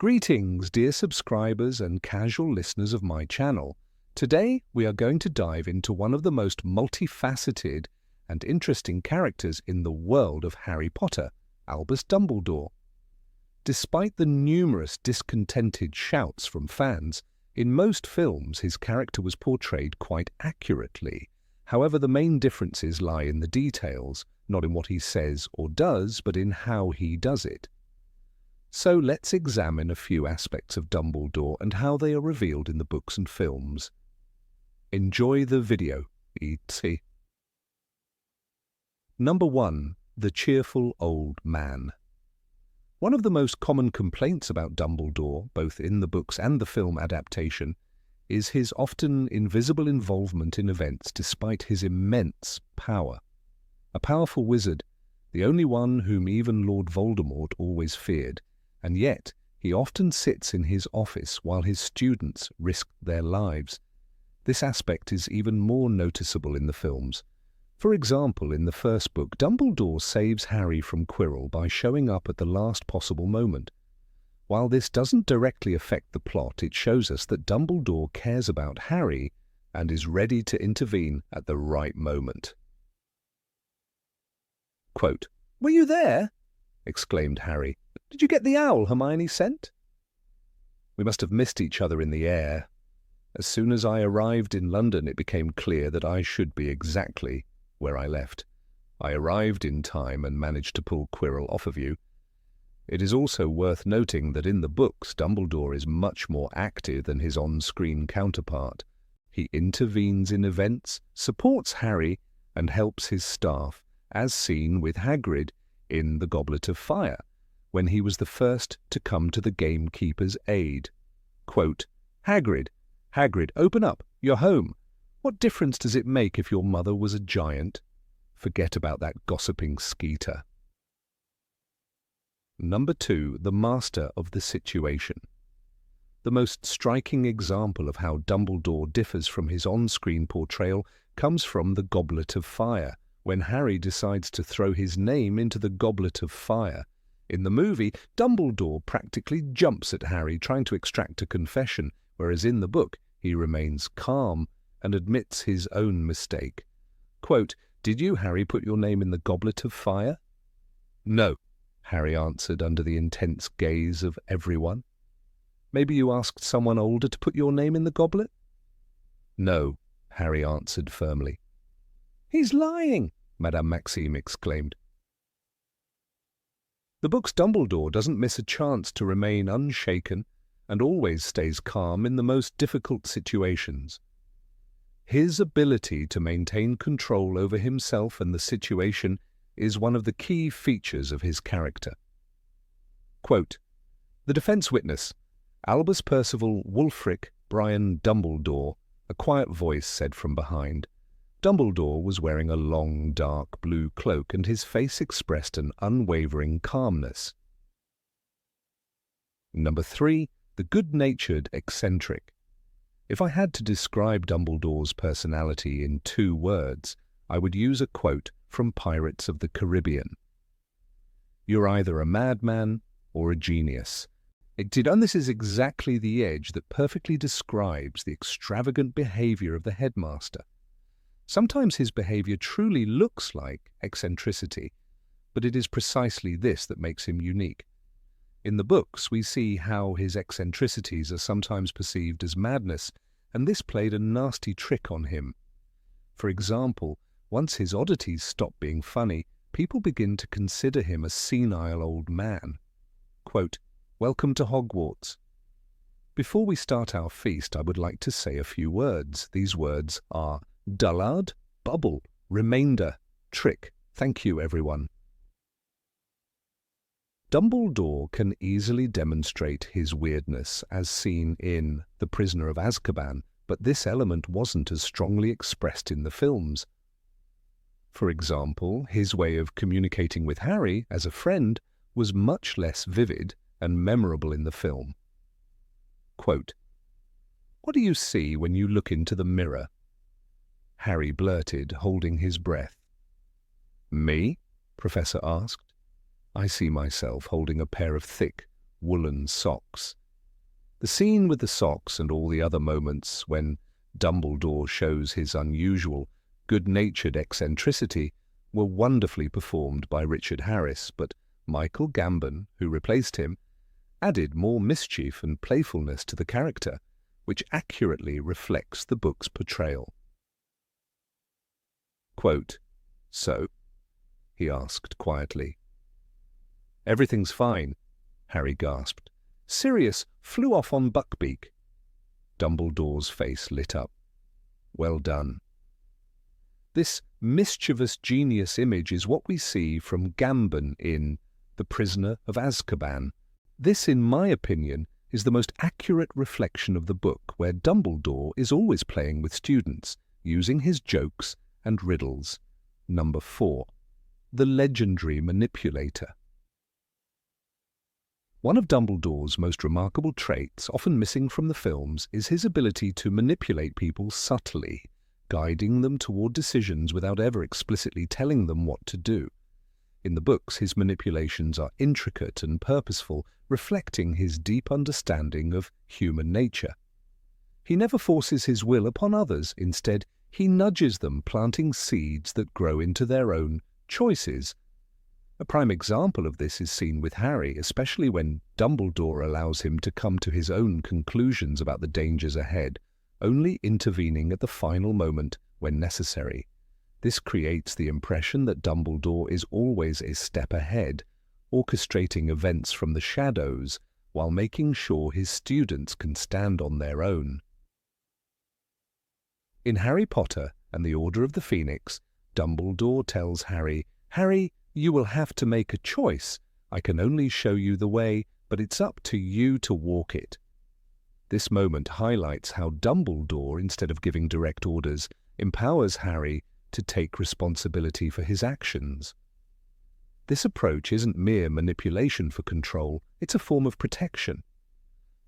Greetings, dear subscribers and casual listeners of my channel. Today, we are going to dive into one of the most multifaceted and interesting characters in the world of Harry Potter, Albus Dumbledore. Despite the numerous discontented shouts from fans, in most films his character was portrayed quite accurately. However, the main differences lie in the details, not in what he says or does, but in how he does it. So let's examine a few aspects of Dumbledore and how they are revealed in the books and films. Enjoy the video, E.T. Number 1. The cheerful old man. One of the most common complaints about Dumbledore, both in the books and the film adaptation, is his often invisible involvement in events despite his immense power. A powerful wizard, the only one whom even Lord Voldemort always feared, and yet he often sits in his office while his students risk their lives. This aspect is even more noticeable in the films. For example, in the first book, Dumbledore saves Harry from Quirrell by showing up at the last possible moment. While this doesn't directly affect the plot, it shows us that Dumbledore cares about Harry and is ready to intervene at the right moment. Quote, "Were you there?" exclaimed Harry. "Did you get the owl Hermione sent?" We must have missed each other in the air. As soon as I arrived in London, it became clear that I should be exactly where I left. I arrived in time and managed to pull Quirrell off of you. It is also worth noting that in the books, Dumbledore is much more active than his on-screen counterpart. He intervenes in events, supports Harry, and helps his staff, as seen with Hagrid in The Goblet of Fire, when he was the first to come to the gamekeeper's aid. Quote, Hagrid, open up, you're home. What difference does it make if your mother was a giant? Forget about that gossiping Skeeter. Number 2. The master of the situation. The most striking example of how Dumbledore differs from his on-screen portrayal comes from The Goblet of Fire, when Harry decides to throw his name into the Goblet of Fire. In the movie, Dumbledore practically jumps at Harry trying to extract a confession, whereas in the book he remains calm and admits his own mistake. Quote, "Did you, Harry, put your name in the Goblet of Fire?" "No," Harry answered under the intense gaze of everyone. "Maybe you asked someone older to put your name in the goblet?" "No," Harry answered firmly. "He's lying!" Madame Maxime exclaimed. The book's Dumbledore doesn't miss a chance to remain unshaken and always stays calm in the most difficult situations. His ability to maintain control over himself and the situation is one of the key features of his character. Quote, "The defense witness, Albus Percival Wulfric Brian Dumbledore," a quiet voice said from behind. Dumbledore was wearing a long, dark blue cloak, and his face expressed an unwavering calmness. Number 3. The good-natured eccentric. If I had to describe Dumbledore's personality in 2 words, I would use a quote from Pirates of the Caribbean. "You're either a madman or a genius." And this is exactly the edge that perfectly describes the extravagant behavior of the headmaster. Sometimes his behavior truly looks like eccentricity, but it is precisely this that makes him unique. In the books, we see how his eccentricities are sometimes perceived as madness, and this played a nasty trick on him. For example, once his oddities stop being funny, people begin to consider him a senile old man. Quote, "Welcome to Hogwarts." Before we start our feast, I would like to say a few words. These words are dullard, bubble, remainder, trick. Thank you, everyone. Dumbledore can easily demonstrate his weirdness, as seen in The Prisoner of Azkaban, but this element wasn't as strongly expressed in the films. For example, his way of communicating with Harry as a friend was much less vivid and memorable in the film. Quote, "What do you see when you look into the mirror?" Harry blurted, holding his breath. "Me?" Professor asked. "I see myself holding a pair of thick, woolen socks. The scene with the socks and all the other moments when Dumbledore shows his unusual, good-natured eccentricity were wonderfully performed by Richard Harris, but Michael Gambon, who replaced him, added more mischief and playfulness to the character, which accurately reflects the book's portrayal. Quote, "So?" he asked quietly. "Everything's fine," Harry gasped. "Sirius flew off on Buckbeak." Dumbledore's face lit up. "Well done." This mischievous genius image is what we see from Gambon in The Prisoner of Azkaban. This, in my opinion, is the most accurate reflection of the book, where Dumbledore is always playing with students, using his jokes and riddles. Number 4. The legendary manipulator. One of Dumbledore's most remarkable traits, often missing from the films, is his ability to manipulate people subtly, guiding them toward decisions without ever explicitly telling them what to do. In the books, his manipulations are intricate and purposeful, reflecting his deep understanding of human nature. He never forces his will upon others. Instead, he nudges them, planting seeds that grow into their own choices. A prime example of this is seen with Harry, especially when Dumbledore allows him to come to his own conclusions about the dangers ahead, only intervening at the final moment when necessary. This creates the impression that Dumbledore is always a step ahead, orchestrating events from the shadows while making sure his students can stand on their own. In Harry Potter and the Order of the Phoenix, Dumbledore tells Harry, "Harry, you will have to make a choice. I can only show you the way, but it's up to you to walk it." This moment highlights how Dumbledore, instead of giving direct orders, empowers Harry to take responsibility for his actions. This approach isn't mere manipulation for control, it's a form of protection.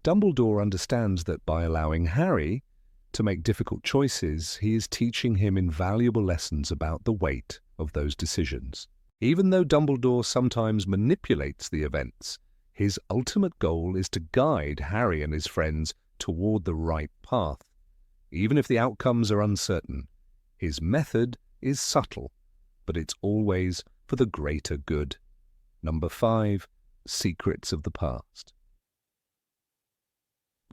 Dumbledore understands that by allowing Harry to make difficult choices, he is teaching him invaluable lessons about the weight of those decisions. Even though Dumbledore sometimes manipulates the events, his ultimate goal is to guide Harry and his friends toward the right path. Even if the outcomes are uncertain, his method is subtle, but it's always for the greater good. Number 5. Secrets of the past.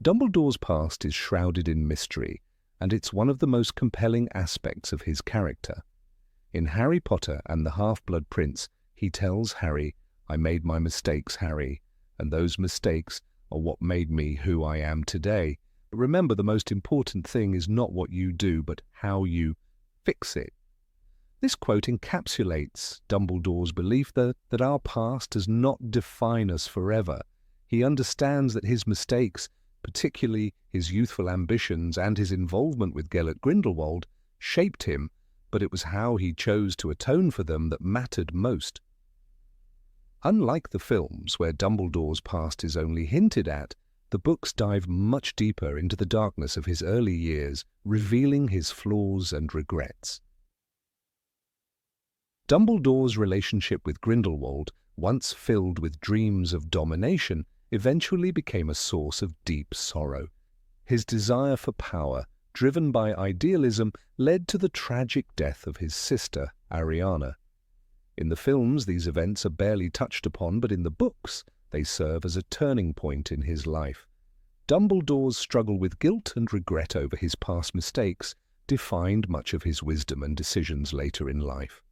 Dumbledore's past is shrouded in mystery, and it's one of the most compelling aspects of his character. In Harry Potter and the Half-Blood Prince, he tells Harry, "I made my mistakes, Harry, and those mistakes are what made me who I am today. But remember, the most important thing is not what you do, but how you fix it." This quote encapsulates Dumbledore's belief that our past does not define us forever. He understands that his mistakes, particularly his youthful ambitions and his involvement with Gellert Grindelwald, shaped him, but it was how he chose to atone for them that mattered most. Unlike the films, where Dumbledore's past is only hinted at, the books dive much deeper into the darkness of his early years, revealing his flaws and regrets. Dumbledore's relationship with Grindelwald, once filled with dreams of domination, eventually became a source of deep sorrow. His desire for power, driven by idealism, led to the tragic death of his sister, Ariana. In the films, these events are barely touched upon, but in the books, they serve as a turning point in his life. Dumbledore's struggle with guilt and regret over his past mistakes defined much of his wisdom and decisions later in life.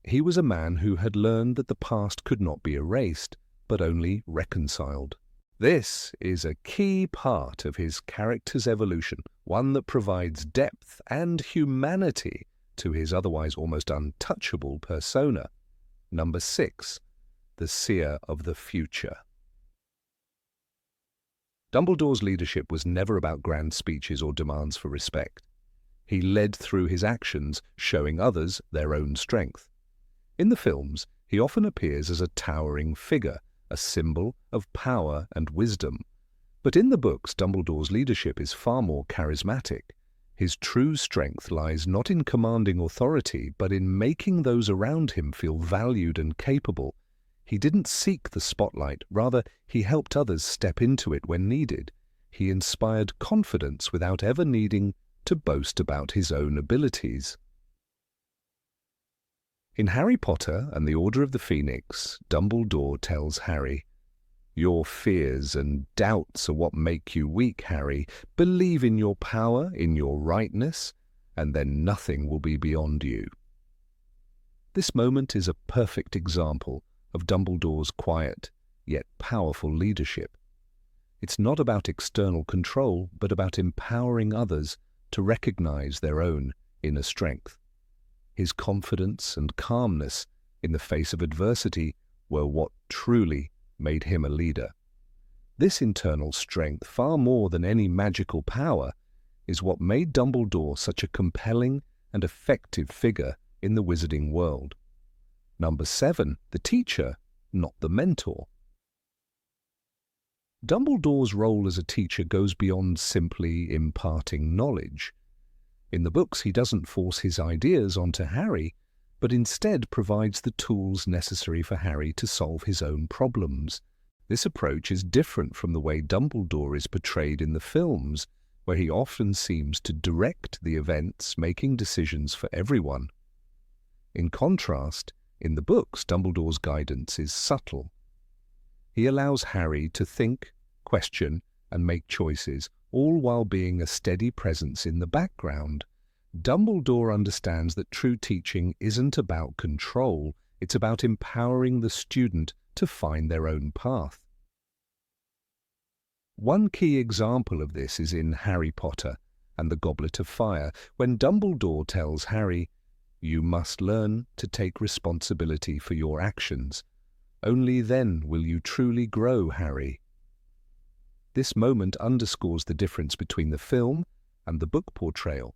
He was a man who had learned that the past could not be erased, but only reconciled. This is a key part of his character's evolution, one that provides depth and humanity to his otherwise almost untouchable persona. Number 6. The Seer of the Future. Dumbledore's leadership was never about grand speeches or demands for respect. He led through his actions, showing others their own strength. In the films, he often appears as a towering figure, a symbol of power and wisdom. But in the books, Dumbledore's leadership is far more charismatic. His true strength lies not in commanding authority, but in making those around him feel valued and capable. He didn't seek the spotlight, rather he helped others step into it when needed. He inspired confidence without ever needing to boast about his own abilities. In Harry Potter and the Order of the Phoenix, Dumbledore tells Harry, "Your fears and doubts are what make you weak, Harry. Believe in your power, in your rightness, and then nothing will be beyond you." This moment is a perfect example of Dumbledore's quiet, yet powerful leadership. It's not about external control, but about empowering others to recognize their own inner strength. His confidence and calmness in the face of adversity were what truly made him a leader. This internal strength, far more than any magical power, is what made Dumbledore such a compelling and effective figure in the wizarding world. Number 7, the teacher, not the mentor. Dumbledore's role as a teacher goes beyond simply imparting knowledge. In the books, he doesn't force his ideas onto Harry, but instead provides the tools necessary for Harry to solve his own problems. This approach is different from the way Dumbledore is portrayed in the films, where he often seems to direct the events, making decisions for everyone. In contrast, in the books, Dumbledore's guidance is subtle. He allows Harry to think, question, and make choices, all while being a steady presence in the background. Dumbledore understands that true teaching isn't about control, it's about empowering the student to find their own path. One key example of this is in Harry Potter and the Goblet of Fire, when Dumbledore tells Harry, "You must learn to take responsibility for your actions. Only then will you truly grow, Harry." This moment underscores the difference between the film and the book portrayal.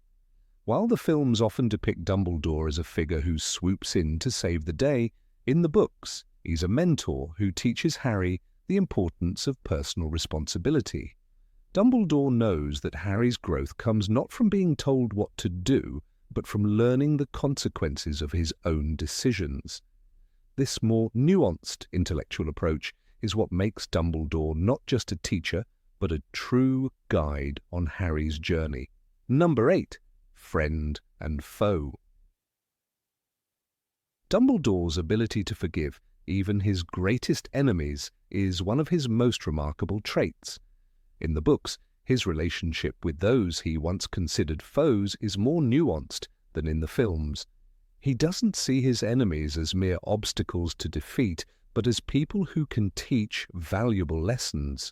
While the films often depict Dumbledore as a figure who swoops in to save the day, in the books, he's a mentor who teaches Harry the importance of personal responsibility. Dumbledore knows that Harry's growth comes not from being told what to do, but from learning the consequences of his own decisions. This more nuanced intellectual approach is what makes Dumbledore not just a teacher, but a true guide on Harry's journey. Number 8, friend and foe. Dumbledore's ability to forgive even his greatest enemies is one of his most remarkable traits. In the books, his relationship with those he once considered foes is more nuanced than in the films. He doesn't see his enemies as mere obstacles to defeat, but as people who can teach valuable lessons.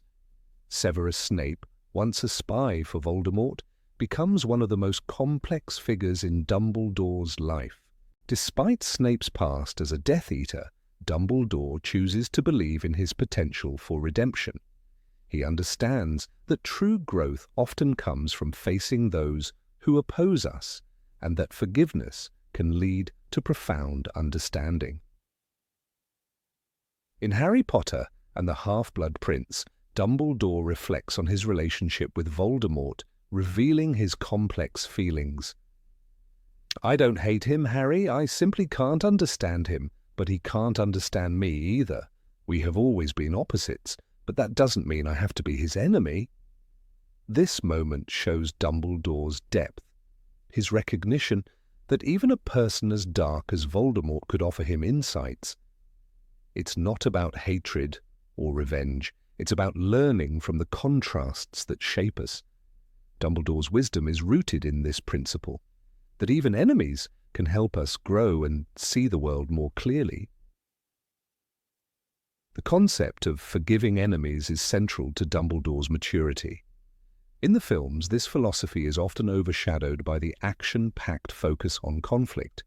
Severus Snape, once a spy for Voldemort, becomes one of the most complex figures in Dumbledore's life. Despite Snape's past as a Death Eater, Dumbledore chooses to believe in his potential for redemption. He understands that true growth often comes from facing those who oppose us, and that forgiveness can lead to profound understanding. In Harry Potter and the Half-Blood Prince, Dumbledore reflects on his relationship with Voldemort, revealing his complex feelings. "I don't hate him, Harry. I simply can't understand him, but he can't understand me either. We have always been opposites, but that doesn't mean I have to be his enemy." This moment shows Dumbledore's depth, his recognition that even a person as dark as Voldemort could offer him insights. It's not about hatred or revenge. It's about learning from the contrasts that shape us. Dumbledore's wisdom is rooted in this principle, that even enemies can help us grow and see the world more clearly. The concept of forgiving enemies is central to Dumbledore's maturity. In the films, this philosophy is often overshadowed by the action-packed focus on conflict.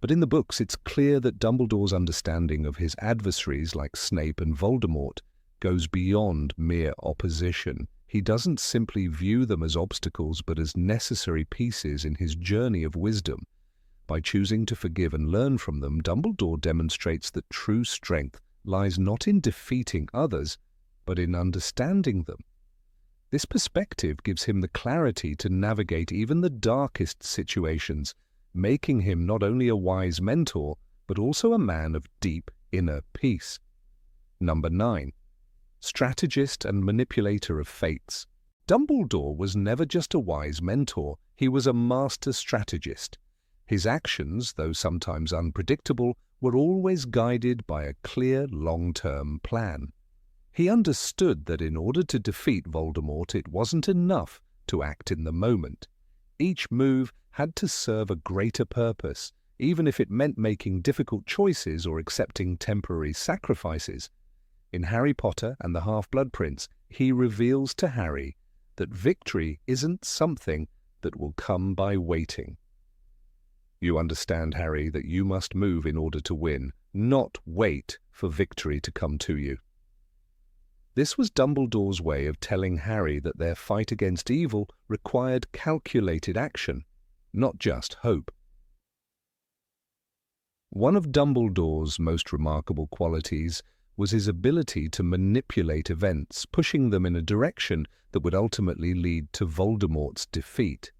But in the books, it's clear that Dumbledore's understanding of his adversaries like Snape and Voldemort goes beyond mere opposition. He doesn't simply view them as obstacles, but as necessary pieces in his journey of wisdom. By choosing to forgive and learn from them, Dumbledore demonstrates that true strength lies not in defeating others, but in understanding them. This perspective gives him the clarity to navigate even the darkest situations, making him not only a wise mentor, but also a man of deep inner peace. Number 9. Strategist and manipulator of fates. Dumbledore was never just a wise mentor, he was a master strategist. His actions, though sometimes unpredictable, were always guided by a clear long-term plan. He understood that in order to defeat Voldemort, it wasn't enough to act in the moment. Each move had to serve a greater purpose, even if it meant making difficult choices or accepting temporary sacrifices. In Harry Potter and the Half-Blood Prince, he reveals to Harry that victory isn't something that will come by waiting. You understand, Harry, that you must move in order to win, not wait for victory to come to you. This was Dumbledore's way of telling Harry that their fight against evil required calculated action, not just hope. One of Dumbledore's most remarkable qualities was his ability to manipulate events, pushing them in a direction that would ultimately lead to Voldemort's defeat.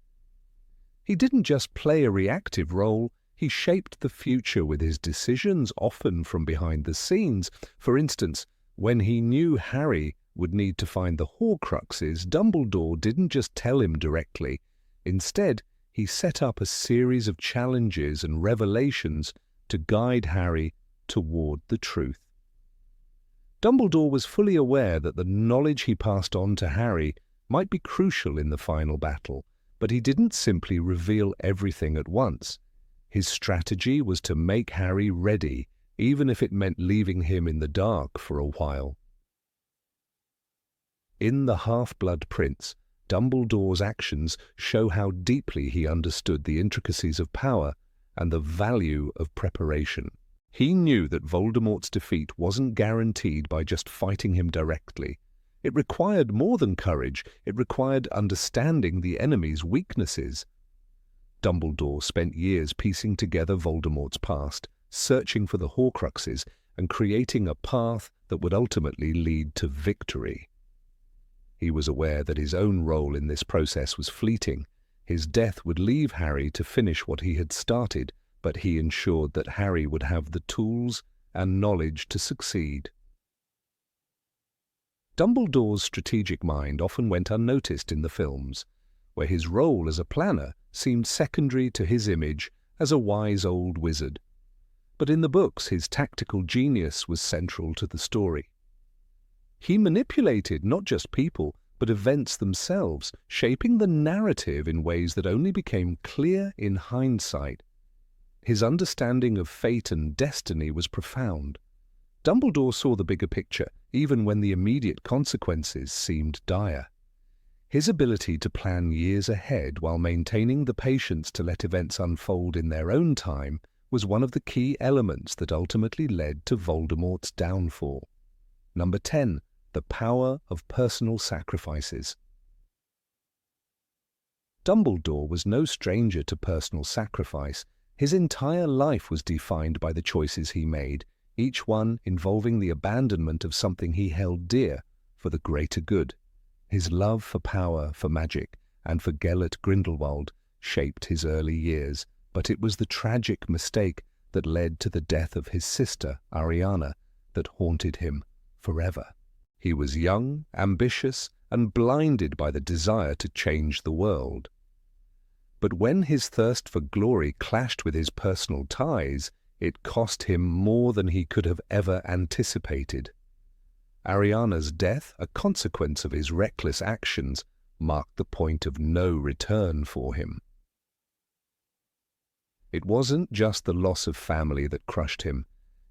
He didn't just play a reactive role, he shaped the future with his decisions, often from behind the scenes. For instance, when he knew Harry would need to find the Horcruxes, Dumbledore didn't just tell him directly. Instead, he set up a series of challenges and revelations to guide Harry toward the truth. Dumbledore was fully aware that the knowledge he passed on to Harry might be crucial in the final battle, but he didn't simply reveal everything at once. His strategy was to make Harry ready, even if it meant leaving him in the dark for a while. In The Half-Blood Prince, Dumbledore's actions show how deeply he understood the intricacies of power and the value of preparation. He knew that Voldemort's defeat wasn't guaranteed by just fighting him directly. It required more than courage, it required understanding the enemy's weaknesses. Dumbledore spent years piecing together Voldemort's past, searching for the Horcruxes and creating a path that would ultimately lead to victory. He was aware that his own role in this process was fleeting. His death would leave Harry to finish what he had started, but he ensured that Harry would have the tools and knowledge to succeed. Dumbledore's strategic mind often went unnoticed in the films, where his role as a planner seemed secondary to his image as a wise old wizard. But in the books, his tactical genius was central to the story. He manipulated not just people, but events themselves, shaping the narrative in ways that only became clear in hindsight. His understanding of fate and destiny was profound. Dumbledore saw the bigger picture, even when the immediate consequences seemed dire. His ability to plan years ahead while maintaining the patience to let events unfold in their own time was one of the key elements that ultimately led to Voldemort's downfall. Number 10. The power of personal sacrifices. Dumbledore was no stranger to personal sacrifice. His entire life was defined by the choices he made, each one involving the abandonment of something he held dear for the greater good. His love for power, for magic, and for Gellert Grindelwald shaped his early years, but it was the tragic mistake that led to the death of his sister, Ariana, that haunted him forever. He was young, ambitious, and blinded by the desire to change the world. But when his thirst for glory clashed with his personal ties, it cost him more than he could have ever anticipated. Ariana's death, a consequence of his reckless actions, marked the point of no return for him. It wasn't just the loss of family that crushed him.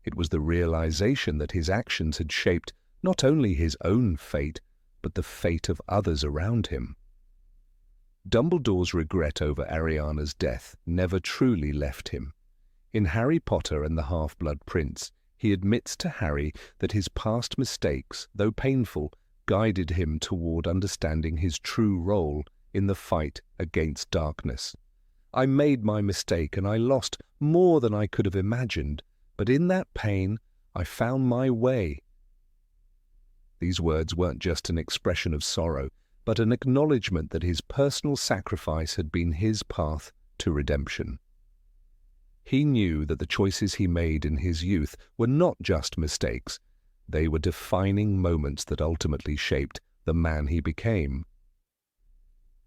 It was the realization that his actions had shaped not only his own fate, but the fate of others around him. Dumbledore's regret over Ariana's death never truly left him. In Harry Potter and the Half-Blood Prince, he admits to Harry that his past mistakes, though painful, guided him toward understanding his true role in the fight against darkness. I made my mistake and I lost more than I could have imagined, but in that pain I found my way. These words weren't just an expression of sorrow, but an acknowledgement that his personal sacrifice had been his path to redemption. He knew that the choices he made in his youth were not just mistakes. They were defining moments that ultimately shaped the man he became.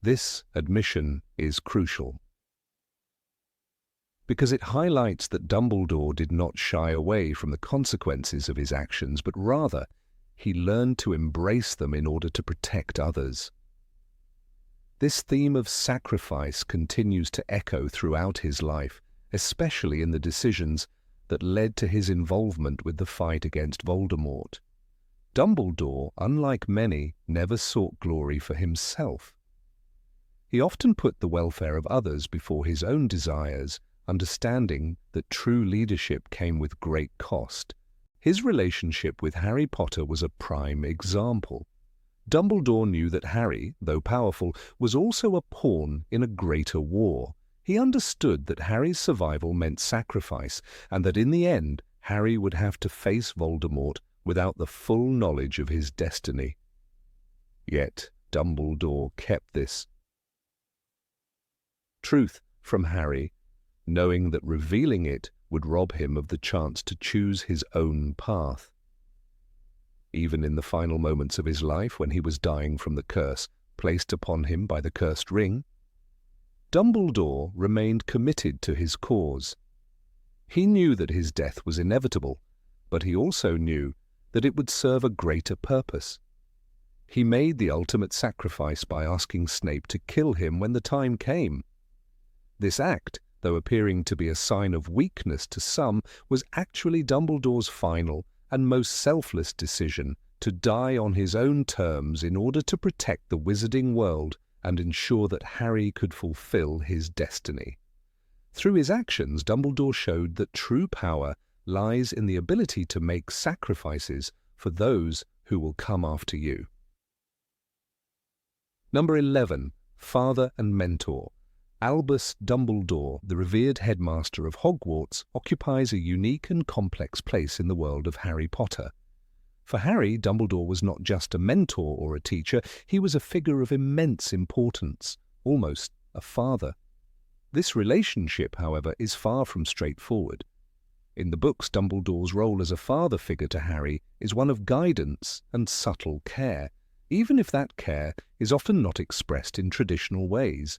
This admission is crucial, because it highlights that Dumbledore did not shy away from the consequences of his actions, but rather he learned to embrace them in order to protect others. This theme of sacrifice continues to echo throughout his life, especially in the decisions that led to his involvement with the fight against Voldemort. Dumbledore, unlike many, never sought glory for himself. He often put the welfare of others before his own desires, understanding that true leadership came with great cost. His relationship with Harry Potter was a prime example. Dumbledore knew that Harry, though powerful, was also a pawn in a greater war. He understood that Harry's survival meant sacrifice, and that in the end, Harry would have to face Voldemort without the full knowledge of his destiny. Yet Dumbledore kept this truth from Harry, knowing that revealing it would rob him of the chance to choose his own path. Even in the final moments of his life, when he was dying from the curse placed upon him by the cursed ring, Dumbledore remained committed to his cause. He knew that his death was inevitable, but he also knew that it would serve a greater purpose. He made the ultimate sacrifice by asking Snape to kill him when the time came. This act, though appearing to be a sign of weakness to some, was actually Dumbledore's final and most selfless decision to die on his own terms in order to protect the wizarding world and ensure that Harry could fulfill his destiny. Through his actions, Dumbledore showed that true power lies in the ability to make sacrifices for those who will come after you. Number 11. Father and Mentor. Albus Dumbledore, the revered headmaster of Hogwarts, occupies a unique and complex place in the world of Harry Potter. For Harry, Dumbledore was not just a mentor or a teacher, he was a figure of immense importance, almost a father. This relationship, however, is far from straightforward. In the books, Dumbledore's role as a father figure to Harry is one of guidance and subtle care, even if that care is often not expressed in traditional ways.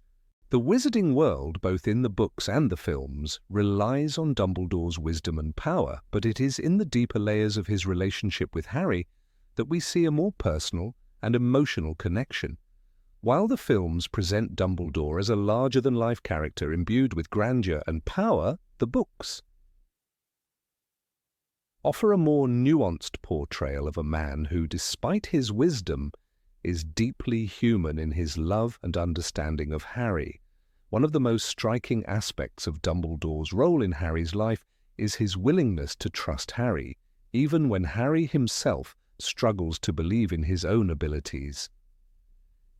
The wizarding world, both in the books and the films, relies on Dumbledore's wisdom and power, but it is in the deeper layers of his relationship with Harry that we see a more personal and emotional connection. While the films present Dumbledore as a larger-than-life character imbued with grandeur and power, the books offer a more nuanced portrayal of a man who, despite his wisdom, is deeply human in his love and understanding of Harry. One of the most striking aspects of Dumbledore's role in Harry's life is his willingness to trust Harry, even when Harry himself struggles to believe in his own abilities.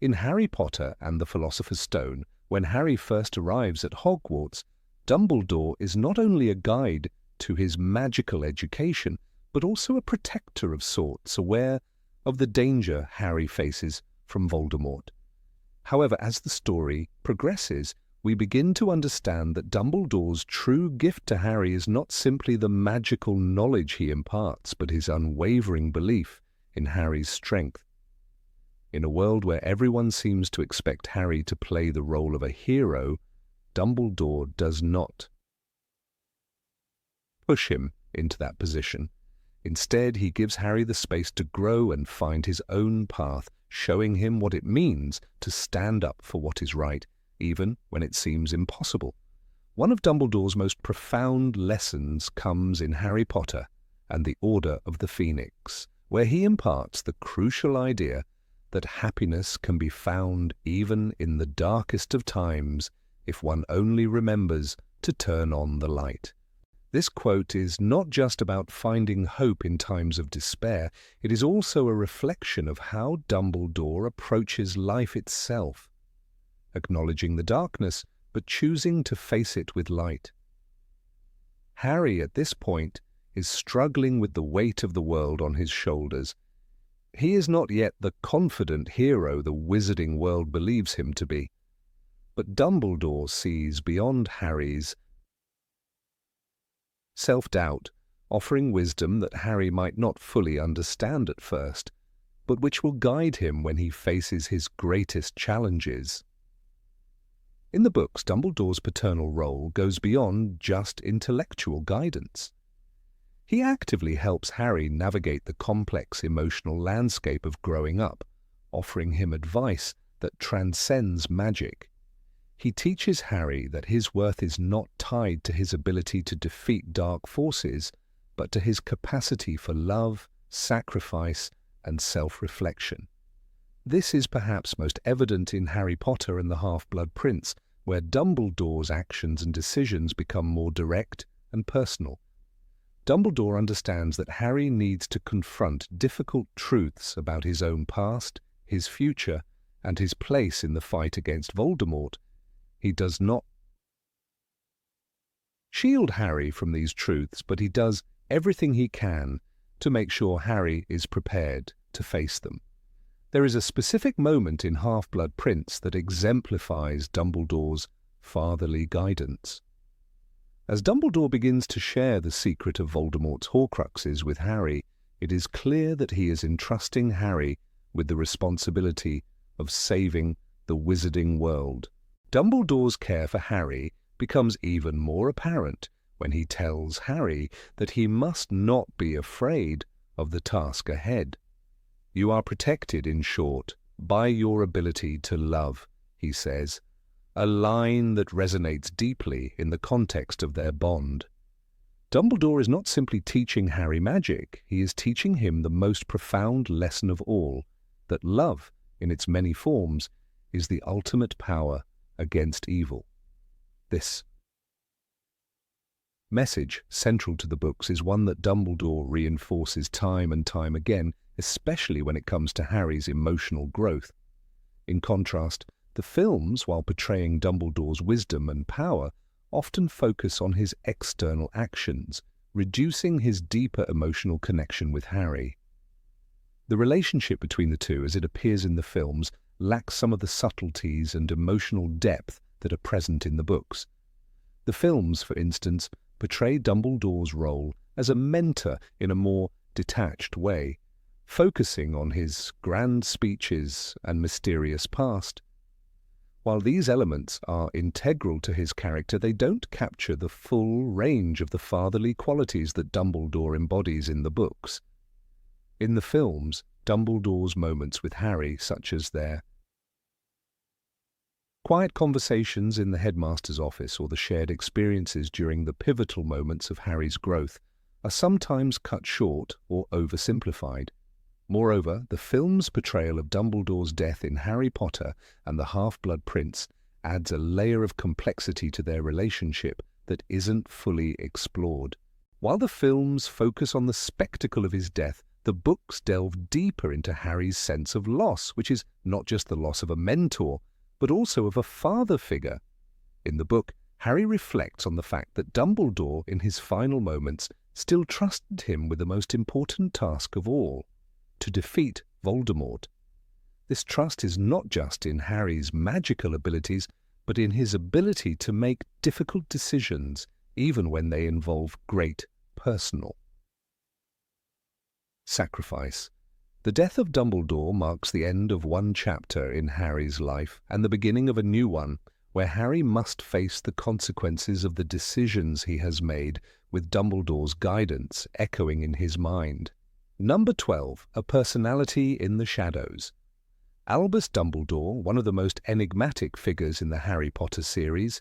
In Harry Potter and the Philosopher's Stone, when Harry first arrives at Hogwarts, Dumbledore is not only a guide to his magical education, but also a protector of sorts, aware of the danger Harry faces from Voldemort. However, as the story progresses, we begin to understand that Dumbledore's true gift to Harry is not simply the magical knowledge he imparts, but his unwavering belief in Harry's strength. In a world where everyone seems to expect Harry to play the role of a hero, Dumbledore does not push him into that position. Instead, he gives Harry the space to grow and find his own path, showing him what it means to stand up for what is right, even when it seems impossible. One of Dumbledore's most profound lessons comes in Harry Potter and the Order of the Phoenix, where he imparts the crucial idea that happiness can be found even in the darkest of times if one only remembers to turn on the light. This quote is not just about finding hope in times of despair, it is also a reflection of how Dumbledore approaches life itself, acknowledging the darkness but choosing to face it with light. Harry, at this point, is struggling with the weight of the world on his shoulders. He is not yet the confident hero the wizarding world believes him to be, but Dumbledore sees beyond Harry's self-doubt, offering wisdom that Harry might not fully understand at first, but which will guide him when he faces his greatest challenges. In the books, Dumbledore's paternal role goes beyond just intellectual guidance. He actively helps Harry navigate the complex emotional landscape of growing up, offering him advice that transcends magic. He teaches Harry that his worth is not tied to his ability to defeat dark forces, but to his capacity for love, sacrifice, and self-reflection. This is perhaps most evident in Harry Potter and the Half-Blood Prince, where Dumbledore's actions and decisions become more direct and personal. Dumbledore understands that Harry needs to confront difficult truths about his own past, his future, and his place in the fight against Voldemort. He does not shield Harry from these truths, but he does everything he can to make sure Harry is prepared to face them. There is a specific moment in Half-Blood Prince that exemplifies Dumbledore's fatherly guidance. As Dumbledore begins to share the secret of Voldemort's Horcruxes with Harry, it is clear that he is entrusting Harry with the responsibility of saving the wizarding world. Dumbledore's care for Harry becomes even more apparent when he tells Harry that he must not be afraid of the task ahead. "You are protected, in short, by your ability to love," he says, a line that resonates deeply in the context of their bond. Dumbledore is not simply teaching Harry magic, he is teaching him the most profound lesson of all, that love, in its many forms, is the ultimate power against evil. This message, central to the books, is one that Dumbledore reinforces time and time again, especially when it comes to Harry's emotional growth. In contrast, the films, while portraying Dumbledore's wisdom and power, often focus on his external actions, reducing his deeper emotional connection with Harry. The relationship between the two, as it appears in the films, lacks some of the subtleties and emotional depth that are present in the books. The films, for instance, portray Dumbledore's role as a mentor in a more detached way, focusing on his grand speeches and mysterious past. While these elements are integral to his character, they don't capture the full range of the fatherly qualities that Dumbledore embodies in the books. In the films, Dumbledore's moments with Harry, such as their quiet conversations in the headmaster's office or the shared experiences during the pivotal moments of Harry's growth, are sometimes cut short or oversimplified. Moreover, the film's portrayal of Dumbledore's death in Harry Potter and the Half-Blood Prince adds a layer of complexity to their relationship that isn't fully explored. While the films focus on the spectacle of his death, the books delve deeper into Harry's sense of loss, which is not just the loss of a mentor, but also of a father figure. In the book, Harry reflects on the fact that Dumbledore, in his final moments, still trusted him with the most important task of all, to defeat Voldemort. This trust is not just in Harry's magical abilities, but in his ability to make difficult decisions, even when they involve great personal sacrifice. The death of Dumbledore marks the end of one chapter in Harry's life and the beginning of a new one, where Harry must face the consequences of the decisions he has made, with Dumbledore's guidance echoing in his mind. Number 12. A personality in the shadows. Albus Dumbledore, one of the most enigmatic figures in the Harry Potter series,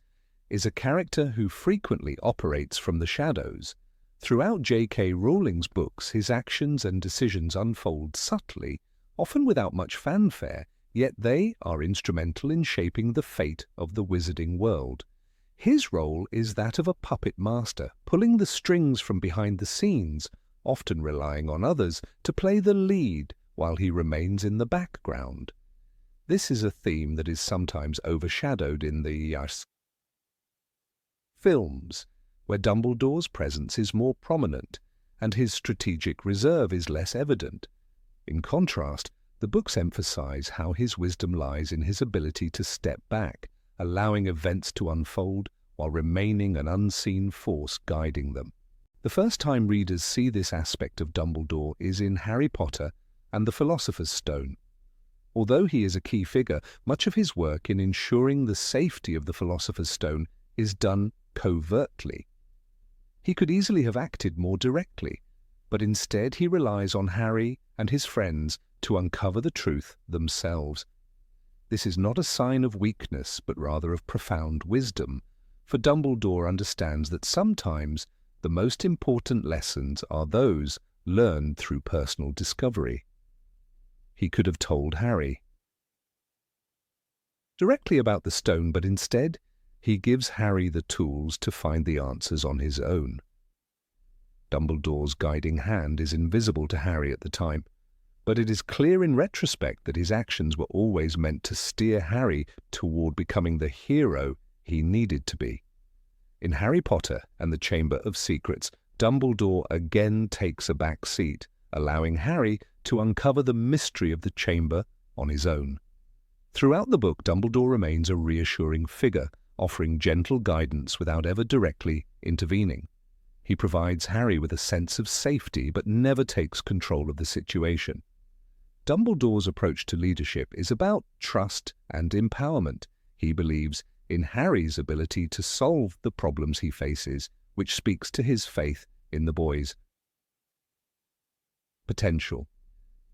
is a character who frequently operates from the shadows. Throughout J.K. Rowling's books, his actions and decisions unfold subtly, often without much fanfare, yet they are instrumental in shaping the fate of the wizarding world. His role is that of a puppet master, pulling the strings from behind the scenes, often relying on others to play the lead while he remains in the background. This is a theme that is sometimes overshadowed in the films, where Dumbledore's presence is more prominent and his strategic reserve is less evident. In contrast, the books emphasize how his wisdom lies in his ability to step back, allowing events to unfold while remaining an unseen force guiding them. The first time readers see this aspect of Dumbledore is in Harry Potter and the Philosopher's Stone. Although he is a key figure, much of his work in ensuring the safety of the Philosopher's Stone is done covertly. He could easily have acted more directly, but instead he relies on Harry and his friends to uncover the truth themselves. This is not a sign of weakness, but rather of profound wisdom, for Dumbledore understands that sometimes the most important lessons are those learned through personal discovery. He could have told Harry directly about the stone, but instead he gives Harry the tools to find the answers on his own. Dumbledore's guiding hand is invisible to Harry at the time, but it is clear in retrospect that his actions were always meant to steer Harry toward becoming the hero he needed to be. In Harry Potter and the Chamber of Secrets, Dumbledore again takes a back seat, allowing Harry to uncover the mystery of the chamber on his own. Throughout the book, Dumbledore remains a reassuring figure, offering gentle guidance without ever directly intervening. He provides Harry with a sense of safety, but never takes control of the situation. Dumbledore's approach to leadership is about trust and empowerment. He believes in Harry's ability to solve the problems he faces, which speaks to his faith in the boy's potential.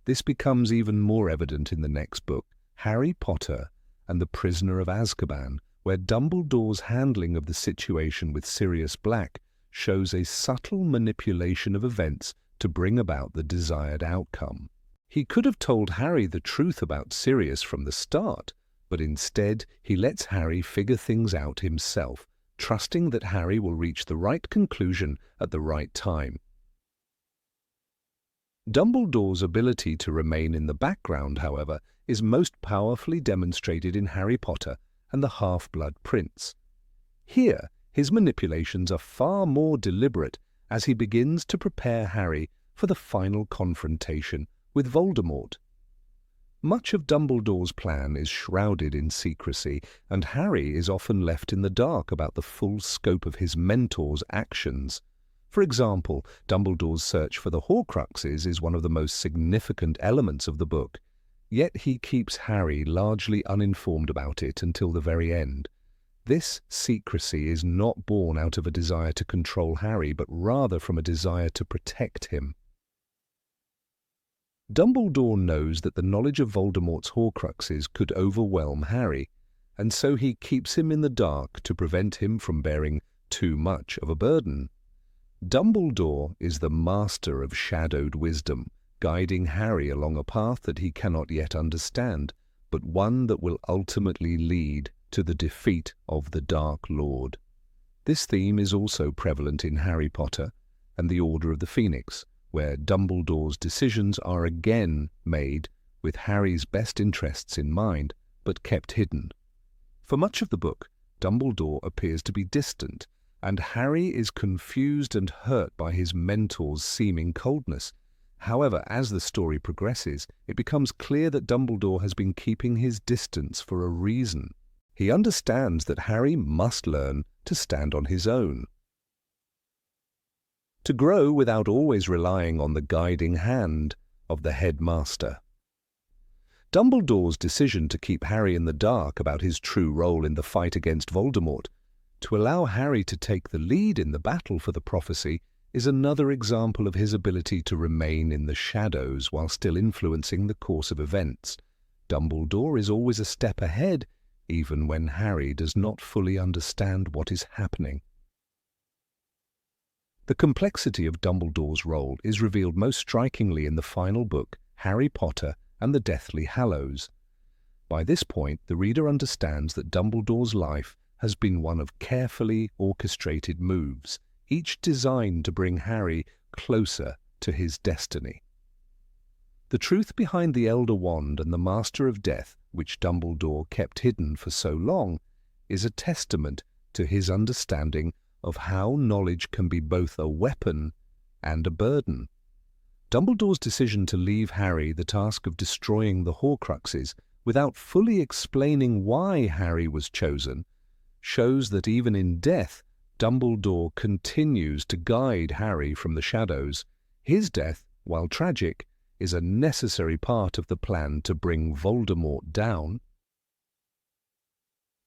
This becomes even more evident in the next book, Harry Potter and the Prisoner of Azkaban, where Dumbledore's handling of the situation with Sirius Black shows a subtle manipulation of events to bring about the desired outcome. He could have told Harry the truth about Sirius from the start, but instead he lets Harry figure things out himself, trusting that Harry will reach the right conclusion at the right time. Dumbledore's ability to remain in the background, however, is most powerfully demonstrated in Harry Potter and the Half-Blood Prince. Here, his manipulations are far more deliberate as he begins to prepare Harry for the final confrontation with Voldemort. Much of Dumbledore's plan is shrouded in secrecy, and Harry is often left in the dark about the full scope of his mentor's actions. For example, Dumbledore's search for the Horcruxes is one of the most significant elements of the book, yet he keeps Harry largely uninformed about it until the very end. This secrecy is not born out of a desire to control Harry, but rather from a desire to protect him. Dumbledore knows that the knowledge of Voldemort's Horcruxes could overwhelm Harry, and so he keeps him in the dark to prevent him from bearing too much of a burden. Dumbledore is the master of shadowed wisdom, guiding Harry along a path that he cannot yet understand, but one that will ultimately lead to the defeat of the Dark Lord. This theme is also prevalent in Harry Potter and the Order of the Phoenix, where Dumbledore's decisions are again made with Harry's best interests in mind, but kept hidden. For much of the book, Dumbledore appears to be distant, and Harry is confused and hurt by his mentor's seeming coldness. However, as the story progresses, it becomes clear that Dumbledore has been keeping his distance for a reason. He understands that Harry must learn to stand on his own, to grow without always relying on the guiding hand of the headmaster. Dumbledore's decision to keep Harry in the dark about his true role in the fight against Voldemort, to allow Harry to take the lead in the battle for the prophecy, is another example of his ability to remain in the shadows while still influencing the course of events. Dumbledore is always a step ahead, even when Harry does not fully understand what is happening. The complexity of Dumbledore's role is revealed most strikingly in the final book, Harry Potter and the Deathly Hallows. By this point, the reader understands that Dumbledore's life has been one of carefully orchestrated moves, each designed to bring Harry closer to his destiny. The truth behind the Elder Wand and the Master of Death, which Dumbledore kept hidden for so long, is a testament to his understanding of how knowledge can be both a weapon and a burden. Dumbledore's decision to leave Harry the task of destroying the Horcruxes without fully explaining why Harry was chosen shows that even in death, Dumbledore continues to guide Harry from the shadows. His death, while tragic, is a necessary part of the plan to bring Voldemort down.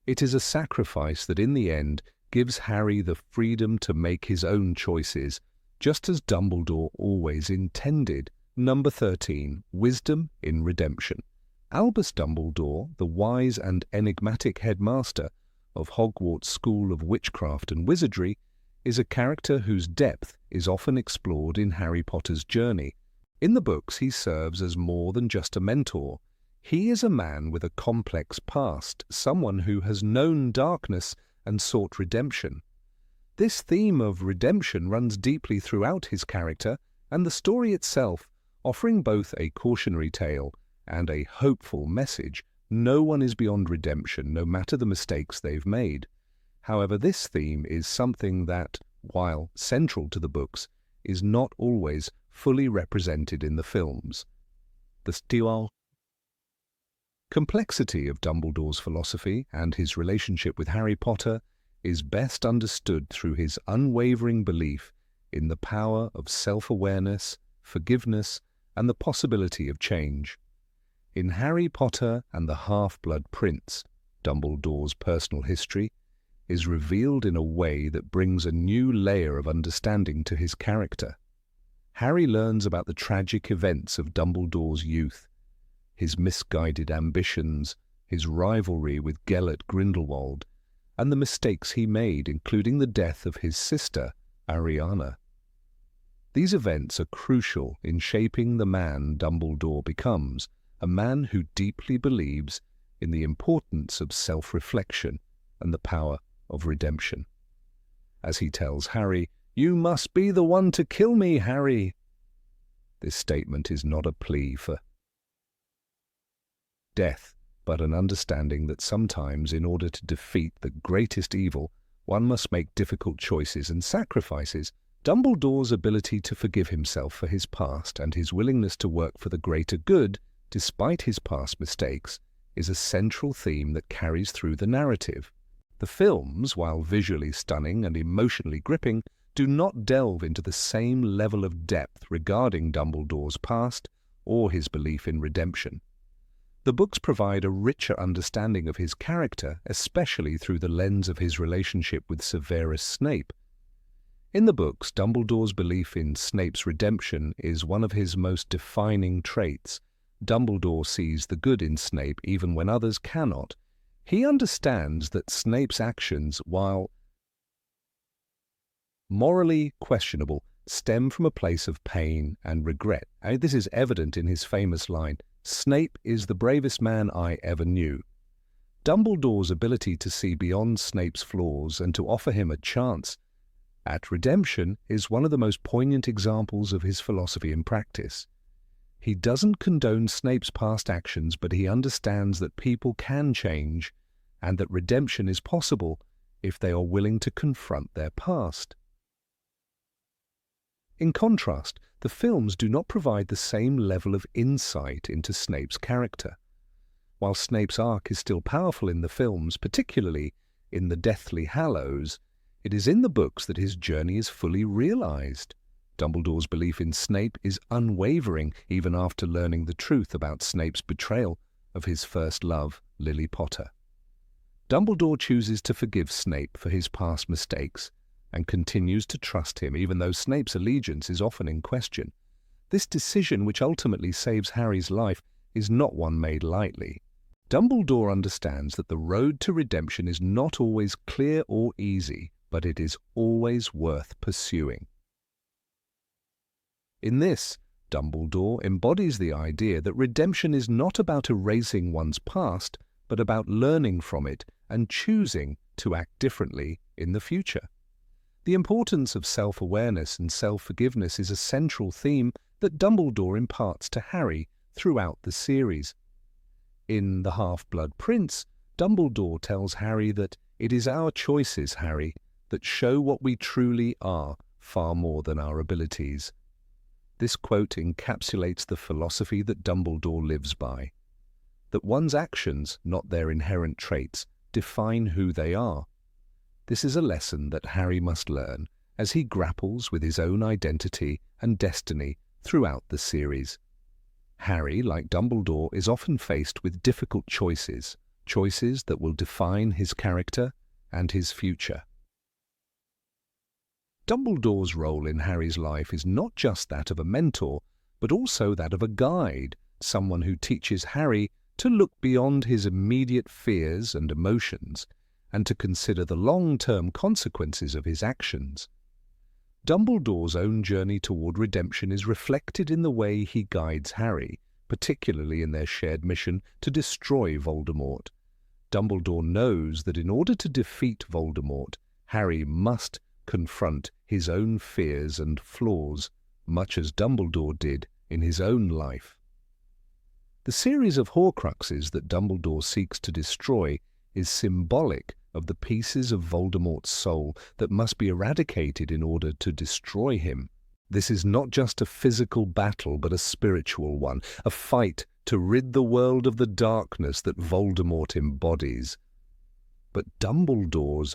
It is a sacrifice that in the end gives Harry the freedom to make his own choices, just as Dumbledore always intended. Number 13. Wisdom in Redemption. Albus Dumbledore, the wise and enigmatic headmaster of Hogwarts School of Witchcraft and Wizardry, is a character whose depth is often explored in Harry Potter's journey. In the books, he serves as more than just a mentor. He is a man with a complex past, someone who has known darkness and sought redemption. This theme of redemption runs deeply throughout his character and the story itself, offering both a cautionary tale and a hopeful message. No one is beyond redemption, no matter the mistakes they've made. However, this theme is something that, while central to the books, is not always fully represented in the films. The complexity of Dumbledore's philosophy and his relationship with Harry Potter is best understood through his unwavering belief in the power of self-awareness, forgiveness, and the possibility of change. In Harry Potter and the Half-Blood Prince, Dumbledore's personal history is revealed in a way that brings a new layer of understanding to his character. Harry learns about the tragic events of Dumbledore's youth, his misguided ambitions, his rivalry with Gellert Grindelwald, and the mistakes he made, including the death of his sister, Ariana. These events are crucial in shaping the man Dumbledore becomes, a man who deeply believes in the importance of self-reflection and the power of redemption. As he tells Harry, "You must be the one to kill me, Harry." This statement is not a plea for death, but an understanding that sometimes, in order to defeat the greatest evil, one must make difficult choices and sacrifices. Dumbledore's ability to forgive himself for his past and his willingness to work for the greater good, despite his past mistakes, is a central theme that carries through the narrative. The films, while visually stunning and emotionally gripping, do not delve into the same level of depth regarding Dumbledore's past or his belief in redemption. The books provide a richer understanding of his character, especially through the lens of his relationship with Severus Snape. In the books, Dumbledore's belief in Snape's redemption is one of his most defining traits. Dumbledore sees the good in Snape even when others cannot. He understands that Snape's actions, while morally questionable, stem from a place of pain and regret. And this is evident in his famous line, "Snape is the bravest man I ever knew." Dumbledore's ability to see beyond Snape's flaws and to offer him a chance at redemption is one of the most poignant examples of his philosophy in practice. He doesn't condone Snape's past actions, but he understands that people can change and that redemption is possible if they are willing to confront their past. In contrast, the films do not provide the same level of insight into Snape's character. While Snape's arc is still powerful in the films, particularly in the Deathly Hallows, it is in the books that his journey is fully realized. Dumbledore's belief in Snape is unwavering even after learning the truth about Snape's betrayal of his first love, Lily Potter. Dumbledore chooses to forgive Snape for his past mistakes and continues to trust him even though Snape's allegiance is often in question. This decision, which ultimately saves Harry's life, is not one made lightly. Dumbledore understands that the road to redemption is not always clear or easy, but it is always worth pursuing. In this, Dumbledore embodies the idea that redemption is not about erasing one's past, but about learning from it and choosing to act differently in the future. The importance of self-awareness and self-forgiveness is a central theme that Dumbledore imparts to Harry throughout the series. In The Half-Blood Prince, Dumbledore tells Harry that it is our choices, Harry, that show what we truly are far more than our abilities. This quote encapsulates the philosophy that Dumbledore lives by, that one's actions, not their inherent traits, define who they are. This is a lesson that Harry must learn as he grapples with his own identity and destiny throughout the series. Harry, like Dumbledore, is often faced with difficult choices that will define his character and his future. Dumbledore's role in Harry's life is not just that of a mentor, but also that of a guide, someone who teaches Harry to look beyond his immediate fears and emotions and to consider the long-term consequences of his actions. Dumbledore's own journey toward redemption is reflected in the way he guides Harry, particularly in their shared mission to destroy Voldemort. Dumbledore knows that in order to defeat Voldemort, Harry must confront his own fears and flaws, much as Dumbledore did in his own life. The series of Horcruxes that Dumbledore seeks to destroy is symbolic of the pieces of Voldemort's soul that must be eradicated in order to destroy him. This is not just a physical battle, but a spiritual one, a fight to rid the world of the darkness that Voldemort embodies. But Dumbledore's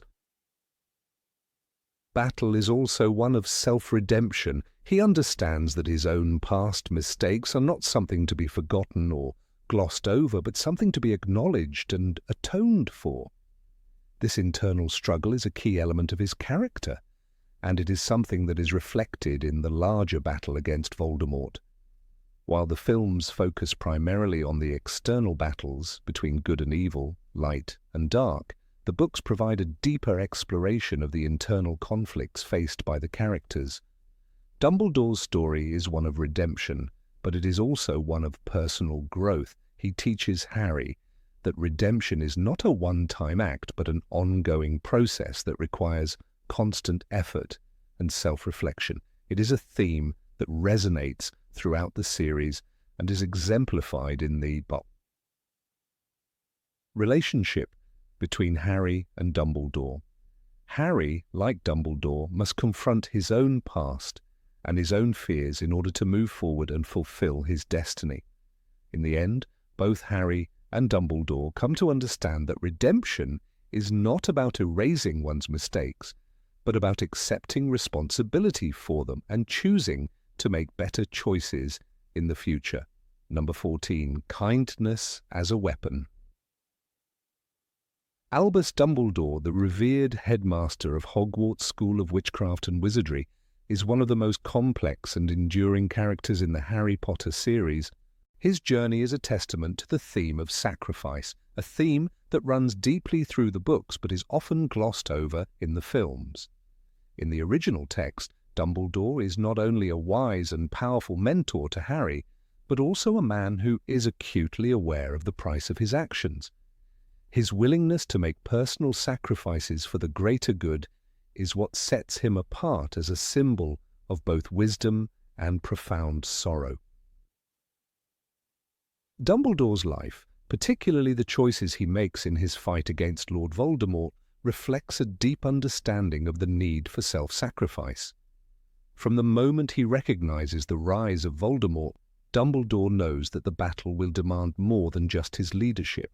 battle is also one of self-redemption. He understands that his own past mistakes are not something to be forgotten or glossed over, but something to be acknowledged and atoned for. This internal struggle is a key element of his character, and it is something that is reflected in the larger battle against Voldemort. While the films focus primarily on the external battles between good and evil, light and dark, the books provide a deeper exploration of the internal conflicts faced by the characters. Dumbledore's story is one of redemption, but it is also one of personal growth. He teaches Harry that redemption is not a one-time act, but an ongoing process that requires constant effort and self-reflection. It is a theme that resonates throughout the series and is exemplified in the relationship between Harry and Dumbledore. Harry, like Dumbledore, must confront his own past and his own fears in order to move forward and fulfill his destiny. In the end, both Harry and Dumbledore come to understand that redemption is not about erasing one's mistakes, but about accepting responsibility for them and choosing to make better choices in the future. Number 14. Kindness as a weapon. Albus Dumbledore, the revered headmaster of Hogwarts School of Witchcraft and Wizardry, is one of the most complex and enduring characters in the Harry Potter series. His journey is a testament to the theme of sacrifice, a theme that runs deeply through the books but is often glossed over in the films. In the original text, Dumbledore is not only a wise and powerful mentor to Harry, but also a man who is acutely aware of the price of his actions. His willingness to make personal sacrifices for the greater good is what sets him apart as a symbol of both wisdom and profound sorrow. Dumbledore's life, particularly the choices he makes in his fight against Lord Voldemort, reflects a deep understanding of the need for self-sacrifice. From the moment he recognizes the rise of Voldemort, Dumbledore knows that the battle will demand more than just his leadership.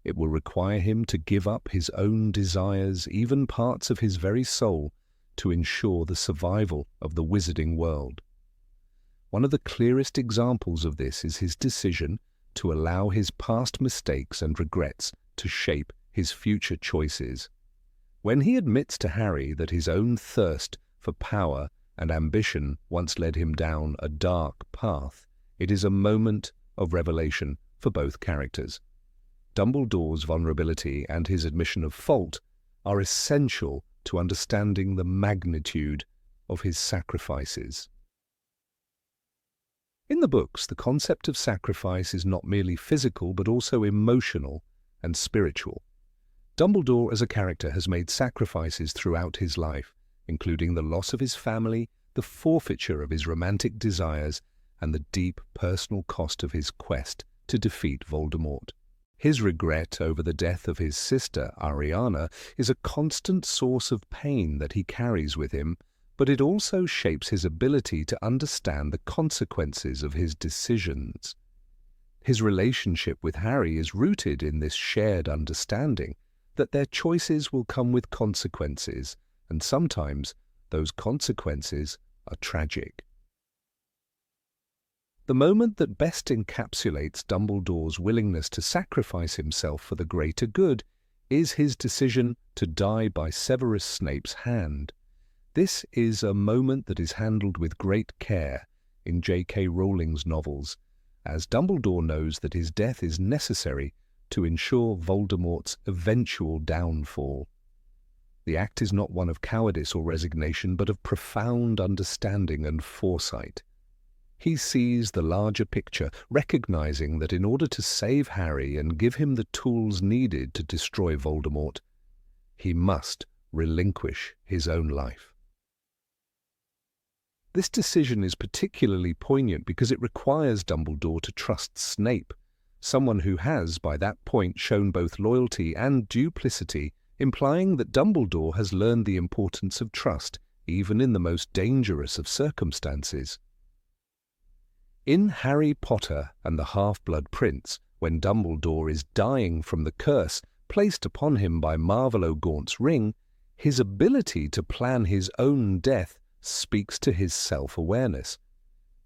It will require him to give up his own desires, even parts of his very soul, to ensure the survival of the wizarding world. One of the clearest examples of this is his decision to allow his past mistakes and regrets to shape his future choices. When he admits to Harry that his own thirst for power and ambition once led him down a dark path, it is a moment of revelation for both characters. Dumbledore's vulnerability and his admission of fault are essential to understanding the magnitude of his sacrifices. In the books, the concept of sacrifice is not merely physical but also emotional and spiritual. Dumbledore as a character has made sacrifices throughout his life, including the loss of his family, the forfeiture of his romantic desires, and the deep personal cost of his quest to defeat Voldemort. His regret over the death of his sister, Ariana, is a constant source of pain that he carries with him, but it also shapes his ability to understand the consequences of his decisions. His relationship with Harry is rooted in this shared understanding. that their choices will come with consequences, and sometimes those consequences are tragic. The moment that best encapsulates Dumbledore's willingness to sacrifice himself for the greater good is his decision to die by Severus Snape's hand. This is a moment that is handled with great care in J.K. Rowling's novels, as Dumbledore knows that his death is necessary to ensure Voldemort's eventual downfall. The act is not one of cowardice or resignation, but of profound understanding and foresight. He sees the larger picture, recognizing that in order to save Harry and give him the tools needed to destroy Voldemort, he must relinquish his own life. This decision is particularly poignant because it requires Dumbledore to trust Snape, someone who has, by that point, shown both loyalty and duplicity, implying that Dumbledore has learned the importance of trust, even in the most dangerous of circumstances. In Harry Potter and the Half-Blood Prince, when Dumbledore is dying from the curse placed upon him by Marvolo Gaunt's ring, his ability to plan his own death speaks to his self-awareness.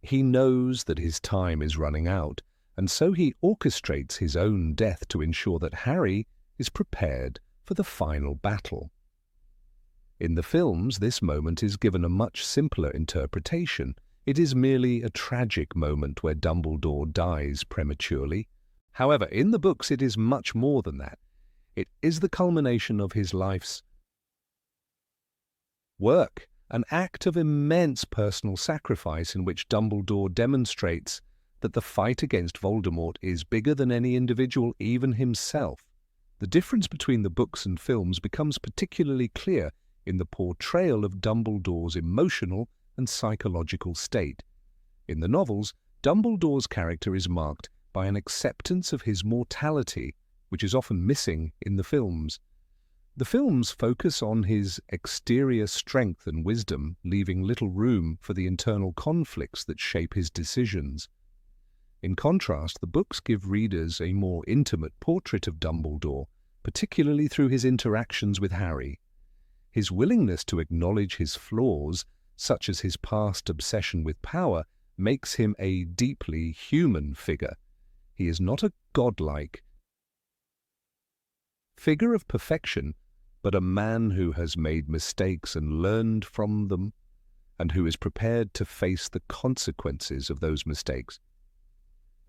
He knows that his time is running out, and so he orchestrates his own death to ensure that Harry is prepared for the final battle. In the films, this moment is given a much simpler interpretation. It is merely a tragic moment where Dumbledore dies prematurely. However, in the books it is much more than that. It is the culmination of his life's work, an act of immense personal sacrifice in which Dumbledore demonstrates that the fight against Voldemort is bigger than any individual, even himself. The difference between the books and films becomes particularly clear in the portrayal of Dumbledore's emotional and psychological state. In the novels, Dumbledore's character is marked by an acceptance of his mortality, which is often missing in the films. The films focus on his exterior strength and wisdom, leaving little room for the internal conflicts that shape his decisions. In contrast, the books give readers a more intimate portrait of Dumbledore, particularly through his interactions with Harry. His willingness to acknowledge his flaws, such as his past obsession with power, makes him a deeply human figure. He is not a godlike figure of perfection, but a man who has made mistakes and learned from them, and who is prepared to face the consequences of those mistakes.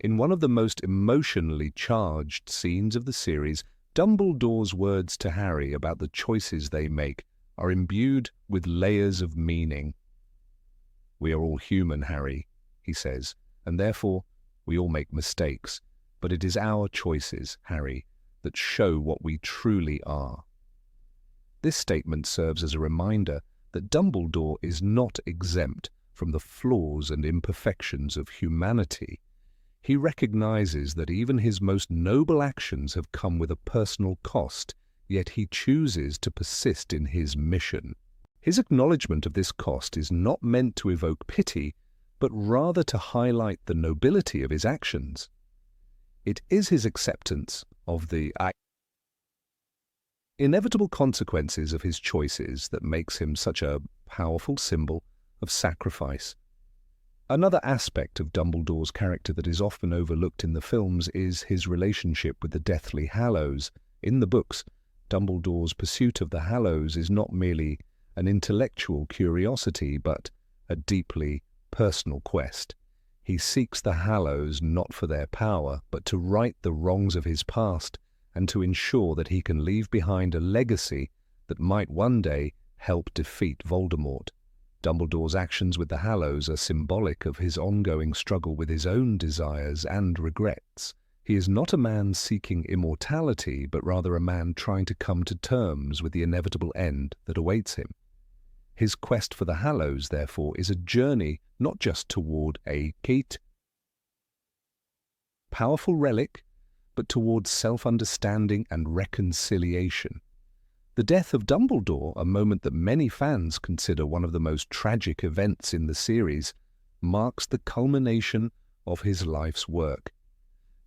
In one of the most emotionally charged scenes of the series, Dumbledore's words to Harry about the choices they make are imbued with layers of meaning. "We are all human, Harry," he says, "and therefore we all make mistakes. But it is our choices, Harry, that show what we truly are." This statement serves as a reminder that Dumbledore is not exempt from the flaws and imperfections of humanity. He recognizes that even his most noble actions have come with a personal cost, yet he chooses to persist in his mission. His acknowledgement of this cost is not meant to evoke pity, but rather to highlight the nobility of his actions. It is his acceptance of the inevitable consequences of his choices that makes him such a powerful symbol of sacrifice. Another aspect of Dumbledore's character that is often overlooked in the films is his relationship with the Deathly Hallows. In the books, Dumbledore's pursuit of the Hallows is not merely an intellectual curiosity, but a deeply personal quest. He seeks the Hallows not for their power, but to right the wrongs of his past and to ensure that he can leave behind a legacy that might one day help defeat Voldemort. Dumbledore's actions with the Hallows are symbolic of his ongoing struggle with his own desires and regrets. He is not a man seeking immortality, but rather a man trying to come to terms with the inevitable end that awaits him. His quest for the Hallows, therefore, is a journey not just toward a powerful relic, but towards self-understanding and reconciliation. The death of Dumbledore, a moment that many fans consider one of the most tragic events in the series, marks the culmination of his life's work.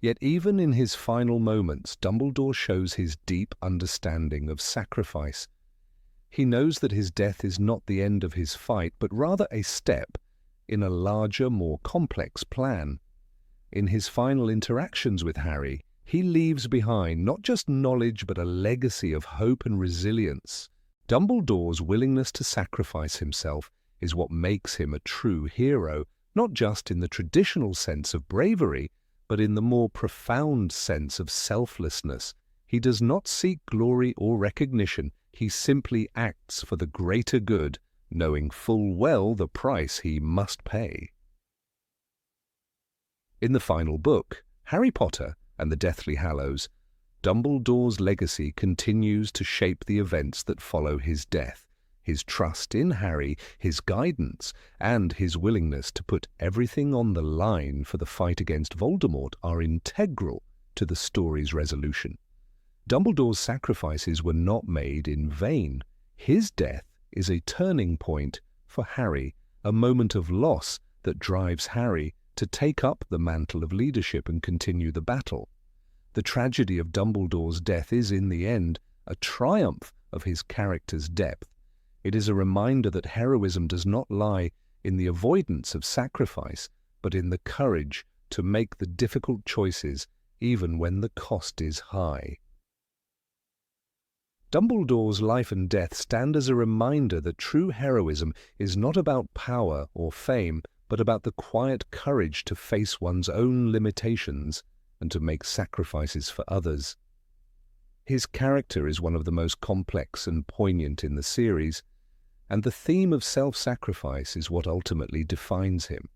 Yet even in his final moments, Dumbledore shows his deep understanding of sacrifice. He knows that his death is not the end of his fight, but rather a step in a larger, more complex plan. In his final interactions with Harry, he leaves behind not just knowledge but a legacy of hope and resilience. Dumbledore's willingness to sacrifice himself is what makes him a true hero, not just in the traditional sense of bravery, but in the more profound sense of selflessness. He does not seek glory or recognition. He simply acts for the greater good, knowing full well the price he must pay. In the final book, Harry Potter and the Deathly Hallows, Dumbledore's legacy continues to shape the events that follow his death. His trust in Harry, his guidance, and his willingness to put everything on the line for the fight against Voldemort are integral to the story's resolution. Dumbledore's sacrifices were not made in vain. His death is a turning point for Harry, a moment of loss that drives Harry to take up the mantle of leadership and continue the battle. The tragedy of Dumbledore's death is, in the end, a triumph of his character's depth. It is a reminder that heroism does not lie in the avoidance of sacrifice, but in the courage to make the difficult choices even when the cost is high. Dumbledore's life and death stand as a reminder that true heroism is not about power or fame, but about the quiet courage to face one's own limitations and to make sacrifices for others. His character is one of the most complex and poignant in the series, and the theme of self-sacrifice is what ultimately defines him.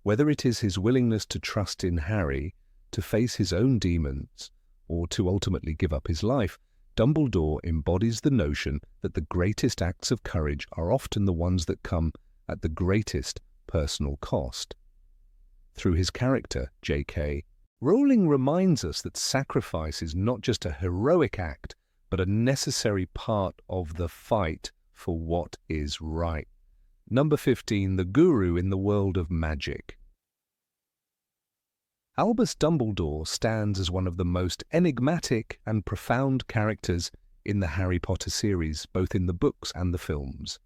Whether it is his willingness to trust in Harry, to face his own demons, or to ultimately give up his life, Dumbledore embodies the notion that the greatest acts of courage are often the ones that come at the greatest personal cost. Through his character, J.K., Rowling reminds us that sacrifice is not just a heroic act, but a necessary part of the fight for what is right. Number 15, the Guru in the world of magic. Albus Dumbledore stands as one of the most enigmatic and profound characters in the Harry Potter series, both in the books and the films.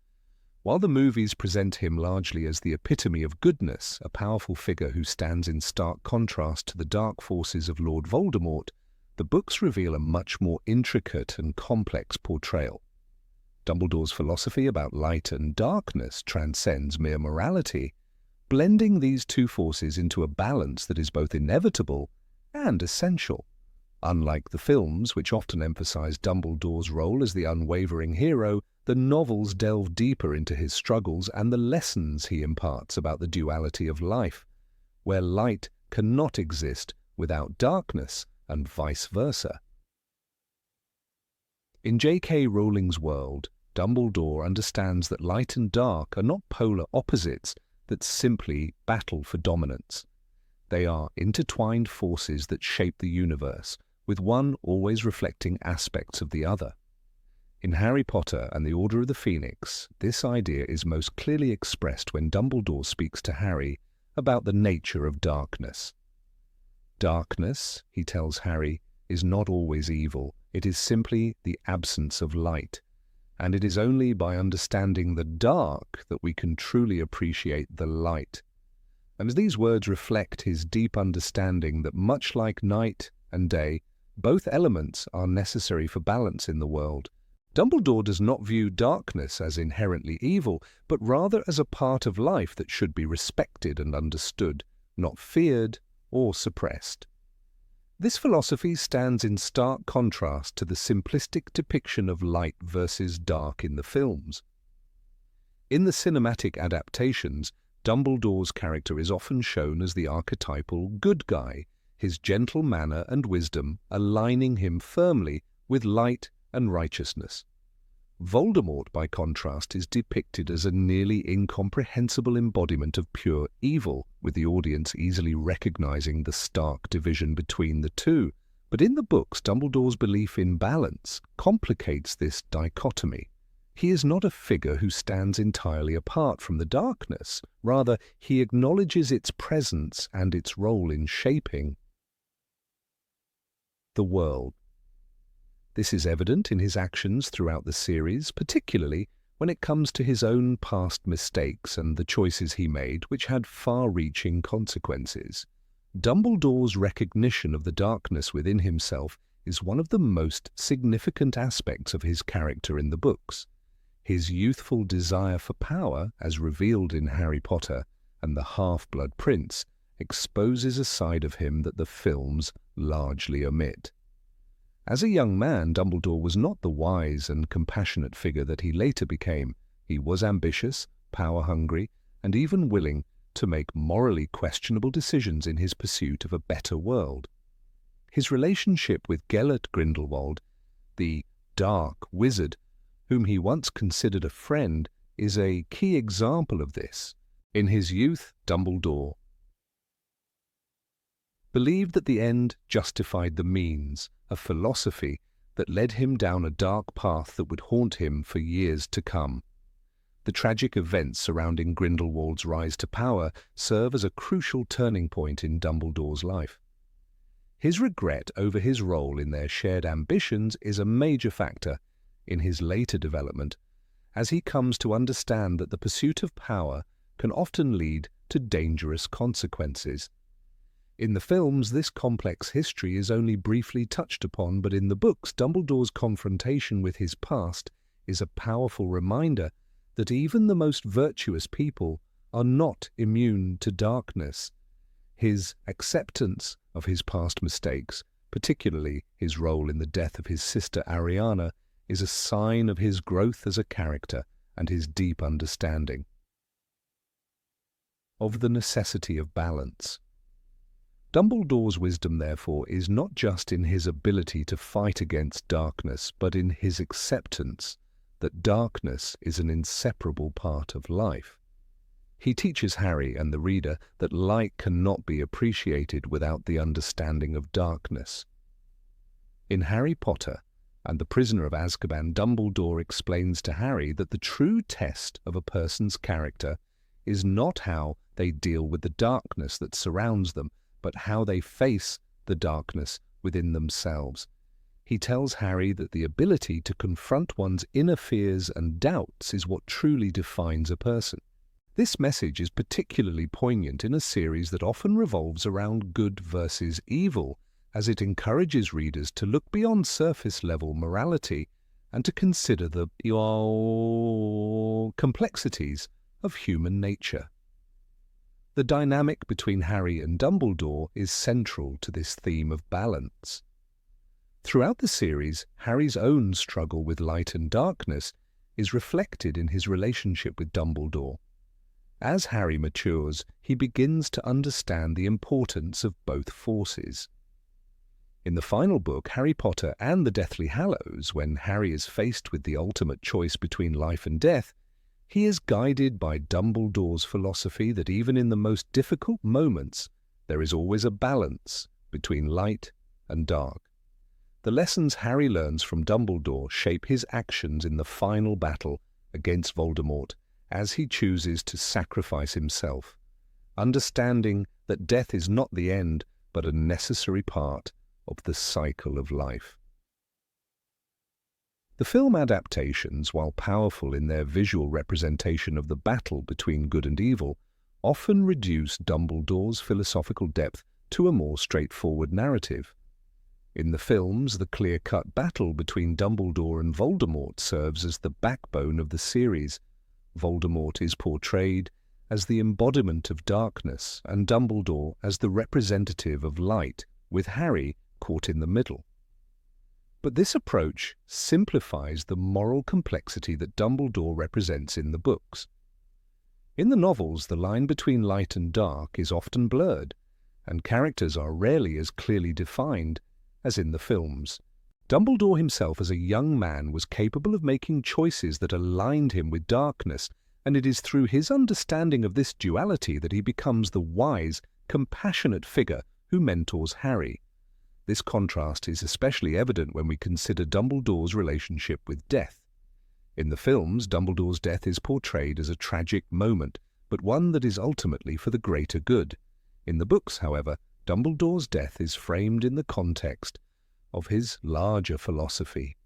While the movies present him largely as the epitome of goodness, a powerful figure who stands in stark contrast to the dark forces of Lord Voldemort, the books reveal a much more intricate and complex portrayal. Dumbledore's philosophy about light and darkness transcends mere morality, blending these two forces into a balance that is both inevitable and essential. Unlike the films, which often emphasize Dumbledore's role as the unwavering hero, the novels delve deeper into his struggles and the lessons he imparts about the duality of life, where light cannot exist without darkness and vice versa. In J.K. Rowling's world, Dumbledore understands that light and dark are not polar opposites that simply battle for dominance. They are intertwined forces that shape the universe, with one always reflecting aspects of the other. In Harry Potter and the Order of the Phoenix, this idea is most clearly expressed when Dumbledore speaks to Harry about the nature of darkness. Darkness, he tells Harry, is not always evil. It is simply the absence of light. And it is only by understanding the dark that we can truly appreciate the light. And these words reflect his deep understanding that much like night and day, both elements are necessary for balance in the world. Dumbledore does not view darkness as inherently evil, but rather as a part of life that should be respected and understood, not feared or suppressed. This philosophy stands in stark contrast to the simplistic depiction of light versus dark in the films. In the cinematic adaptations, Dumbledore's character is often shown as the archetypal good guy, his gentle manner and wisdom aligning him firmly with light and righteousness. Voldemort, by contrast, is depicted as a nearly incomprehensible embodiment of pure evil, with the audience easily recognizing the stark division between the two. But in the books, Dumbledore's belief in balance complicates this dichotomy. He is not a figure who stands entirely apart from the darkness. Rather, he acknowledges its presence and its role in shaping the world. This is evident in his actions throughout the series, particularly when it comes to his own past mistakes and the choices he made, which had far-reaching consequences. Dumbledore's recognition of the darkness within himself is one of the most significant aspects of his character in the books. His youthful desire for power, as revealed in Harry Potter and the Half-Blood Prince, exposes a side of him that the films largely omit. As a young man, Dumbledore was not the wise and compassionate figure that he later became. He was ambitious, power-hungry, and even willing to make morally questionable decisions in his pursuit of a better world. His relationship with Gellert Grindelwald, the dark wizard, whom he once considered a friend, is a key example of this. In his youth, Dumbledore believed that the end justified the means, a philosophy that led him down a dark path that would haunt him for years to come. The tragic events surrounding Grindelwald's rise to power serve as a crucial turning point in Dumbledore's life. His regret over his role in their shared ambitions is a major factor in his later development, as he comes to understand that the pursuit of power can often lead to dangerous consequences. In the films, this complex history is only briefly touched upon, but in the books, Dumbledore's confrontation with his past is a powerful reminder that even the most virtuous people are not immune to darkness. His acceptance of his past mistakes, particularly his role in the death of his sister Ariana, is a sign of his growth as a character and his deep understanding of the necessity of balance. Dumbledore's wisdom, therefore, is not just in his ability to fight against darkness, but in his acceptance that darkness is an inseparable part of life. He teaches Harry and the reader that light cannot be appreciated without the understanding of darkness. In Harry Potter and the Prisoner of Azkaban, Dumbledore explains to Harry that the true test of a person's character is not how they deal with the darkness that surrounds them, but how they face the darkness within themselves. He tells Harry that the ability to confront one's inner fears and doubts is what truly defines a person. This message is particularly poignant in a series that often revolves around good versus evil, as it encourages readers to look beyond surface-level morality and to consider the complexities of human nature. The dynamic between Harry and Dumbledore is central to this theme of balance. Throughout the series, Harry's own struggle with light and darkness is reflected in his relationship with Dumbledore. As Harry matures, he begins to understand the importance of both forces. In the final book, Harry Potter and the Deathly Hallows, when Harry is faced with the ultimate choice between life and death, he is guided by Dumbledore's philosophy that even in the most difficult moments, there is always a balance between light and dark. The lessons Harry learns from Dumbledore shape his actions in the final battle against Voldemort as he chooses to sacrifice himself, understanding that death is not the end, but a necessary part of the cycle of life. The film adaptations, while powerful in their visual representation of the battle between good and evil, often reduce Dumbledore's philosophical depth to a more straightforward narrative. In the films, the clear-cut battle between Dumbledore and Voldemort serves as the backbone of the series. Voldemort is portrayed as the embodiment of darkness and Dumbledore as the representative of light, with Harry caught in the middle. But this approach simplifies the moral complexity that Dumbledore represents in the books. In the novels, the line between light and dark is often blurred, and characters are rarely as clearly defined as in the films. Dumbledore himself as a young man was capable of making choices that aligned him with darkness, and it is through his understanding of this duality that he becomes the wise, compassionate figure who mentors Harry. This contrast is especially evident when we consider Dumbledore's relationship with death. In the films, Dumbledore's death is portrayed as a tragic moment, but one that is ultimately for the greater good. In the books, however, Dumbledore's death is framed in the context of his larger philosophy.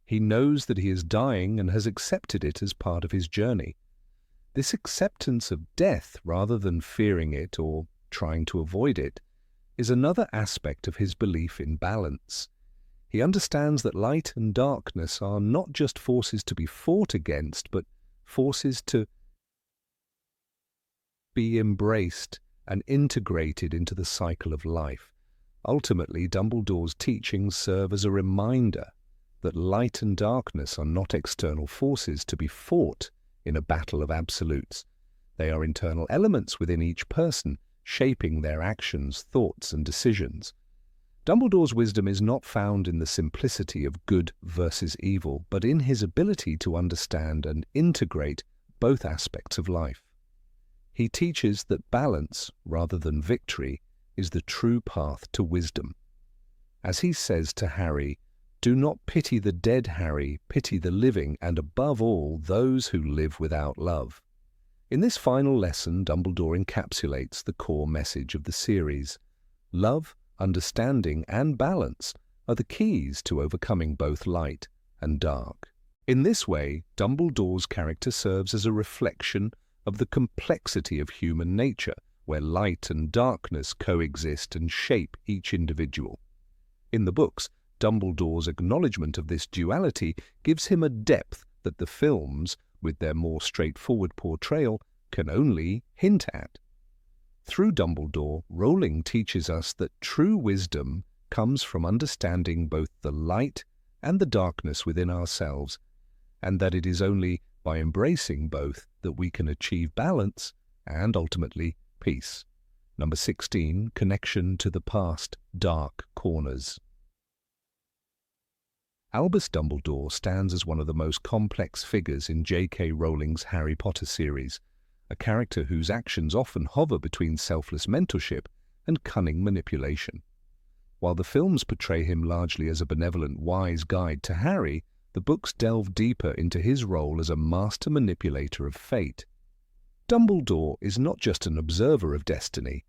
He knows that he is dying and has accepted it as part of his journey. This acceptance of death, rather than fearing it or trying to avoid it, is another aspect of his belief in balance. He understands that light and darkness are not just forces to be fought against, but forces to be embraced and integrated into the cycle of life. Ultimately, Dumbledore's teachings serve as a reminder that light and darkness are not external forces to be fought in a battle of absolutes. They are internal elements within each person, shaping their actions, thoughts, and decisions. Dumbledore's wisdom is not found in the simplicity of good versus evil, but in his ability to understand and integrate both aspects of life. He teaches that balance, rather than victory, is the true path to wisdom. As he says to Harry, "Do not pity the dead, Harry, pity the living, and above all, those who live without love." In this final lesson, Dumbledore encapsulates the core message of the series. Love, understanding, and balance are the keys to overcoming both light and dark. In this way, Dumbledore's character serves as a reflection of the complexity of human nature, where light and darkness coexist and shape each individual. In the books, Dumbledore's acknowledgement of this duality gives him a depth that the films, with their more straightforward portrayal, can only hint at. Through Dumbledore, Rowling teaches us that true wisdom comes from understanding both the light and the darkness within ourselves, and that it is only by embracing both that we can achieve balance and, ultimately, peace. Number 16, connection to the past, dark corners. Albus Dumbledore stands as one of the most complex figures in J.K. Rowling's Harry Potter series, a character whose actions often hover between selfless mentorship and cunning manipulation. While the films portray him largely as a benevolent, wise guide to Harry, the books delve deeper into his role as a master manipulator of fate. Dumbledore is not just an observer of destiny,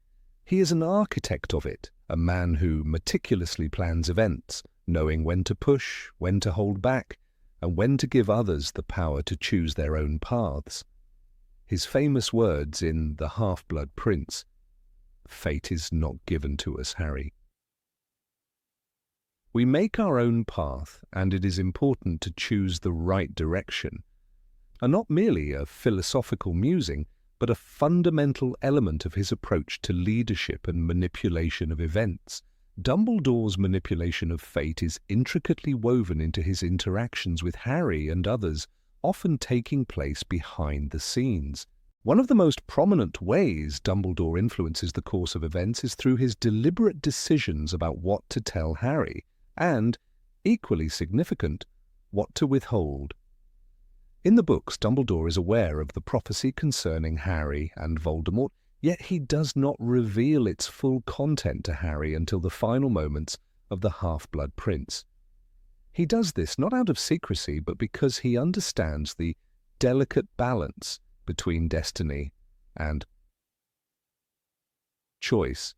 he is an architect of it, a man who meticulously plans events, knowing when to push, when to hold back, and when to give others the power to choose their own paths. His famous words in The Half-Blood Prince, "Fate is not given to us, Harry." We make our own path, and it is important to choose the right direction, are not merely a philosophical musing, but a fundamental element of his approach to leadership and manipulation of events. Dumbledore's manipulation of fate is intricately woven into his interactions with Harry and others, often taking place behind the scenes. One of the most prominent ways Dumbledore influences the course of events is through his deliberate decisions about what to tell Harry, and, equally significant, what to withhold. In the books, Dumbledore is aware of the prophecy concerning Harry and Voldemort, yet he does not reveal its full content to Harry until the final moments of the Half-Blood Prince. He does this not out of secrecy, but because he understands the delicate balance between destiny and choice.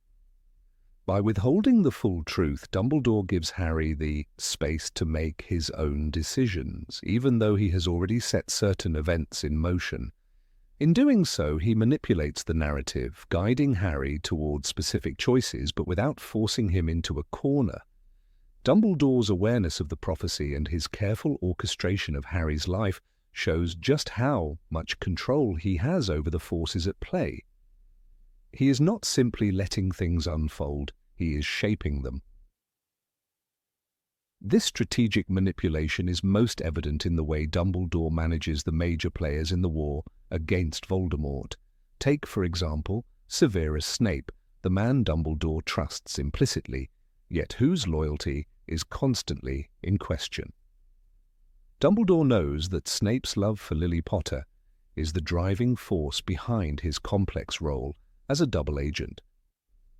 By withholding the full truth, Dumbledore gives Harry the space to make his own decisions, even though he has already set certain events in motion. In doing so, he manipulates the narrative, guiding Harry towards specific choices, but without forcing him into a corner. Dumbledore's awareness of the prophecy and his careful orchestration of Harry's life shows just how much control he has over the forces at play. He is not simply letting things unfold, he is shaping them. This strategic manipulation is most evident in the way Dumbledore manages the major players in the war against Voldemort. Take, for example, Severus Snape, the man Dumbledore trusts implicitly, yet whose loyalty is constantly in question. Dumbledore knows that Snape's love for Lily Potter is the driving force behind his complex role as a double agent.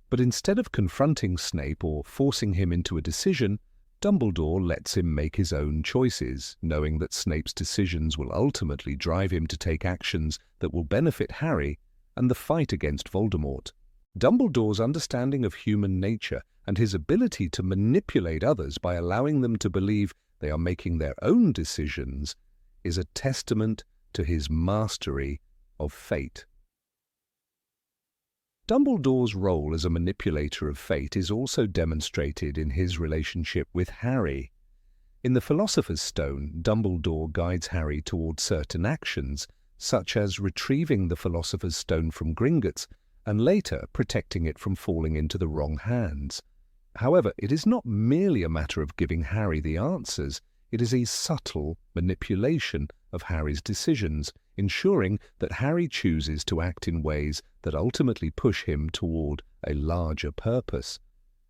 But instead of confronting Snape or forcing him into a decision, Dumbledore lets him make his own choices, knowing that Snape's decisions will ultimately drive him to take actions that will benefit Harry and the fight against Voldemort. Dumbledore's understanding of human nature and his ability to manipulate others by allowing them to believe they are making their own decisions is a testament to his mastery of fate. Dumbledore's role as a manipulator of fate is also demonstrated in his relationship with Harry. In the Philosopher's Stone, Dumbledore guides Harry towards certain actions, such as retrieving the Philosopher's Stone from Gringotts and later protecting it from falling into the wrong hands. However, it is not merely a matter of giving Harry the answers, it is a subtle manipulation of Harry's decisions, ensuring that Harry chooses to act in ways that ultimately push him toward a larger purpose.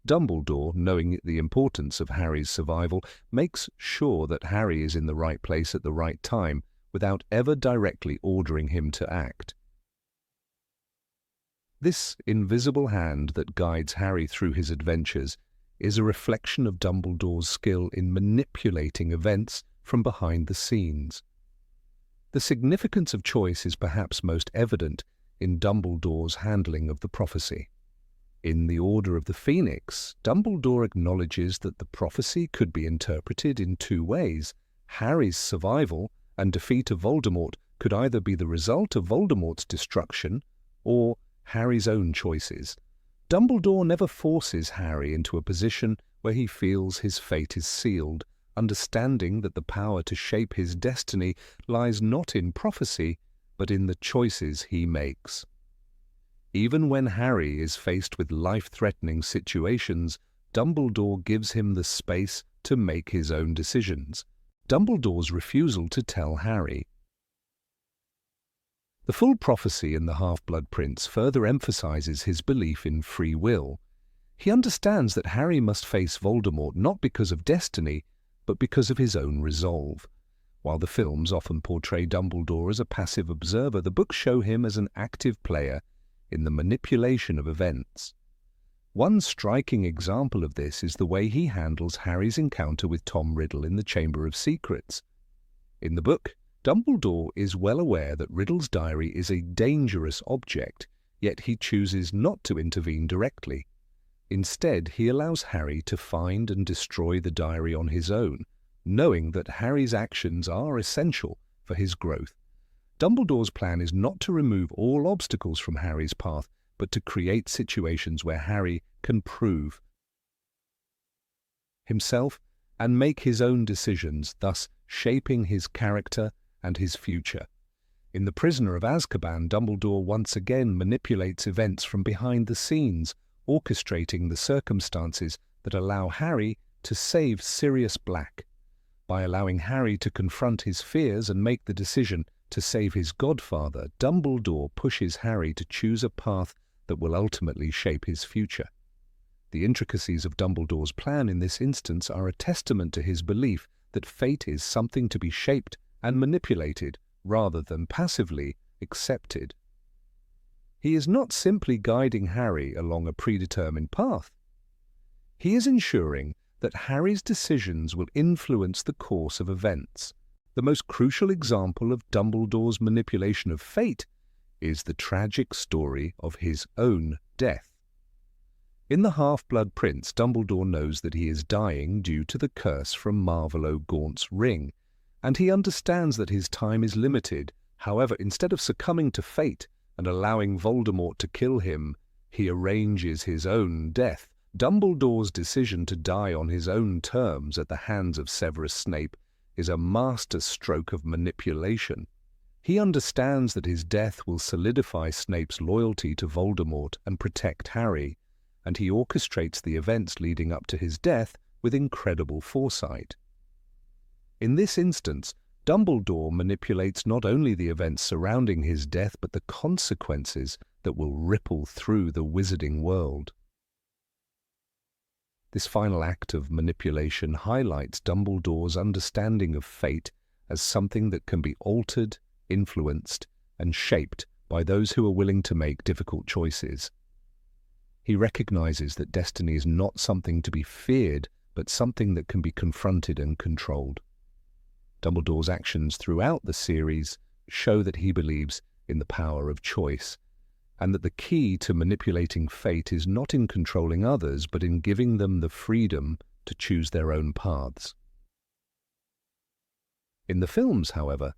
Dumbledore, knowing the importance of Harry's survival, makes sure that Harry is in the right place at the right time without ever directly ordering him to act. This invisible hand that guides Harry through his adventures is a reflection of Dumbledore's skill in manipulating events from behind the scenes. The significance of choice is perhaps most evident in Dumbledore's handling of the prophecy. In the Order of the Phoenix, Dumbledore acknowledges that the prophecy could be interpreted in two ways. Harry's survival and defeat of Voldemort could either be the result of Voldemort's destruction or Harry's own choices. Dumbledore never forces Harry into a position where he feels his fate is sealed, understanding that the power to shape his destiny lies not in prophecy, but in the choices he makes. Even when Harry is faced with life-threatening situations, Dumbledore gives him the space to make his own decisions. Dumbledore's refusal to tell Harry. The full prophecy in The Half-Blood Prince further emphasizes his belief in free will. He understands that Harry must face Voldemort not because of destiny, but because of his own resolve. While the films often portray Dumbledore as a passive observer, the books show him as an active player in the manipulation of events. One striking example of this is the way he handles Harry's encounter with Tom Riddle in the Chamber of Secrets. In the book, Dumbledore is well aware that Riddle's diary is a dangerous object, yet he chooses not to intervene directly. Instead, he allows Harry to find and destroy the diary on his own, knowing that Harry's actions are essential for his growth. Dumbledore's plan is not to remove all obstacles from Harry's path, but to create situations where Harry can prove himself and make his own decisions, thus shaping his character and his future. In The Prisoner of Azkaban, Dumbledore once again manipulates events from behind the scenes, orchestrating the circumstances that allow Harry to save Sirius Black. By allowing Harry to confront his fears and make the decision to save his godfather, Dumbledore pushes Harry to choose a path that will ultimately shape his future. The intricacies of Dumbledore's plan in this instance are a testament to his belief that fate is something to be shaped and manipulated rather than passively accepted. He is not simply guiding Harry along a predetermined path. He is ensuring that Harry's decisions will influence the course of events. The most crucial example of Dumbledore's manipulation of fate is the tragic story of his own death. In The Half-Blood Prince, Dumbledore knows that he is dying due to the curse from Marvolo Gaunt's ring, and he understands that his time is limited. However, instead of succumbing to fate and allowing Voldemort to kill him, he arranges his own death. Dumbledore's decision to die on his own terms at the hands of Severus Snape is a master stroke of manipulation. He understands that his death will solidify Snape's loyalty to Voldemort and protect Harry, and he orchestrates the events leading up to his death with incredible foresight. In this instance, Dumbledore manipulates not only the events surrounding his death, but the consequences that will ripple through the wizarding world. This final act of manipulation highlights Dumbledore's understanding of fate as something that can be altered, influenced, and shaped by those who are willing to make difficult choices. He recognizes that destiny is not something to be feared, but something that can be confronted and controlled. Dumbledore's actions throughout the series show that he believes in the power of choice. and that the key to manipulating fate is not in controlling others, but in giving them the freedom to choose their own paths. In the films, however,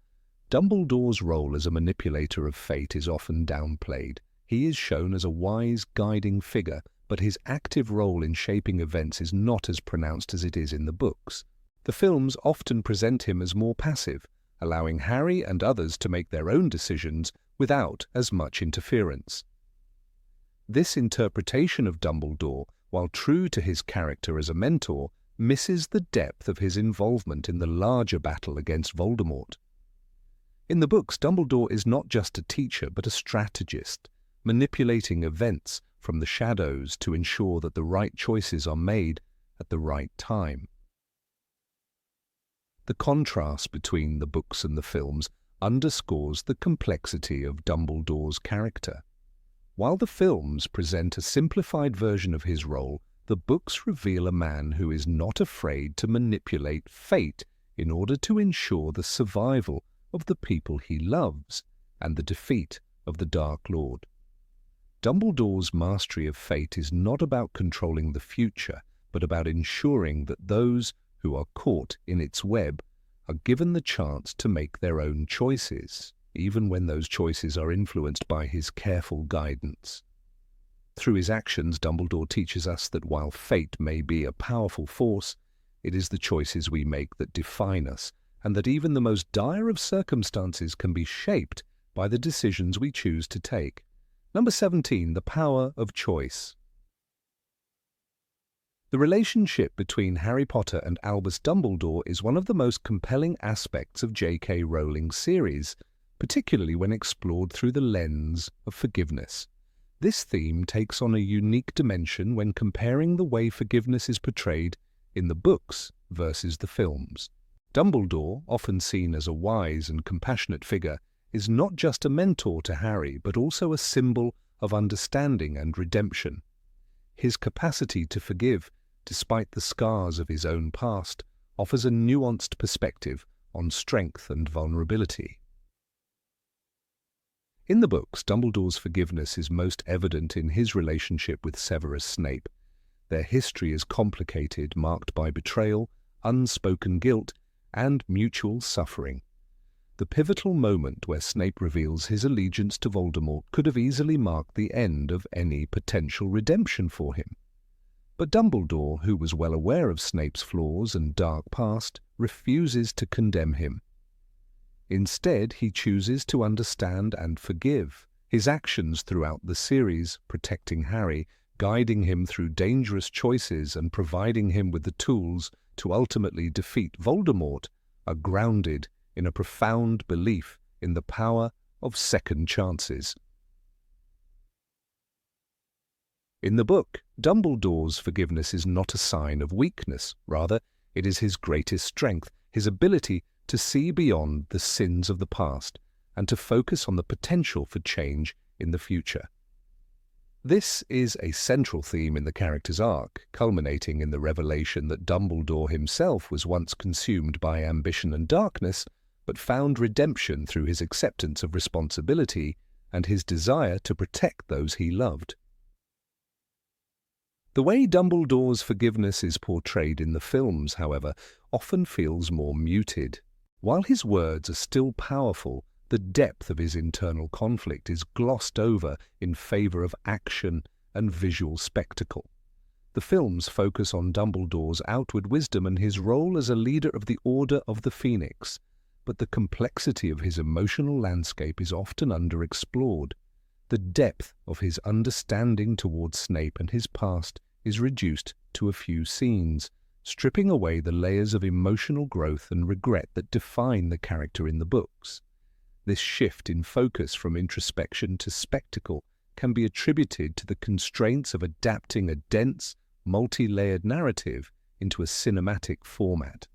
Dumbledore's role as a manipulator of fate is often downplayed. He is shown as a wise, guiding figure, but his active role in shaping events is not as pronounced as it is in the books. The films often present him as more passive, allowing Harry and others to make their own decisions without as much interference. This interpretation of Dumbledore, while true to his character as a mentor, misses the depth of his involvement in the larger battle against Voldemort. In the books, Dumbledore is not just a teacher but a strategist, manipulating events from the shadows to ensure that the right choices are made at the right time. The contrast between the books and the films underscores the complexity of Dumbledore's character. While the films present a simplified version of his role, the books reveal a man who is not afraid to manipulate fate in order to ensure the survival of the people he loves and the defeat of the Dark Lord. Dumbledore's mastery of fate is not about controlling the future, but about ensuring that those who are caught in its web are given the chance to make their own choices, even when those choices are influenced by his careful guidance. Through his actions, Dumbledore teaches us that while fate may be a powerful force, it is the choices we make that define us, and that even the most dire of circumstances can be shaped by the decisions we choose to take. Number 17, the power of choice. The relationship between Harry Potter and Albus Dumbledore is one of the most compelling aspects of J.K. Rowling's series, particularly when explored through the lens of forgiveness. This theme takes on a unique dimension when comparing the way forgiveness is portrayed in the books versus the films. Dumbledore, often seen as a wise and compassionate figure, is not just a mentor to Harry, but also a symbol of understanding and redemption. His capacity to forgive, despite the scars of his own past, offers a nuanced perspective on strength and vulnerability. In the books, Dumbledore's forgiveness is most evident in his relationship with Severus Snape. Their history is complicated, marked by betrayal, unspoken guilt, and mutual suffering. The pivotal moment where Snape reveals his allegiance to Voldemort could have easily marked the end of any potential redemption for him. But Dumbledore, who was well aware of Snape's flaws and dark past, refuses to condemn him. Instead, he chooses to understand and forgive. His actions throughout the series, protecting Harry, guiding him through dangerous choices and providing him with the tools to ultimately defeat Voldemort, are grounded in a profound belief in the power of second chances. In the book, Dumbledore's forgiveness is not a sign of weakness. Rather, it is his greatest strength, his ability to see beyond the sins of the past and to focus on the potential for change in the future. This is a central theme in the character's arc, culminating in the revelation that Dumbledore himself was once consumed by ambition and darkness, but found redemption through his acceptance of responsibility and his desire to protect those he loved. The way Dumbledore's forgiveness is portrayed in the films, however, often feels more muted. While his words are still powerful, the depth of his internal conflict is glossed over in favor of action and visual spectacle. The films focus on Dumbledore's outward wisdom and his role as a leader of the Order of the Phoenix, but the complexity of his emotional landscape is often underexplored. The depth of his understanding towards Snape and his past is reduced to a few scenes, stripping away the layers of emotional growth and regret that define the character in the books. This shift in focus from introspection to spectacle can be attributed to the constraints of adapting a dense, multi-layered narrative into a cinematic format.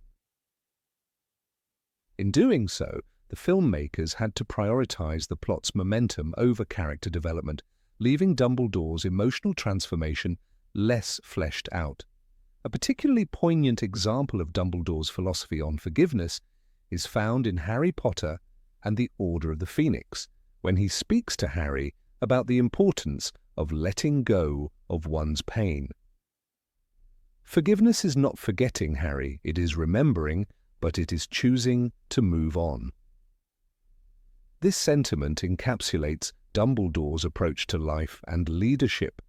In doing so, the filmmakers had to prioritize the plot's momentum over character development, leaving Dumbledore's emotional transformation less fleshed out. A particularly poignant example of Dumbledore's philosophy on forgiveness is found in Harry Potter and the Order of the Phoenix, when he speaks to Harry about the importance of letting go of one's pain. Forgiveness is not forgetting, Harry, it is remembering, but it is choosing to move on. This sentiment encapsulates Dumbledore's approach to life and leadership.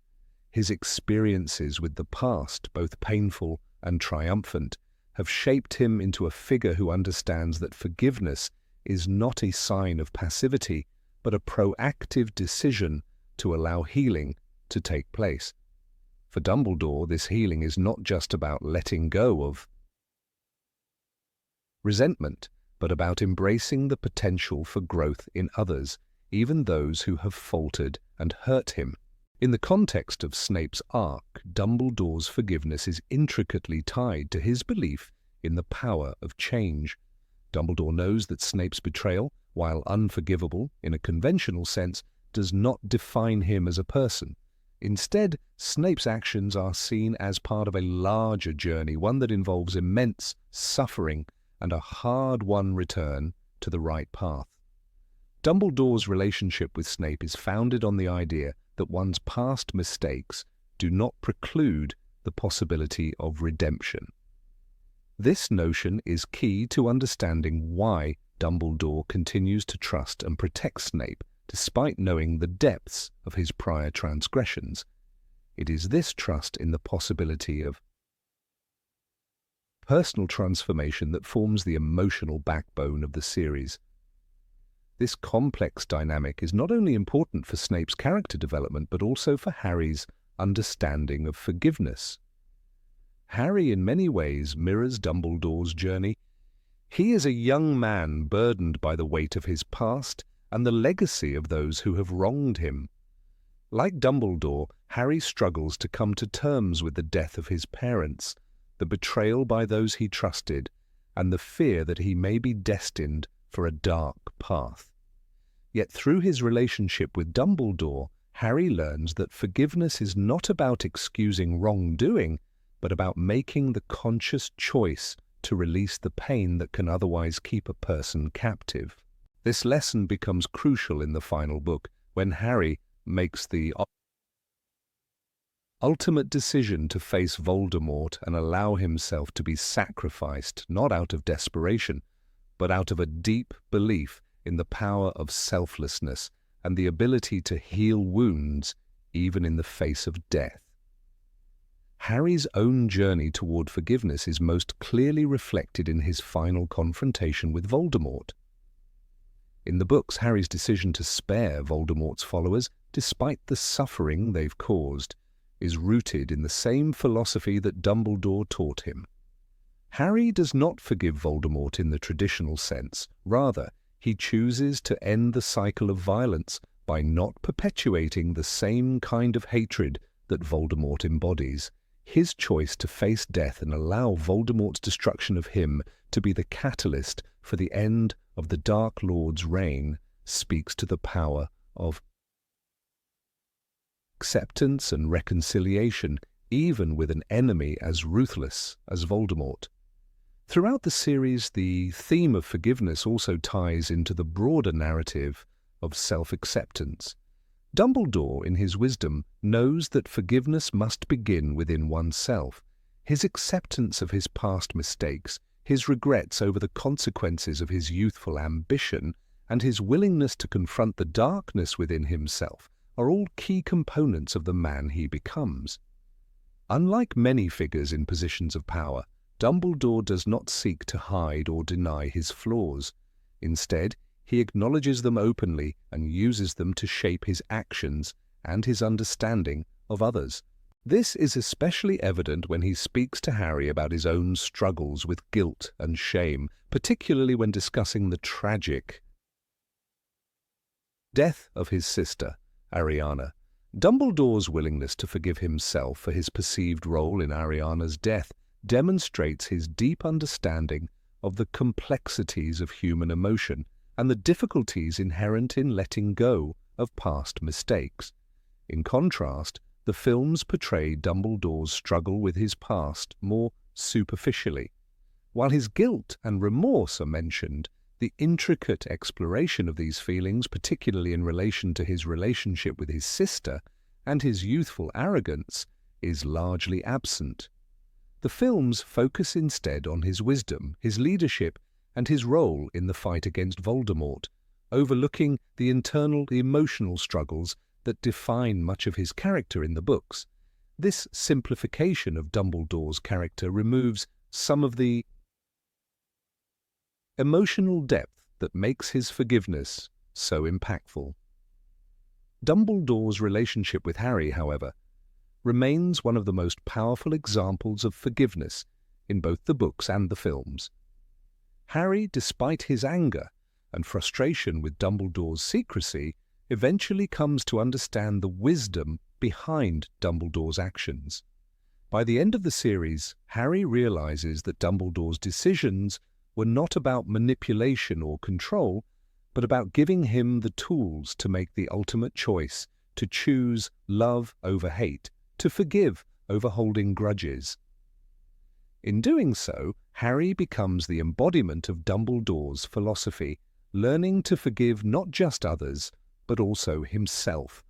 His experiences with the past, both painful and triumphant, have shaped him into a figure who understands that forgiveness is not a sign of passivity, but a proactive decision to allow healing to take place. For Dumbledore, this healing is not just about letting go of resentment, but about embracing the potential for growth in others, even those who have faltered and hurt him. In the context of Snape's arc, Dumbledore's forgiveness is intricately tied to his belief in the power of change. Dumbledore knows that Snape's betrayal, while unforgivable in a conventional sense, does not define him as a person. Instead, Snape's actions are seen as part of a larger journey, one that involves immense suffering and a hard-won return to the right path. Dumbledore's relationship with Snape is founded on the idea that one's past mistakes do not preclude the possibility of redemption. This notion is key to understanding why Dumbledore continues to trust and protect Snape despite knowing the depths of his prior transgressions. It is this trust in the possibility of personal transformation that forms the emotional backbone of the series. This complex dynamic is not only important for Snape's character development, but also for Harry's understanding of forgiveness. Harry, in many ways, mirrors Dumbledore's journey. He is a young man burdened by the weight of his past and the legacy of those who have wronged him. Like Dumbledore, Harry struggles to come to terms with the death of his parents, the betrayal by those he trusted, and the fear that he may be destined for a dark path. Yet through his relationship with Dumbledore, Harry learns that forgiveness is not about excusing wrongdoing, but about making the conscious choice to release the pain that can otherwise keep a person captive. This lesson becomes crucial in the final book, when Harry makes the ultimate decision to face Voldemort and allow himself to be sacrificed, not out of desperation, but out of a deep belief in the power of selflessness and the ability to heal wounds even in the face of death. Harry's own journey toward forgiveness is most clearly reflected in his final confrontation with Voldemort. In the books, Harry's decision to spare Voldemort's followers, despite the suffering they've caused, is rooted in the same philosophy that Dumbledore taught him. Harry does not forgive Voldemort in the traditional sense. Rather, he chooses to end the cycle of violence by not perpetuating the same kind of hatred that Voldemort embodies. His choice to face death and allow Voldemort's destruction of him to be the catalyst for the end of the Dark Lord's reign speaks to the power of acceptance and reconciliation, even with an enemy as ruthless as Voldemort. Throughout the series, the theme of forgiveness also ties into the broader narrative of self-acceptance. Dumbledore, in his wisdom, knows that forgiveness must begin within oneself. His acceptance of his past mistakes, his regrets over the consequences of his youthful ambition, and his willingness to confront the darkness within himself are all key components of the man he becomes. Unlike many figures in positions of power, Dumbledore does not seek to hide or deny his flaws. Instead, he acknowledges them openly and uses them to shape his actions and his understanding of others. This is especially evident when he speaks to Harry about his own struggles with guilt and shame, particularly when discussing the tragic death of his sister, Ariana. Dumbledore's willingness to forgive himself for his perceived role in Ariana's death demonstrates his deep understanding of the complexities of human emotion and the difficulties inherent in letting go of past mistakes. In contrast, the films portray Dumbledore's struggle with his past more superficially. While his guilt and remorse are mentioned, The intricate exploration of these feelings, particularly in relation to his relationship with his sister and his youthful arrogance, is largely absent. The films focus instead on his wisdom, his leadership, and his role in the fight against Voldemort, overlooking the emotional struggles that define much of his character in the books. This simplification of Dumbledore's character removes some of the emotional depth that makes his forgiveness so impactful. Dumbledore's relationship with Harry, however, remains one of the most powerful examples of forgiveness in both the books and the films. Harry, despite his anger and frustration with Dumbledore's secrecy, eventually comes to understand the wisdom behind Dumbledore's actions. By the end of the series, Harry realizes that Dumbledore's decisions were not about manipulation or control, but about giving him the tools to make the ultimate choice, to choose love over hate, to forgive over holding grudges. In doing so, Harry becomes the embodiment of Dumbledore's philosophy, learning to forgive not just others, but also himself.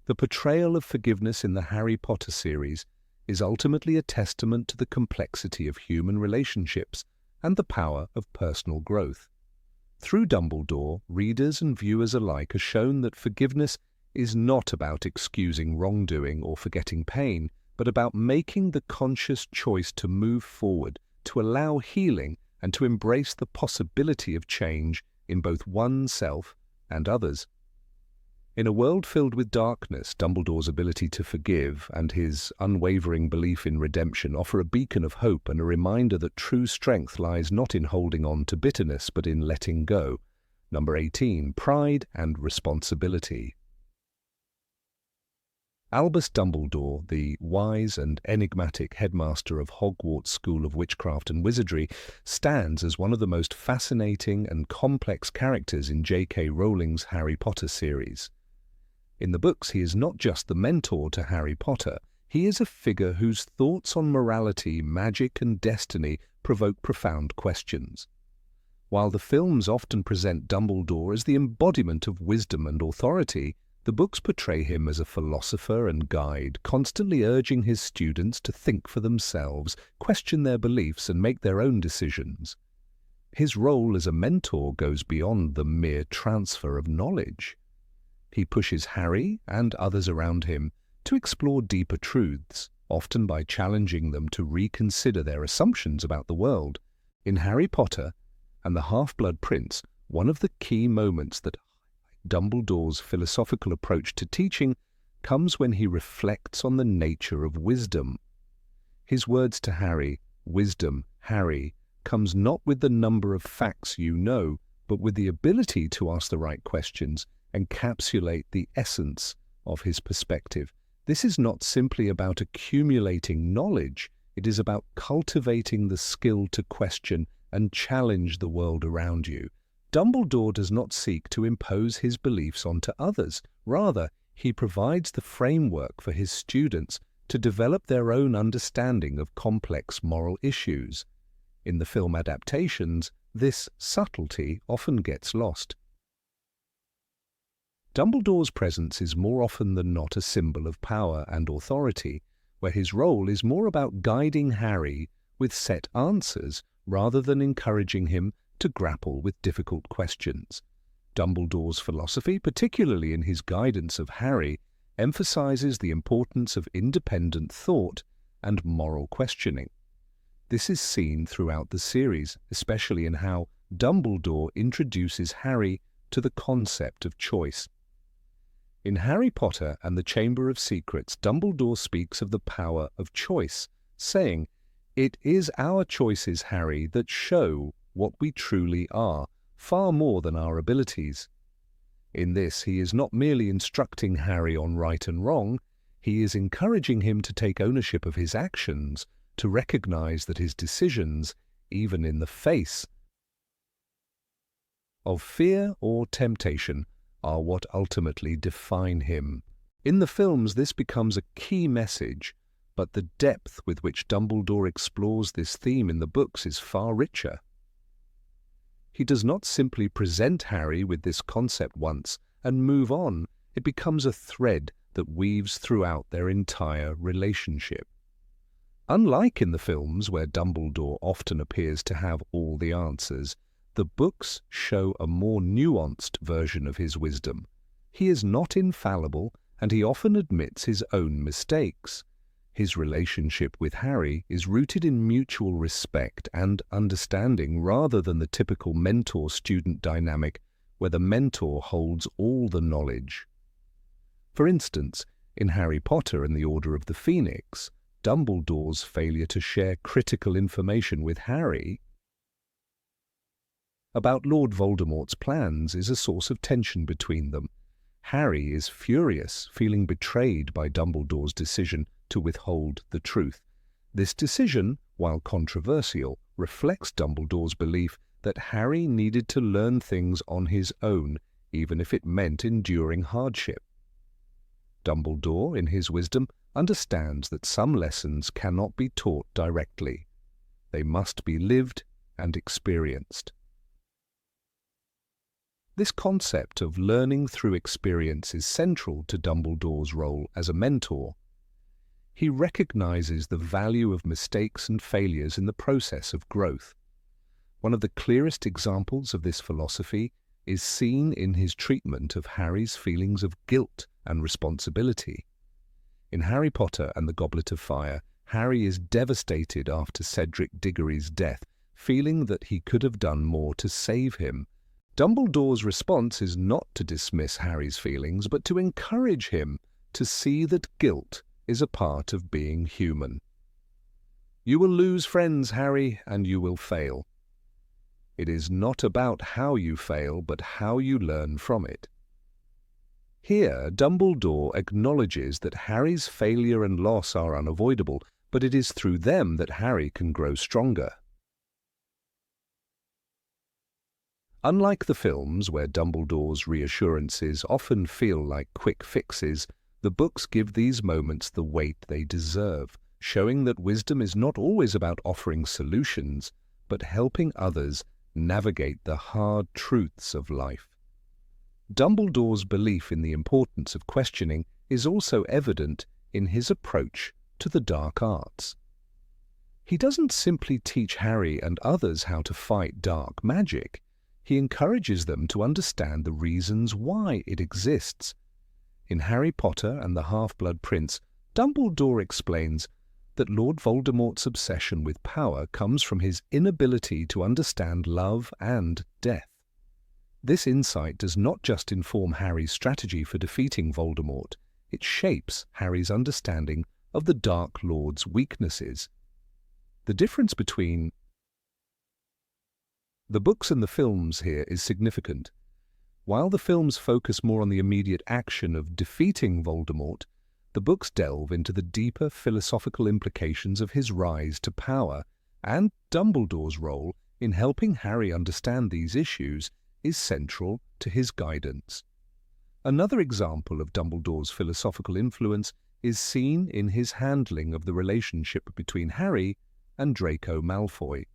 The portrayal of forgiveness in the Harry Potter series is ultimately a testament to the complexity of human relationships and the power of personal growth. Through Dumbledore, readers and viewers alike are shown that forgiveness is not about excusing wrongdoing or forgetting pain, but about making the conscious choice to move forward, to allow healing, and to embrace the possibility of change in both oneself and others. In a world filled with darkness, Dumbledore's ability to forgive and his unwavering belief in redemption offer a beacon of hope and a reminder that true strength lies not in holding on to bitterness, but in letting go. Number 18. Pride and responsibility. Albus Dumbledore, the wise and enigmatic headmaster of Hogwarts School of Witchcraft and Wizardry, stands as one of the most fascinating and complex characters in J.K. Rowling's Harry Potter series. In the books, he is not just the mentor to Harry Potter, he is a figure whose thoughts on morality, magic, and destiny provoke profound questions. While the films often present Dumbledore as the embodiment of wisdom and authority, the books portray him as a philosopher and guide, constantly urging his students to think for themselves, question their beliefs, and make their own decisions. His role as a mentor goes beyond the mere transfer of knowledge. He pushes Harry and others around him to explore deeper truths, often by challenging them to reconsider their assumptions about the world. In Harry Potter and the Half-Blood Prince, one of the key moments that Dumbledore's philosophical approach to teaching comes when he reflects on the nature of wisdom. His words to Harry, "Wisdom, Harry, comes not with the number of facts you know, but with the ability to ask the right questions," encapsulate the essence of his perspective. This is not simply about accumulating knowledge, it is about cultivating the skill to question and challenge the world around you. Dumbledore does not seek to impose his beliefs onto others. Rather, he provides the framework for his students to develop their own understanding of complex moral issues. In the film adaptations, this subtlety often gets lost. Dumbledore's presence is more often than not a symbol of power and authority, where his role is more about guiding Harry with set answers rather than encouraging him to grapple with difficult questions. Dumbledore's philosophy, particularly in his guidance of Harry, emphasizes the importance of independent thought and moral questioning. This is seen throughout the series, especially in how Dumbledore introduces Harry to the concept of choice. In Harry Potter and the Chamber of Secrets, Dumbledore speaks of the power of choice, saying, "It is our choices, Harry, that show what we truly are, far more than our abilities." In this, he is not merely instructing Harry on right and wrong, he is encouraging him to take ownership of his actions, to recognize that his decisions, even in the face of fear or temptation, are what ultimately define him. In the films, this becomes a key message, but the depth with which Dumbledore explores this theme in the books is far richer. He does not simply present Harry with this concept once and move on. It becomes a thread that weaves throughout their entire relationship. Unlike in the films, where Dumbledore often appears to have all the answers, the books show a more nuanced version of his wisdom. He is not infallible, and he often admits his own mistakes. His relationship with Harry is rooted in mutual respect and understanding rather than the typical mentor-student dynamic where the mentor holds all the knowledge. For instance, in Harry Potter and the Order of the Phoenix, Dumbledore's failure to share critical information with Harry about Lord Voldemort's plans is a source of tension between them. Harry is furious, feeling betrayed by Dumbledore's decision to withhold the truth. This decision, while controversial, reflects Dumbledore's belief that Harry needed to learn things on his own, even if it meant enduring hardship. Dumbledore, in his wisdom, understands that some lessons cannot be taught directly. They must be lived and experienced. This concept of learning through experience is central to Dumbledore's role as a mentor. He recognizes the value of mistakes and failures in the process of growth. One of the clearest examples of this philosophy is seen in his treatment of Harry's feelings of guilt and responsibility. In Harry Potter and the Goblet of Fire, Harry is devastated after Cedric Diggory's death, feeling that he could have done more to save him. Dumbledore's response is not to dismiss Harry's feelings, but to encourage him to see that guilt is a part of being human. You will lose friends, Harry, and you will fail. It is not about how you fail, but how you learn from it. Here, Dumbledore acknowledges that Harry's failure and loss are unavoidable, but it is through them that Harry can grow stronger. Unlike the films, where Dumbledore's reassurances often feel like quick fixes, the books give these moments the weight they deserve, showing that wisdom is not always about offering solutions, but helping others navigate the hard truths of life. Dumbledore's belief in the importance of questioning is also evident in his approach to the dark arts. He doesn't simply teach Harry and others how to fight dark magic. He encourages them to understand the reasons why it exists. In Harry Potter and the Half-Blood Prince, Dumbledore explains that Lord Voldemort's obsession with power comes from his inability to understand love and death. This insight does not just inform Harry's strategy for defeating Voldemort, it shapes Harry's understanding of the Dark Lord's weaknesses. The difference between the books and the films here is significant. While the films focus more on the immediate action of defeating Voldemort, the books delve into the deeper philosophical implications of his rise to power, and Dumbledore's role in helping Harry understand these issues is central to his guidance. Another example of Dumbledore's philosophical influence is seen in his handling of the relationship between Harry and Draco Malfoy.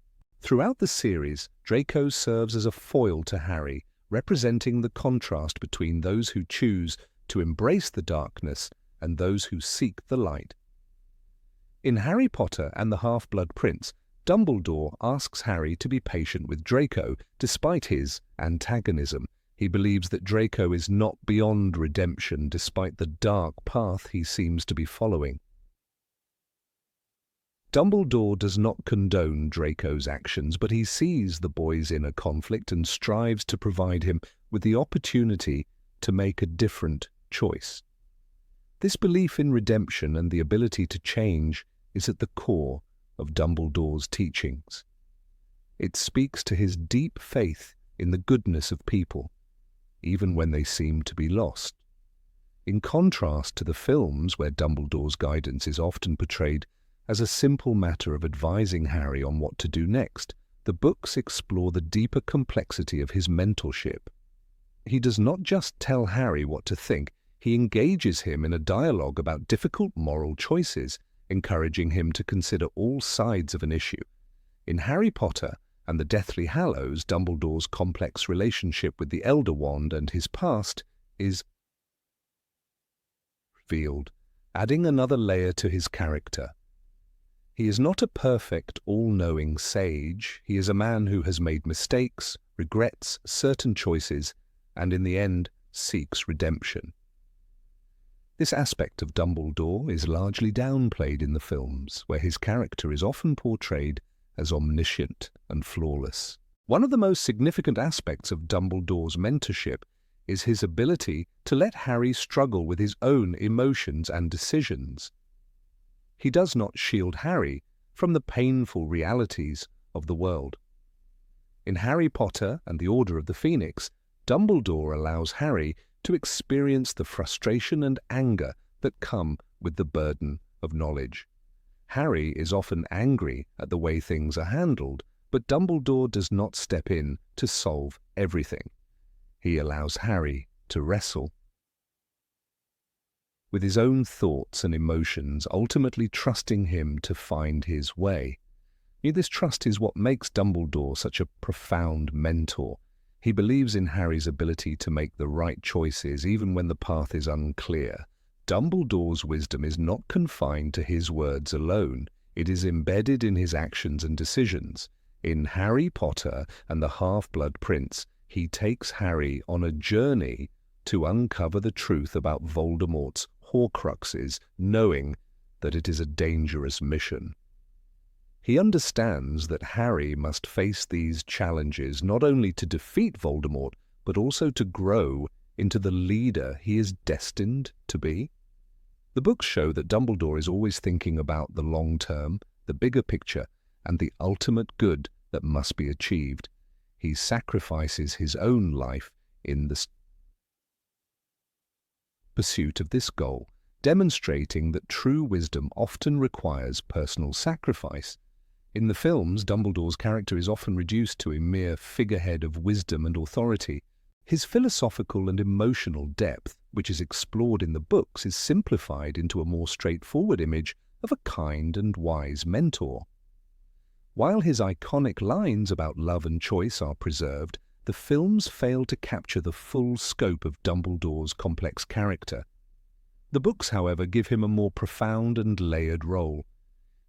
Throughout the series, Draco serves as a foil to Harry, representing the contrast between those who choose to embrace the darkness and those who seek the light. In Harry Potter and the Half-Blood Prince, Dumbledore asks Harry to be patient with Draco, despite his antagonism. He believes that Draco is not beyond redemption, despite the dark path he seems to be following. Dumbledore does not condone Draco's actions, but he sees the boy's inner conflict and strives to provide him with the opportunity to make a different choice. This belief in redemption and the ability to change is at the core of Dumbledore's teachings. It speaks to his deep faith in the goodness of people, even when they seem to be lost. In contrast to the films, where Dumbledore's guidance is often portrayed as a simple matter of advising Harry on what to do next, the books explore the deeper complexity of his mentorship. He does not just tell Harry what to think, he engages him in a dialogue about difficult moral choices, encouraging him to consider all sides of an issue. In Harry Potter and the Deathly Hallows, Dumbledore's complex relationship with the Elder Wand and his past, is revealed, adding another layer to his character. He is not a perfect, all-knowing sage. He is a man who has made mistakes, regrets certain choices, and in the end seeks redemption. This aspect of Dumbledore is largely downplayed in the films, where his character is often portrayed as omniscient and flawless. One of the most significant aspects of Dumbledore's mentorship is his ability to let Harry struggle with his own emotions and decisions. He does not shield Harry from the painful realities of the world. In Harry Potter and the Order of the Phoenix, Dumbledore allows Harry to experience the frustration and anger that come with the burden of knowledge. Harry is often angry at the way things are handled, but Dumbledore does not step in to solve everything. He allows Harry to wrestle with his own thoughts and emotions, ultimately trusting him to find his way. This trust is what makes Dumbledore such a profound mentor. He believes in Harry's ability to make the right choices even when the path is unclear. Dumbledore's wisdom is not confined to his words alone. It is embedded in his actions and decisions. In Harry Potter and the Half-Blood Prince, he takes Harry on a journey to uncover the truth about Voldemort's Horcruxes, knowing that it is a dangerous mission. He understands that Harry must face these challenges not only to defeat Voldemort, but also to grow into the leader he is destined to be. The books show that Dumbledore is always thinking about the long term, the bigger picture, and the ultimate good that must be achieved. He sacrifices his own life in the pursuit of this goal, demonstrating that true wisdom often requires personal sacrifice. In the films, Dumbledore's character is often reduced to a mere figurehead of wisdom and authority. His philosophical and emotional depth, which is explored in the books, is simplified into a more straightforward image of a kind and wise mentor. While his iconic lines about love and choice are preserved, the films fail to capture the full scope of Dumbledore's complex character. The books, however, give him a more profound and layered role.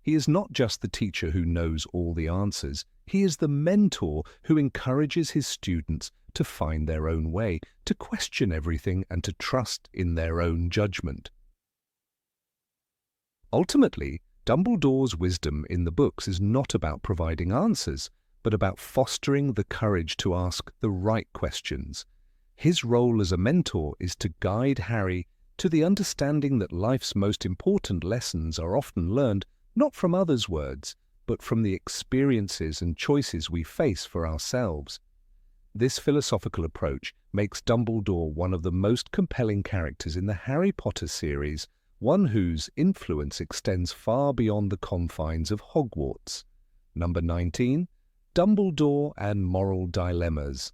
He is not just the teacher who knows all the answers. He is the mentor who encourages his students to find their own way, to question everything, and to trust in their own judgment. Ultimately, Dumbledore's wisdom in the books is not about providing answers, but about fostering the courage to ask the right questions. His role as a mentor is to guide Harry to the understanding that life's most important lessons are often learned not from others' words, but from the experiences and choices we face for ourselves. This philosophical approach makes Dumbledore one of the most compelling characters in the Harry Potter series, one whose influence extends far beyond the confines of Hogwarts. Number 19. Dumbledore and Moral Dilemmas.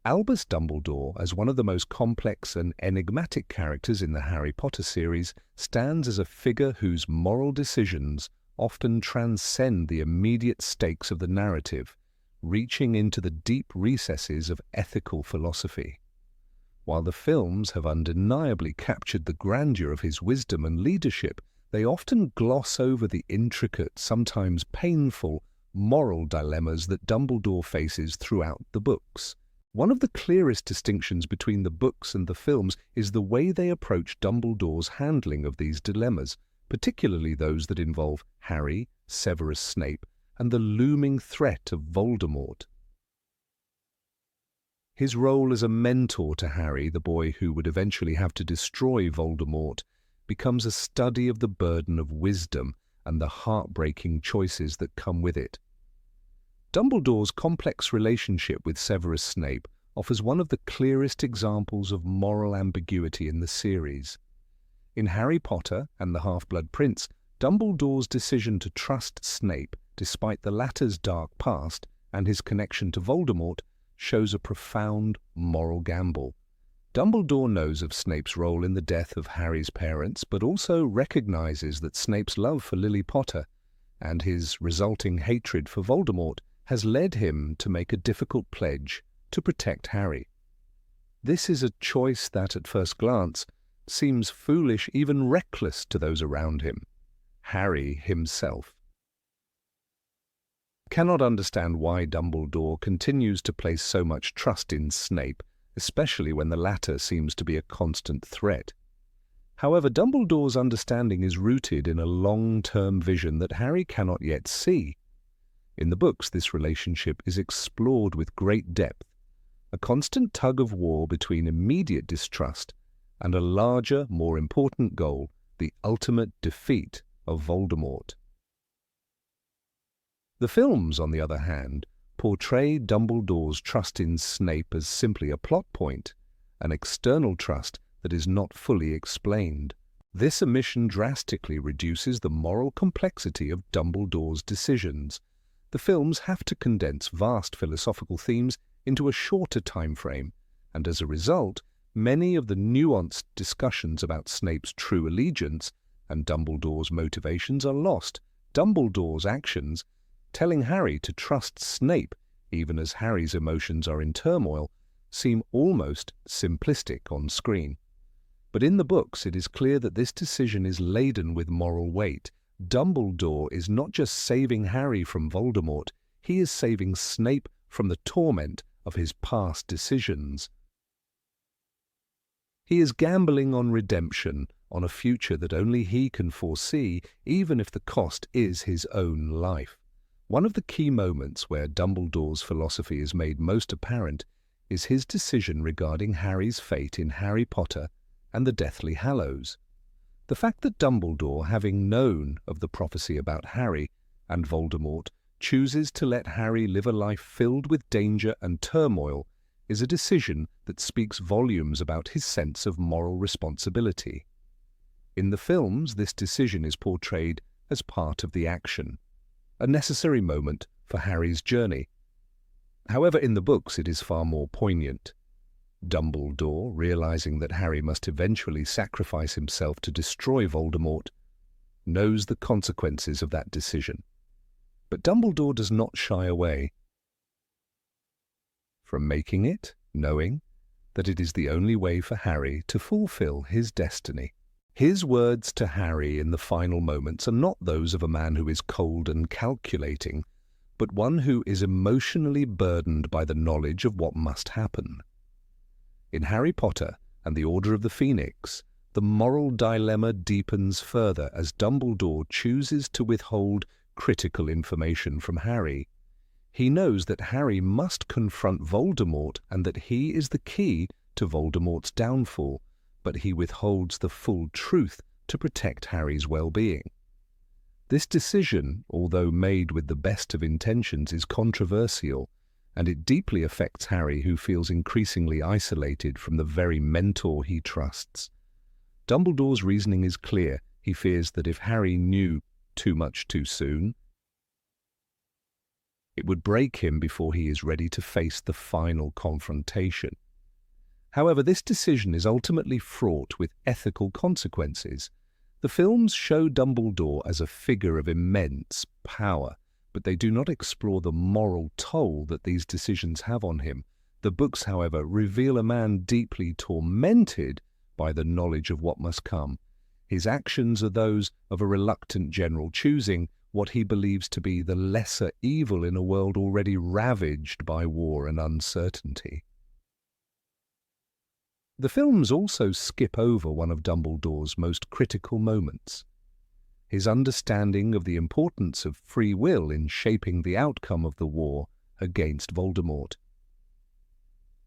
Albus Dumbledore, as one of the most complex and enigmatic characters in the Harry Potter series, stands as a figure whose moral decisions often transcend the immediate stakes of the narrative, reaching into the deep recesses of ethical philosophy. While the films have undeniably captured the grandeur of his wisdom and leadership, they often gloss over the intricate, sometimes painful, moral dilemmas that Dumbledore faces throughout the books. One of the clearest distinctions between the books and the films is the way they approach Dumbledore's handling of these dilemmas, particularly those that involve Harry, Severus Snape, and the looming threat of Voldemort. His role as a mentor to Harry, the boy who would eventually have to destroy Voldemort, becomes a study of the burden of wisdom and the heartbreaking choices that come with it. Dumbledore's complex relationship with Severus Snape offers one of the clearest examples of moral ambiguity in the series. In Harry Potter and the Half-Blood Prince, Dumbledore's decision to trust Snape, despite the latter's dark past and his connection to Voldemort, shows a profound moral gamble. Dumbledore knows of Snape's role in the death of Harry's parents, but also recognizes that Snape's love for Lily Potter and his resulting hatred for Voldemort has led him to make a difficult pledge to protect Harry. This is a choice that, at first glance, seems foolish, even reckless to those around him. Harry himself cannot understand why Dumbledore continues to place so much trust in Snape, especially when the latter seems to be a constant threat. However, Dumbledore's understanding is rooted in a long-term vision that Harry cannot yet see. In the books, this relationship is explored with great depth, a constant tug-of-war between immediate distrust and a larger, more important goal, the ultimate defeat of Voldemort. The films, on the other hand, portray Dumbledore's trust in Snape as simply a plot point, an external trust that is not fully explained. This omission drastically reduces the moral complexity of Dumbledore's decisions. The films have to condense vast philosophical themes into a shorter time frame, and as a result, many of the nuanced discussions about Snape's true allegiance and Dumbledore's motivations are lost. Dumbledore's actions, telling Harry to trust Snape even as Harry's emotions are in turmoil, seem almost simplistic on screen. But in the books, it is clear that this decision is laden with moral weight. Dumbledore is not just saving Harry from Voldemort, he is saving Snape from the torment of his past decisions. He is gambling on redemption, on a future that only he can foresee, even if the cost is his own life. One of the key moments where Dumbledore's philosophy is made most apparent is his decision regarding Harry's fate in Harry Potter and the Deathly Hallows. The fact that Dumbledore, having known of the prophecy about Harry and Voldemort, chooses to let Harry live a life filled with danger and turmoil is a decision that speaks volumes about his sense of moral responsibility. In the films, this decision is portrayed as part of the action, a necessary moment for Harry's journey. However, in the books it is far more poignant. Dumbledore, realizing that Harry must eventually sacrifice himself to destroy Voldemort, knows the consequences of that decision. But Dumbledore does not shy away from making it, knowing that it is the only way for Harry to fulfill his destiny. His words to Harry in the final moments are not those of a man who is cold and calculating, but one who is emotionally burdened by the knowledge of what must happen. In Harry Potter and the Order of the Phoenix, the moral dilemma deepens further as Dumbledore chooses to withhold critical information from Harry. He knows that Harry must confront Voldemort and that he is the key to Voldemort's downfall, but he withholds the full truth to protect Harry's well-being. This decision, although made with the best of intentions, is controversial, and it deeply affects Harry, who feels increasingly isolated from the very mentor he trusts. Dumbledore's reasoning is clear. He fears that if Harry knew too much too soon, it would break him before he is ready to face the final confrontation. However, this decision is ultimately fraught with ethical consequences. The films show Dumbledore as a figure of immense power, but they do not explore the moral toll that these decisions have on him. The books, however, reveal a man deeply tormented by the knowledge of what must come. His actions are those of a reluctant general choosing what he believes to be the lesser evil in a world already ravaged by war and uncertainty. The films also skip over one of Dumbledore's most critical moments: his understanding of the importance of free will in shaping the outcome of the war against Voldemort.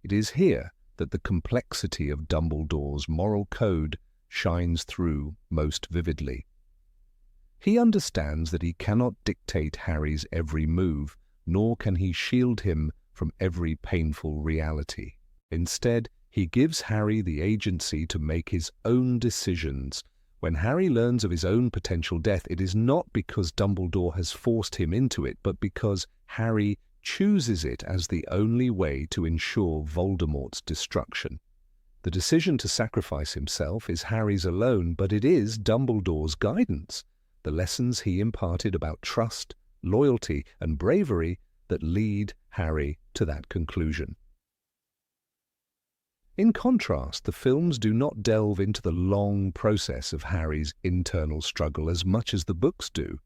It is here that the complexity of Dumbledore's moral code shines through most vividly. He understands that he cannot dictate Harry's every move, nor can he shield him from every painful reality. Instead, he gives Harry the agency to make his own decisions. When Harry learns of his own potential death, it is not because Dumbledore has forced him into it, but because Harry chooses it as the only way to ensure Voldemort's destruction. The decision to sacrifice himself is Harry's alone, but it is Dumbledore's guidance. the lessons he imparted about trust, loyalty, and bravery that lead Harry to that conclusion. In contrast, the films do not delve into the long process of Harry's internal struggle as much as the books do.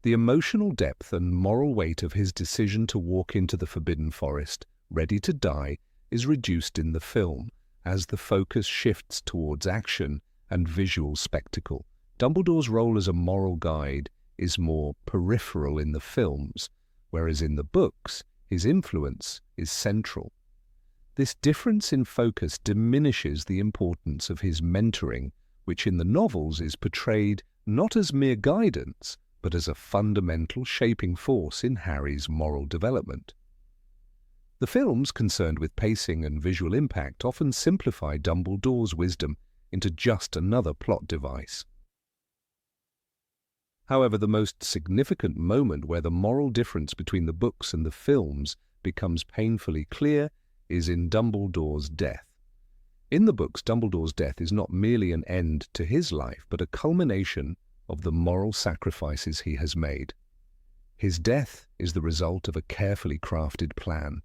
The emotional depth and moral weight of his decision to walk into the Forbidden Forest, ready to die, is reduced in the film, as the focus shifts towards action and visual spectacle. Dumbledore's role as a moral guide is more peripheral in the films, whereas in the books, his influence is central. This difference in focus diminishes the importance of his mentoring, which in the novels is portrayed not as mere guidance, but as a fundamental shaping force in Harry's moral development. The films, concerned with pacing and visual impact, often simplify Dumbledore's wisdom into just another plot device. However, the most significant moment where the moral difference between the books and the films becomes painfully clear is in Dumbledore's death. In the books, Dumbledore's death is not merely an end to his life, but a culmination of the moral sacrifices he has made. His death is the result of a carefully crafted plan,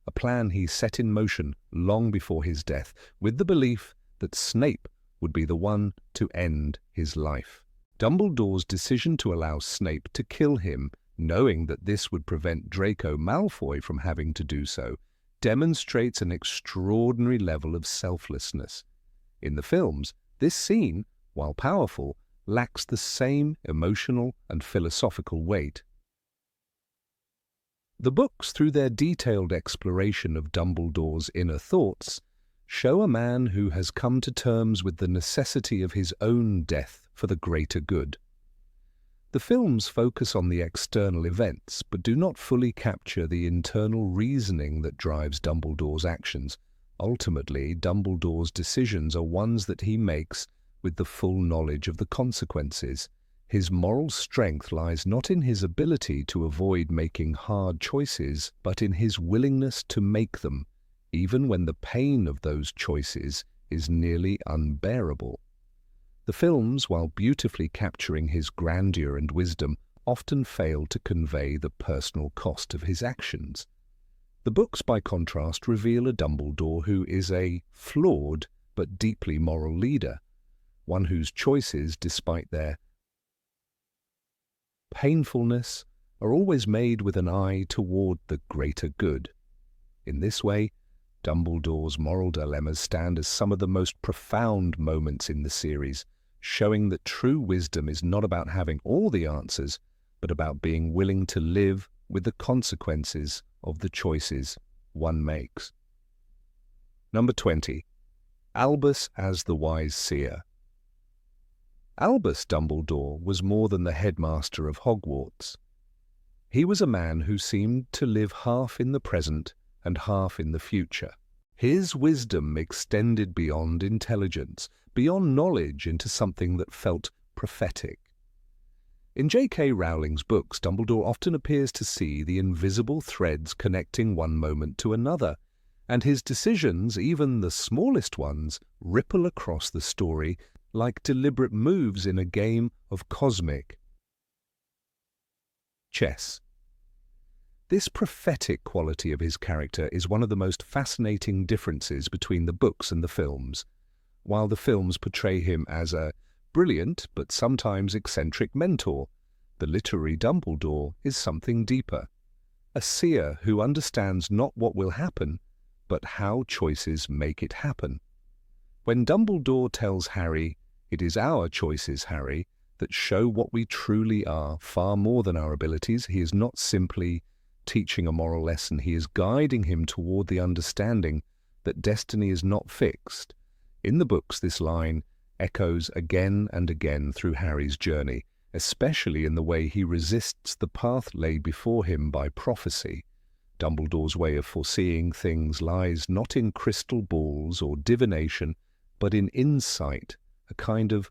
a plan he set in motion long before his death, with the belief that Snape would be the one to end his life. Dumbledore's decision to allow Snape to kill him, knowing that this would prevent Draco Malfoy from having to do so, demonstrates an extraordinary level of selflessness. In the films, this scene, while powerful, lacks the same emotional and philosophical weight. The books, through their detailed exploration of Dumbledore's inner thoughts, show a man who has come to terms with the necessity of his own death for the greater good. The films focus on the external events, but do not fully capture the internal reasoning that drives Dumbledore's actions. Ultimately, Dumbledore's decisions are ones that he makes with the full knowledge of the consequences. His moral strength lies not in his ability to avoid making hard choices, but in his willingness to make them, even when the pain of those choices is nearly unbearable. The films, while beautifully capturing his grandeur and wisdom, often fail to convey the personal cost of his actions. The books, by contrast, reveal a Dumbledore who is a flawed but deeply moral leader, one whose choices, despite their painfulness, are always made with an eye toward the greater good. In this way, Dumbledore's moral dilemmas stand as some of the most profound moments in the series, showing that true wisdom is not about having all the answers, but about being willing to live with the consequences of the choices one makes. Number 20. Albus as the Wise Seer. Albus Dumbledore was more than the headmaster of Hogwarts. He was a man who seemed to live half in the present and half in the future. His wisdom extended beyond intelligence, beyond knowledge, into something that felt prophetic. In J.K. Rowling's books, Dumbledore often appears to see the invisible threads connecting one moment to another, and his decisions, even the smallest ones, ripple across the story like deliberate moves in a game of cosmic chess. This prophetic quality of his character is one of the most fascinating differences between the books and the films. While the films portray him as a brilliant but sometimes eccentric mentor, the literary Dumbledore is something deeper, a seer who understands not what will happen, but how choices make it happen. When Dumbledore tells Harry, "It is our choices, Harry, that show what we truly are, far more than our abilities," he is not simply teaching a moral lesson, he is guiding him toward the understanding that destiny is not fixed. In the books, this line echoes again and again through Harry's journey, especially in the way he resists the path laid before him by prophecy. Dumbledore's way of foreseeing things lies not in crystal balls or divination, but in insight, a kind of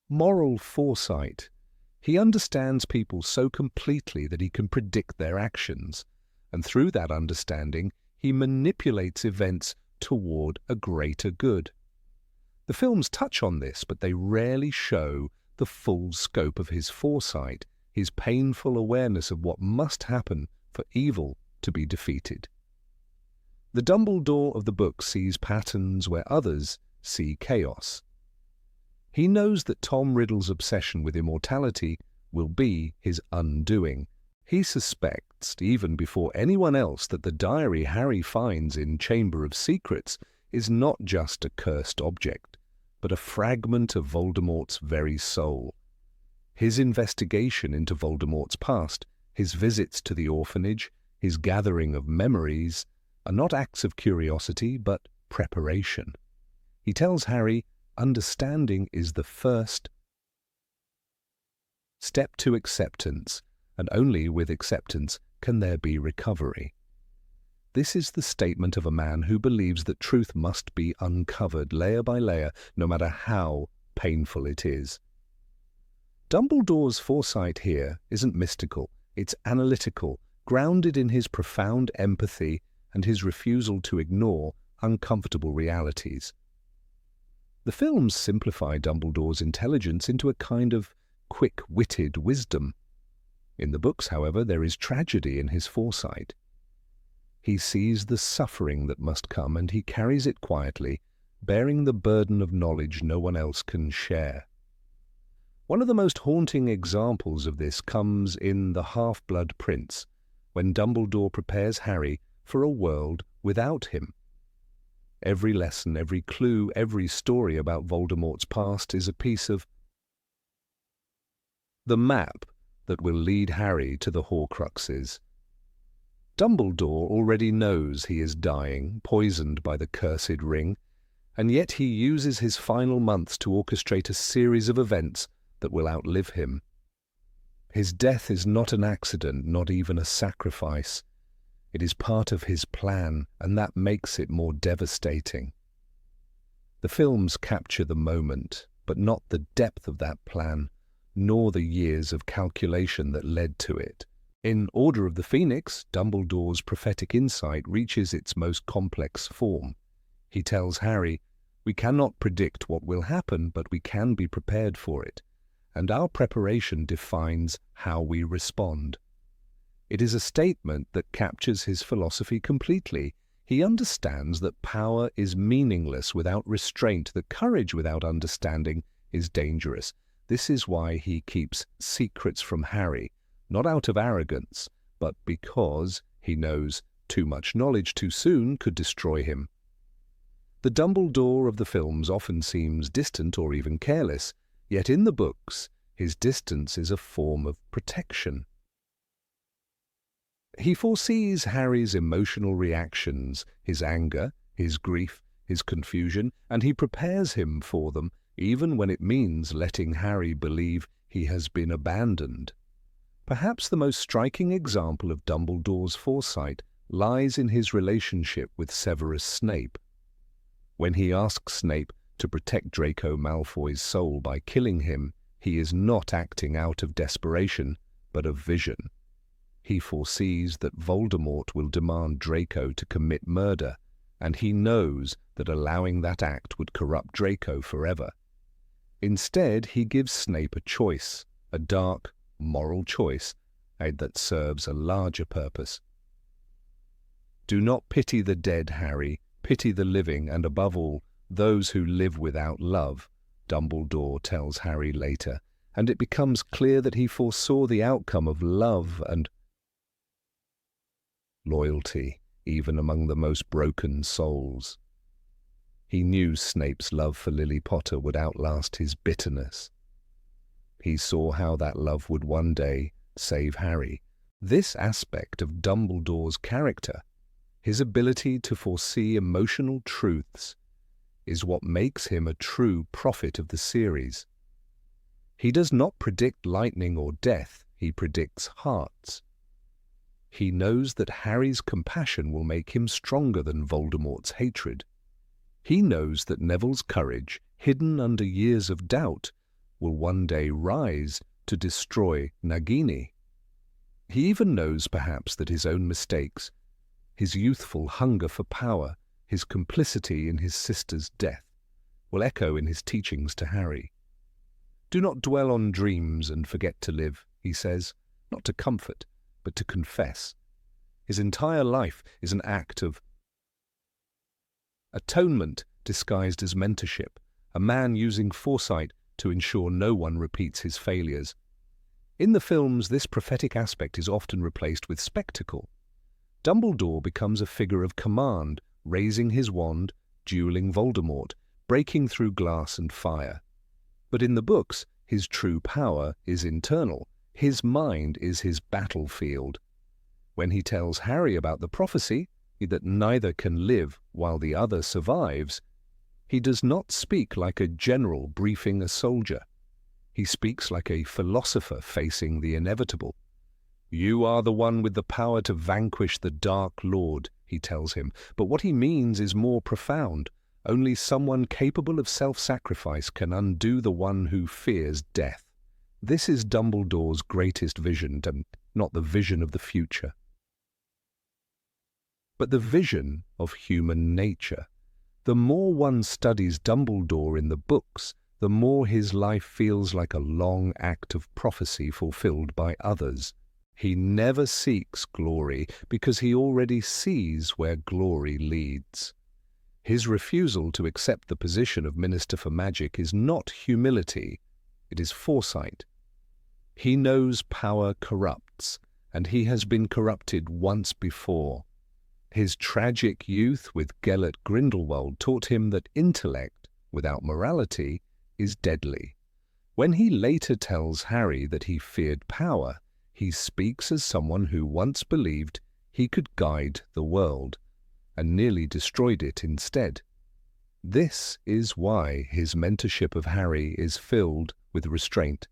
moral foresight. He understands people so completely that he can predict their actions, and through that understanding, he manipulates events toward a greater good. The films touch on this, but they rarely show the full scope of his foresight, his painful awareness of what must happen for evil to be defeated. The Dumbledore of the book sees patterns where others see chaos. He knows that Tom Riddle's obsession with immortality will be his undoing. He suspects, even before anyone else, that the diary Harry finds in Chamber of Secrets is not just a cursed object, but a fragment of Voldemort's very soul. His investigation into Voldemort's past, his visits to the orphanage, his gathering of memories, are not acts of curiosity, but preparation. He tells Harry, understanding is the first step to acceptance, and only with acceptance can there be recovery. This is the statement of a man who believes that truth must be uncovered layer by layer, no matter how painful it is. Dumbledore's foresight here isn't mystical, it's analytical, grounded in his profound empathy and his refusal to ignore uncomfortable realities. The films simplify Dumbledore's intelligence into a kind of quick-witted wisdom. In the books, however, there is tragedy in his foresight. He sees the suffering that must come, and he carries it quietly, bearing the burden of knowledge no one else can share. One of the most haunting examples of this comes in The Half-Blood Prince, when Dumbledore prepares Harry for a world without him. Every lesson, every clue, every story about Voldemort's past is a piece of the map that will lead Harry to the Horcruxes. Dumbledore already knows he is dying, poisoned by the cursed ring, and yet he uses his final months to orchestrate a series of events that will outlive him. His death is not an accident, not even a sacrifice. It is part of his plan, and that makes it more devastating. The films capture the moment, but not the depth of that plan, nor the years of calculation that led to it. In Order of the Phoenix, Dumbledore's prophetic insight reaches its most complex form. He tells Harry, "We cannot predict what will happen, but we can be prepared for it, and our preparation defines how we respond." It is a statement that captures his philosophy completely. He understands that power is meaningless without restraint, that courage without understanding is dangerous. This is why he keeps secrets from Harry, not out of arrogance, but because he knows too much knowledge too soon could destroy him. The Dumbledore of the films often seems distant or even careless, yet in the books his distance is a form of protection. He foresees Harry's emotional reactions, his anger, his grief, his confusion, and he prepares him for them, even when it means letting Harry believe he has been abandoned. Perhaps the most striking example of Dumbledore's foresight lies in his relationship with Severus Snape. When he asks Snape to protect Draco Malfoy's soul by killing him, he is not acting out of desperation, but of vision. He foresees that Voldemort will demand Draco to commit murder, and he knows that allowing that act would corrupt Draco forever. Instead, he gives Snape a choice, a dark, moral choice, that serves a larger purpose. "Do not pity the dead, Harry. Pity the living, and above all, those who live without love," Dumbledore tells Harry later, and it becomes clear that he foresaw the outcome of love and loyalty, even among the most broken souls. He knew Snape's love for Lily Potter would outlast his bitterness. He saw how that love would one day save Harry. This aspect of Dumbledore's character, his ability to foresee emotional truths, is what makes him a true prophet of the series. He does not predict lightning or death, he predicts hearts. He knows that Harry's compassion will make him stronger than Voldemort's hatred. He knows that Neville's courage, hidden under years of doubt, will one day rise to destroy Nagini. He even knows perhaps that his own mistakes, his youthful hunger for power, his complicity in his sister's death, will echo in his teachings to Harry. "Do not dwell on dreams and forget to live," he says, not to comfort, but to confess. His entire life is an act of atonement disguised as mentorship, a man using foresight to ensure no one repeats his failures. In the films, this prophetic aspect is often replaced with spectacle. Dumbledore becomes a figure of command, raising his wand, dueling Voldemort, breaking through glass and fire. But in the books, his true power is internal. His mind is his battlefield. When he tells Harry about the prophecy, that neither can live while the other survives, he does not speak like a general briefing a soldier. He speaks like a philosopher facing the inevitable. "You are the one with the power to vanquish the Dark Lord," he tells him, but what he means is more profound. Only someone capable of self-sacrifice can undo the one who fears death. This is Dumbledore's greatest vision, not the vision of the future, but the vision of human nature. The more one studies Dumbledore in the books, the more his life feels like a long act of prophecy fulfilled by others. He never seeks glory because he already sees where glory leads. His refusal to accept the position of Minister for Magic is not humility, it is foresight. He knows power corrupts, and he has been corrupted once before. His tragic youth with Gellert Grindelwald taught him that intellect, without morality, is deadly. When he later tells Harry that he feared power, he speaks as someone who once believed he could guide the world, and nearly destroyed it instead. This is why his mentorship of Harry is filled with restraint.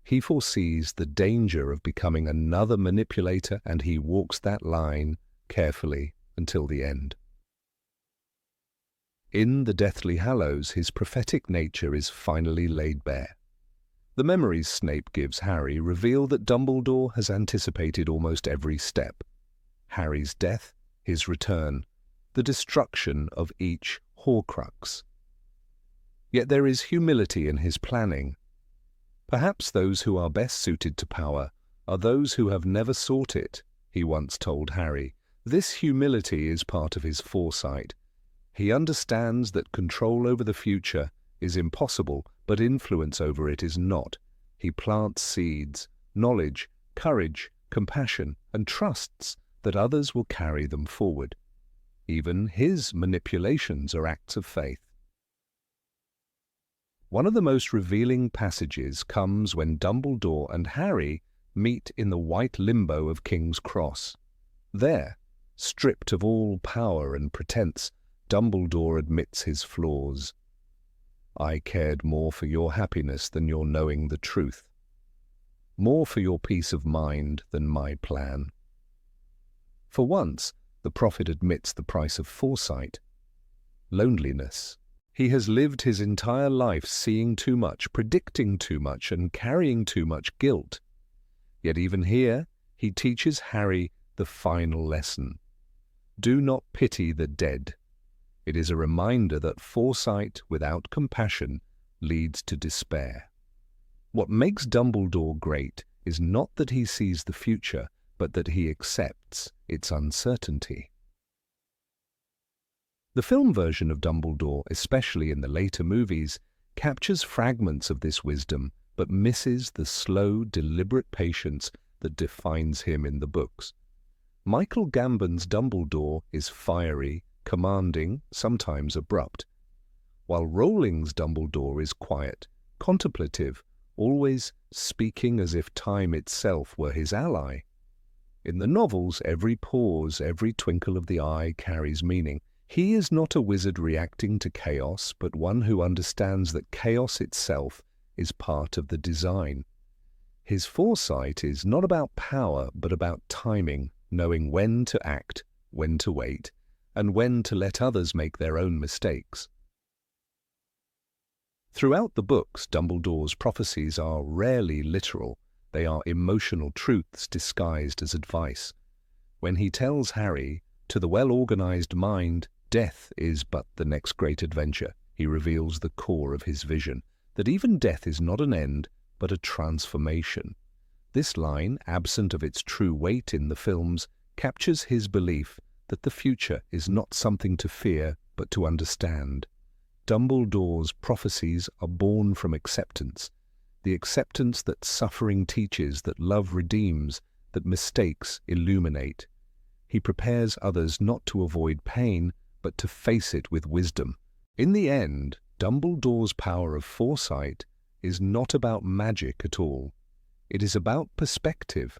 He foresees the danger of becoming another manipulator, and he walks that line carefully until the end. In the Deathly Hallows, his prophetic nature is finally laid bare. The memories Snape gives Harry reveal that Dumbledore has anticipated almost every step. Harry's death, his return, the destruction of each Horcrux. Yet there is humility in his planning. Perhaps those who are best suited to power are those who have never sought it, he once told Harry. This humility is part of his foresight. He understands that control over the future is impossible, but influence over it is not. He plants seeds, knowledge, courage, compassion, and trusts that others will carry them forward. Even his manipulations are acts of faith. One of the most revealing passages comes when Dumbledore and Harry meet in the white limbo of King's Cross. There, stripped of all power and pretense, Dumbledore admits his flaws. "I cared more for your happiness than your knowing the truth, more for your peace of mind than my plan." For once, the prophet admits the price of foresight. Loneliness. He has lived his entire life seeing too much, predicting too much, and carrying too much guilt. Yet even here, he teaches Harry the final lesson. Do not pity the dead. It is a reminder that foresight without compassion leads to despair. What makes Dumbledore great is not that he sees the future, but that he accepts its uncertainty. The film version of Dumbledore, especially in the later movies, captures fragments of this wisdom, but misses the slow, deliberate patience that defines him in the books. Michael Gambon's Dumbledore is fiery, commanding, sometimes abrupt, while Rowling's Dumbledore is quiet, contemplative, always speaking as if time itself were his ally. In the novels, every pause, every twinkle of the eye carries meaning. He is not a wizard reacting to chaos, but one who understands that chaos itself is part of the design. His foresight is not about power, but about timing, knowing when to act, when to wait, and when to let others make their own mistakes. Throughout the books, Dumbledore's prophecies are rarely literal. They are emotional truths disguised as advice. When he tells Harry, "To the well-organized mind, death is but the next great adventure," he reveals the core of his vision, that even death is not an end, but a transformation. This line, absent of its true weight in the films, captures his belief that the future is not something to fear, but to understand. Dumbledore's prophecies are born from acceptance, the acceptance that suffering teaches, that love redeems, that mistakes illuminate. He prepares others not to avoid pain, but to face it with wisdom. In the end, Dumbledore's power of foresight is not about magic at all. It is about perspective,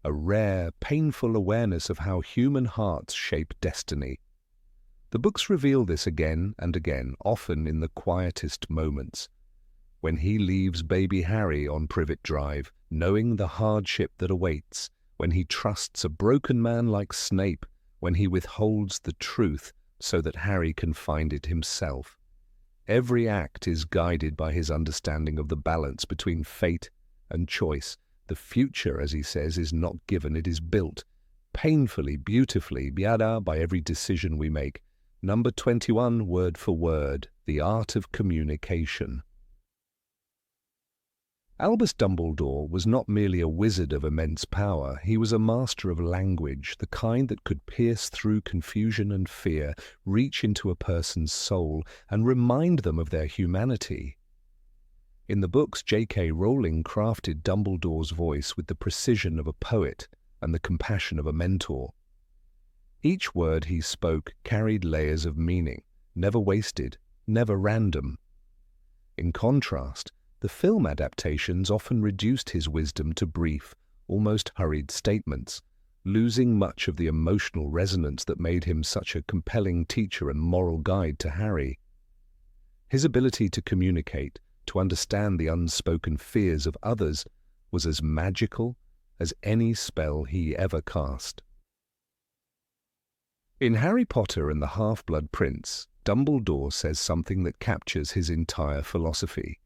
a rare, painful awareness of how human hearts shape destiny. The books reveal this again and again, often in the quietest moments. When he leaves baby Harry on Privet Drive, knowing the hardship that awaits, when he trusts a broken man like Snape, when he withholds the truth so that Harry can find it himself. Every act is guided by his understanding of the balance between fate and choice. The future, as he says, is not given, it is built, painfully, beautifully, by every decision we make. Number 21, word for word, the art of communication. Albus Dumbledore was not merely a wizard of immense power, he was a master of language, the kind that could pierce through confusion and fear, reach into a person's soul, and remind them of their humanity. In the books, J.K. Rowling crafted Dumbledore's voice with the precision of a poet and the compassion of a mentor. Each word he spoke carried layers of meaning, never wasted, never random. In contrast, the film adaptations often reduced his wisdom to brief, almost hurried statements, losing much of the emotional resonance that made him such a compelling teacher and moral guide to Harry. His ability to communicate, to understand the unspoken fears of others, was as magical as any spell he ever cast. In Harry Potter and the Half-Blood Prince, Dumbledore says something that captures his entire philosophy.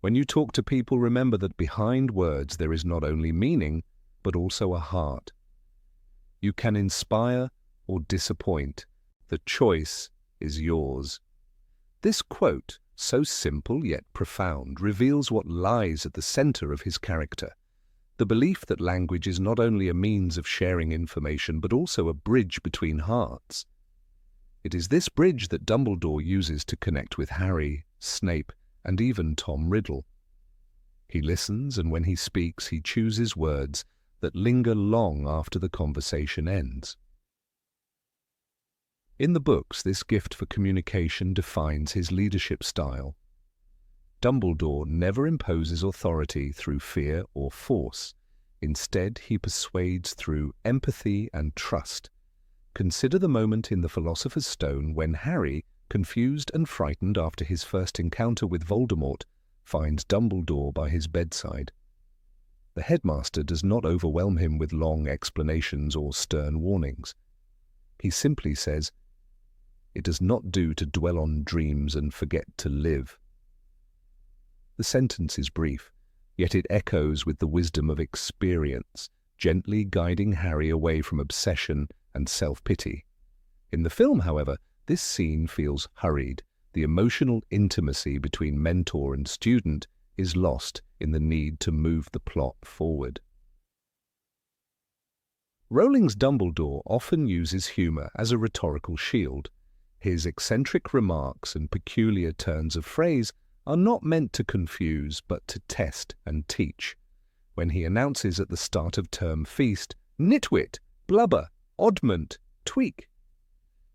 When you talk to people, remember that behind words there is not only meaning, but also a heart. You can inspire or disappoint. The choice is yours. This quote, so simple yet profound, reveals what lies at the center of his character. The belief that language is not only a means of sharing information, but also a bridge between hearts. It is this bridge that Dumbledore uses to connect with Harry, Snape, and even Tom Riddle. He listens, and when he speaks, he chooses words that linger long after the conversation ends. In the books, this gift for communication defines his leadership style. Dumbledore never imposes authority through fear or force. Instead, he persuades through empathy and trust. Consider the moment in the Philosopher's Stone when Harry, confused and frightened after his first encounter with Voldemort, finds Dumbledore by his bedside. The headmaster does not overwhelm him with long explanations or stern warnings. He simply says, "It does not do to dwell on dreams and forget to live." The sentence is brief, yet it echoes with the wisdom of experience, gently guiding Harry away from obsession and self-pity. In the film, however, this scene feels hurried. The emotional intimacy between mentor and student is lost in the need to move the plot forward. Rowling's Dumbledore often uses humor as a rhetorical shield. His eccentric remarks and peculiar turns of phrase are not meant to confuse, but to test and teach. When he announces at the start of term feast, "Nitwit, blubber, oddment, tweak,"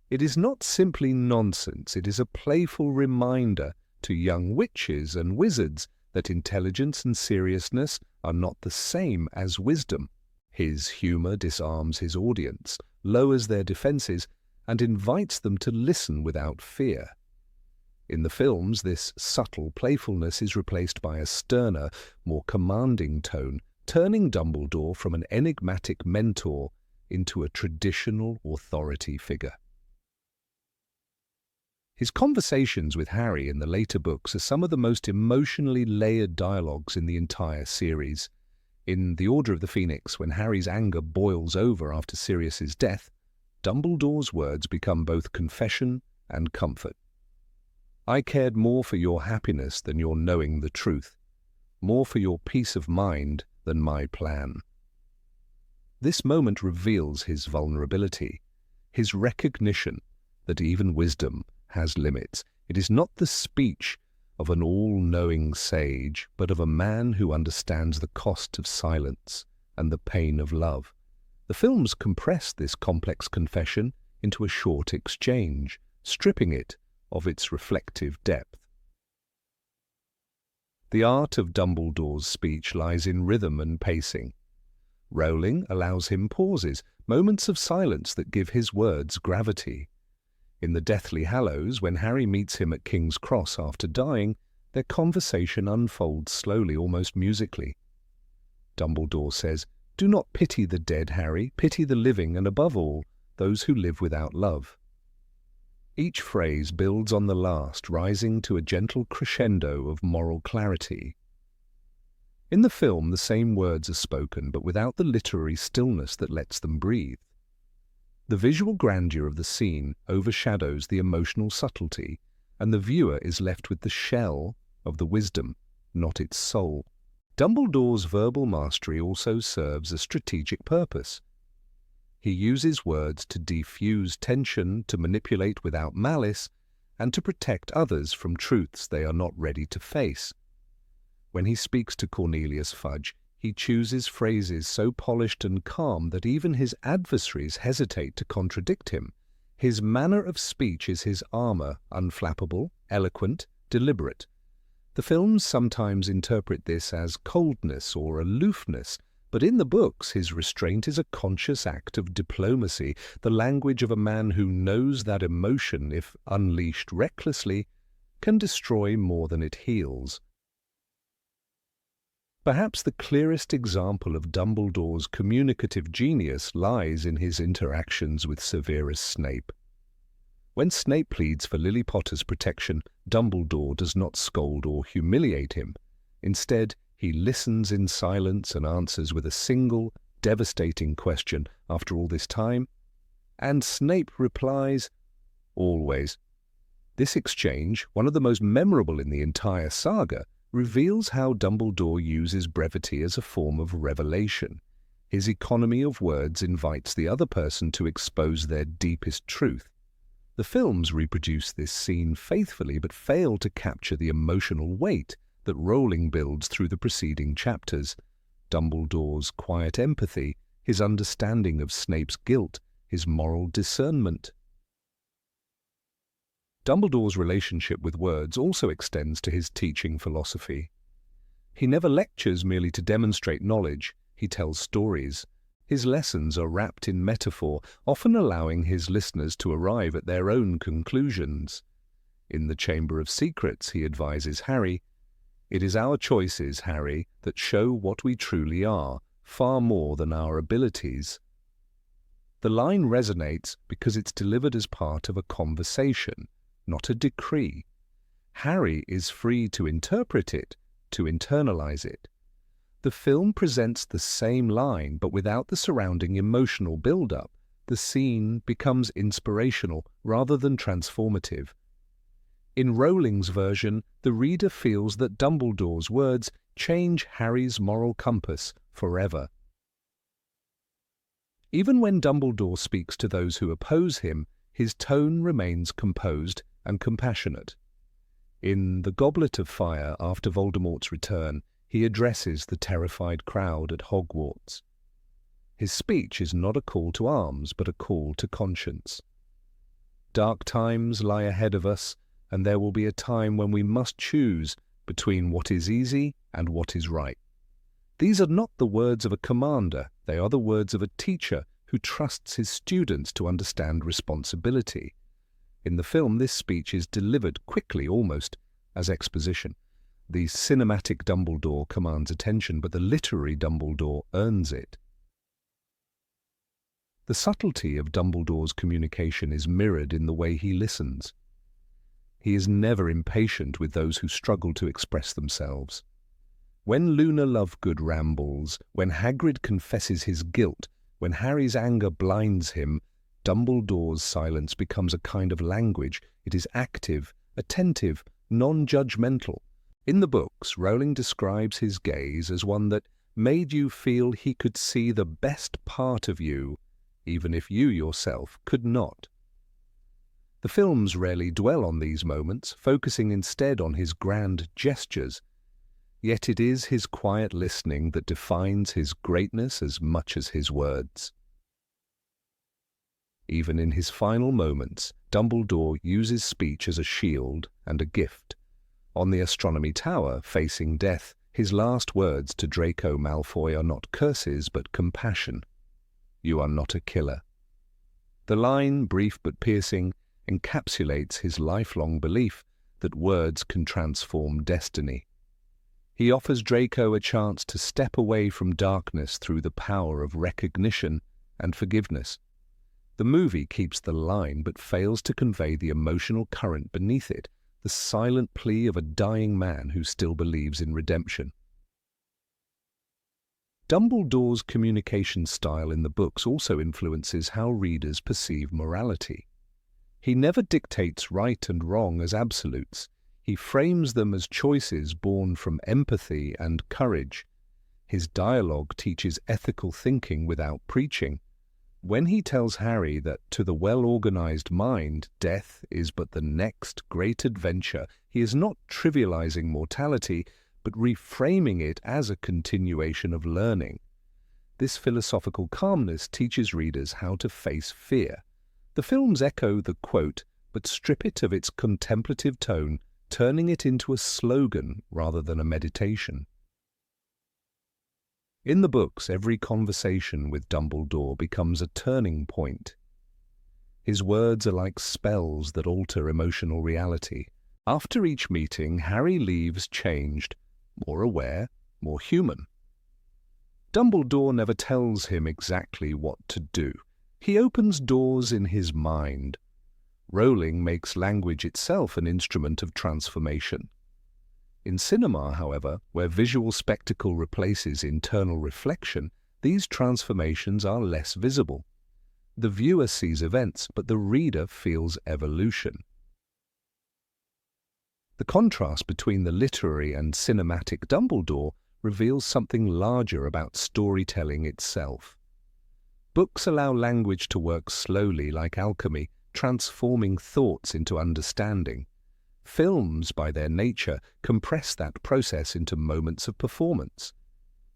it is not simply nonsense, it is a playful reminder to young witches and wizards that intelligence and seriousness are not the same as wisdom. His humor disarms his audience, lowers their defenses, and invites them to listen without fear. In the films, this subtle playfulness is replaced by a sterner, more commanding tone, turning Dumbledore from an enigmatic mentor into a traditional authority figure. His conversations with Harry in the later books are some of the most emotionally layered dialogues in the entire series. In The Order of the Phoenix, when Harry's anger boils over after Sirius's death, Dumbledore's words become both confession and comfort. I cared more for your happiness than your knowing the truth, more for your peace of mind than my plan. This moment reveals his vulnerability, his recognition that even wisdom has limits. It is not the speech of an all-knowing sage, but of a man who understands the cost of silence and the pain of love. The films compress this complex confession into a short exchange, stripping it of its reflective depth. The art of Dumbledore's speech lies in rhythm and pacing. Rowling allows him pauses, moments of silence that give his words gravity. In the Deathly Hallows, when Harry meets him at King's Cross after dying, their conversation unfolds slowly, almost musically. Dumbledore says, "Do not pity the dead, Harry, pity the living, and above all, those who live without love." Each phrase builds on the last, rising to a gentle crescendo of moral clarity. In the film, the same words are spoken, but without the literary stillness that lets them breathe. The visual grandeur of the scene overshadows the emotional subtlety, and the viewer is left with the shell of the wisdom, not its soul. Dumbledore's verbal mastery also serves a strategic purpose. He uses words to defuse tension, to manipulate without malice, and to protect others from truths they are not ready to face. When he speaks to Cornelius Fudge, he chooses phrases so polished and calm that even his adversaries hesitate to contradict him. His manner of speech is his armor, unflappable, eloquent, deliberate. The films sometimes interpret this as coldness or aloofness, but in the books his restraint is a conscious act of diplomacy, the language of a man who knows that emotion, if unleashed recklessly, can destroy more than it heals. Perhaps the clearest example of Dumbledore's communicative genius lies in his interactions with Severus Snape. When Snape pleads for Lily Potter's protection, Dumbledore does not scold or humiliate him. Instead, he listens in silence and answers with a single, devastating question. After all this time? And Snape replies, "Always." This exchange, one of the most memorable in the entire saga, reveals how Dumbledore uses brevity as a form of revelation. His economy of words invites the other person to expose their deepest truth. The films reproduce this scene faithfully but fail to capture the emotional weight that Rowling builds through the preceding chapters. Dumbledore's quiet empathy, his understanding of Snape's guilt, his moral discernment. Dumbledore's relationship with words also extends to his teaching philosophy. He never lectures merely to demonstrate knowledge, he tells stories. His lessons are wrapped in metaphor, often allowing his listeners to arrive at their own conclusions. In the Chamber of Secrets, he advises Harry, "It is our choices, Harry, that show what we truly are, far more than our abilities." The line resonates because it's delivered as part of a conversation, not a decree. Harry is free to interpret it, to internalize it. The film presents the same line, but without the surrounding emotional build-up. The scene becomes inspirational rather than transformative. In Rowling's version, the reader feels that Dumbledore's words change Harry's moral compass forever. Even when Dumbledore speaks to those who oppose him, his tone remains composed and compassionate. In The Goblet of Fire, after Voldemort's return, he addresses the terrified crowd at Hogwarts. His speech is not a call to arms, but a call to conscience. Dark times lie ahead of us, and there will be a time when we must choose between what is easy and what is right. These are not the words of a commander, they are the words of a teacher who trusts his students to understand responsibility. In the film, this speech is delivered quickly, almost as exposition. The cinematic Dumbledore commands attention, but the literary Dumbledore earns it. The subtlety of Dumbledore's communication is mirrored in the way he listens. He is never impatient with those who struggle to express themselves. When Luna Lovegood rambles, when Hagrid confesses his guilt, when Harry's anger blinds him, Dumbledore's silence becomes a kind of language. It is active attentive, non-judgmental. In the books, Rowling describes his gaze as one that made you feel he could see the best part of you, even if you yourself could not. The films rarely dwell on these moments, focusing instead on his grand gestures. Yet it is his quiet listening that defines his greatness as much as his words. Even in his final moments, Dumbledore uses speech as a shield and a gift. On the Astronomy Tower, facing death, his last words to Draco Malfoy are not curses but compassion. "You are not a killer." The line, brief but piercing, encapsulates his lifelong belief that words can transform destiny. He offers Draco a chance to step away from darkness through the power of recognition and forgiveness. The movie keeps the line but fails to convey the emotional current beneath it, the silent plea of a dying man who still believes in redemption. Dumbledore's communication style in the books also influences how readers perceive morality. He never dictates right and wrong as absolutes. He frames them as choices born from empathy and courage. His dialogue teaches ethical thinking without preaching. When he tells Harry that to the well-organized mind, death is but the next great adventure, he is not trivializing mortality, but reframing it as a continuation of learning. This philosophical calmness teaches readers how to face fear. The films echo the quote, but strip it of its contemplative tone, turning it into a slogan rather than a meditation. In the books, every conversation with Dumbledore becomes a turning point. His words are like spells that alter emotional reality. After each meeting, Harry leaves changed, more aware, more human. Dumbledore never tells him exactly what to do. He opens doors in his mind. Rowling makes language itself an instrument of transformation. In cinema, however, where visual spectacle replaces internal reflection, these transformations are less visible. The viewer sees events, but the reader feels evolution. The contrast between the literary and cinematic Dumbledore reveals something larger about storytelling itself. Books allow language to work slowly like alchemy, transforming thoughts into understanding. Films, by their nature, compress that process into moments of performance.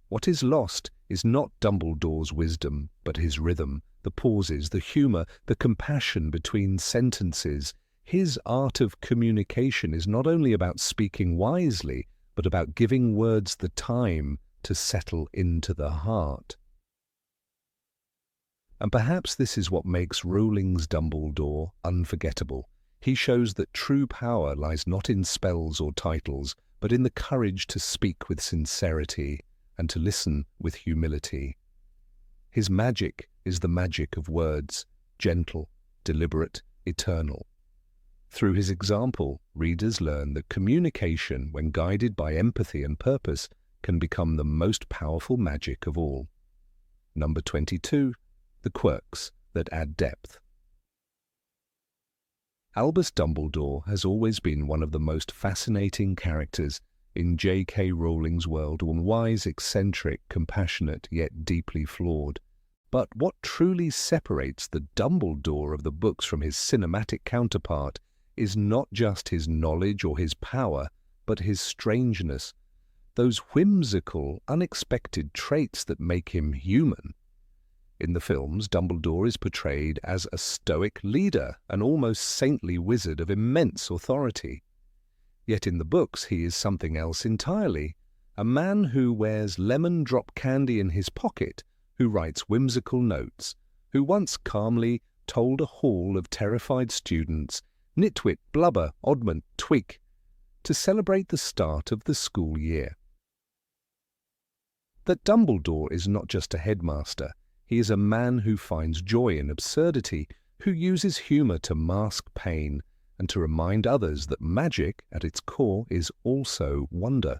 What is lost is not Dumbledore's wisdom, but his rhythm, the pauses, the humor, the compassion between sentences. His art of communication is not only about speaking wisely, but about giving words the time to settle into the heart. And perhaps this is what makes Rowling's Dumbledore unforgettable. He shows that true power lies not in spells or titles, but in the courage to speak with sincerity and to listen with humility. His magic is the magic of words, gentle, deliberate, eternal. Through his example, readers learn that communication, when guided by empathy and purpose, can become the most powerful magic of all. Number 22. The quirks that add depth. Albus Dumbledore has always been one of the most fascinating characters in J.K. Rowling's world, one wise, eccentric, compassionate, yet deeply flawed. But what truly separates the Dumbledore of the books from his cinematic counterpart is not just his knowledge or his power, but his strangeness, those whimsical, unexpected traits that make him human. In the films, Dumbledore is portrayed as a stoic leader, an almost saintly wizard of immense authority. Yet in the books he is something else entirely, a man who wears lemon drop candy in his pocket, who writes whimsical notes, who once calmly told a hall of terrified students, "Nitwit, blubber, oddment, tweak," to celebrate the start of the school year. That Dumbledore is not just a headmaster. He is a man who finds joy in absurdity, who uses humor to mask pain and to remind others that magic, at its core, is also wonder.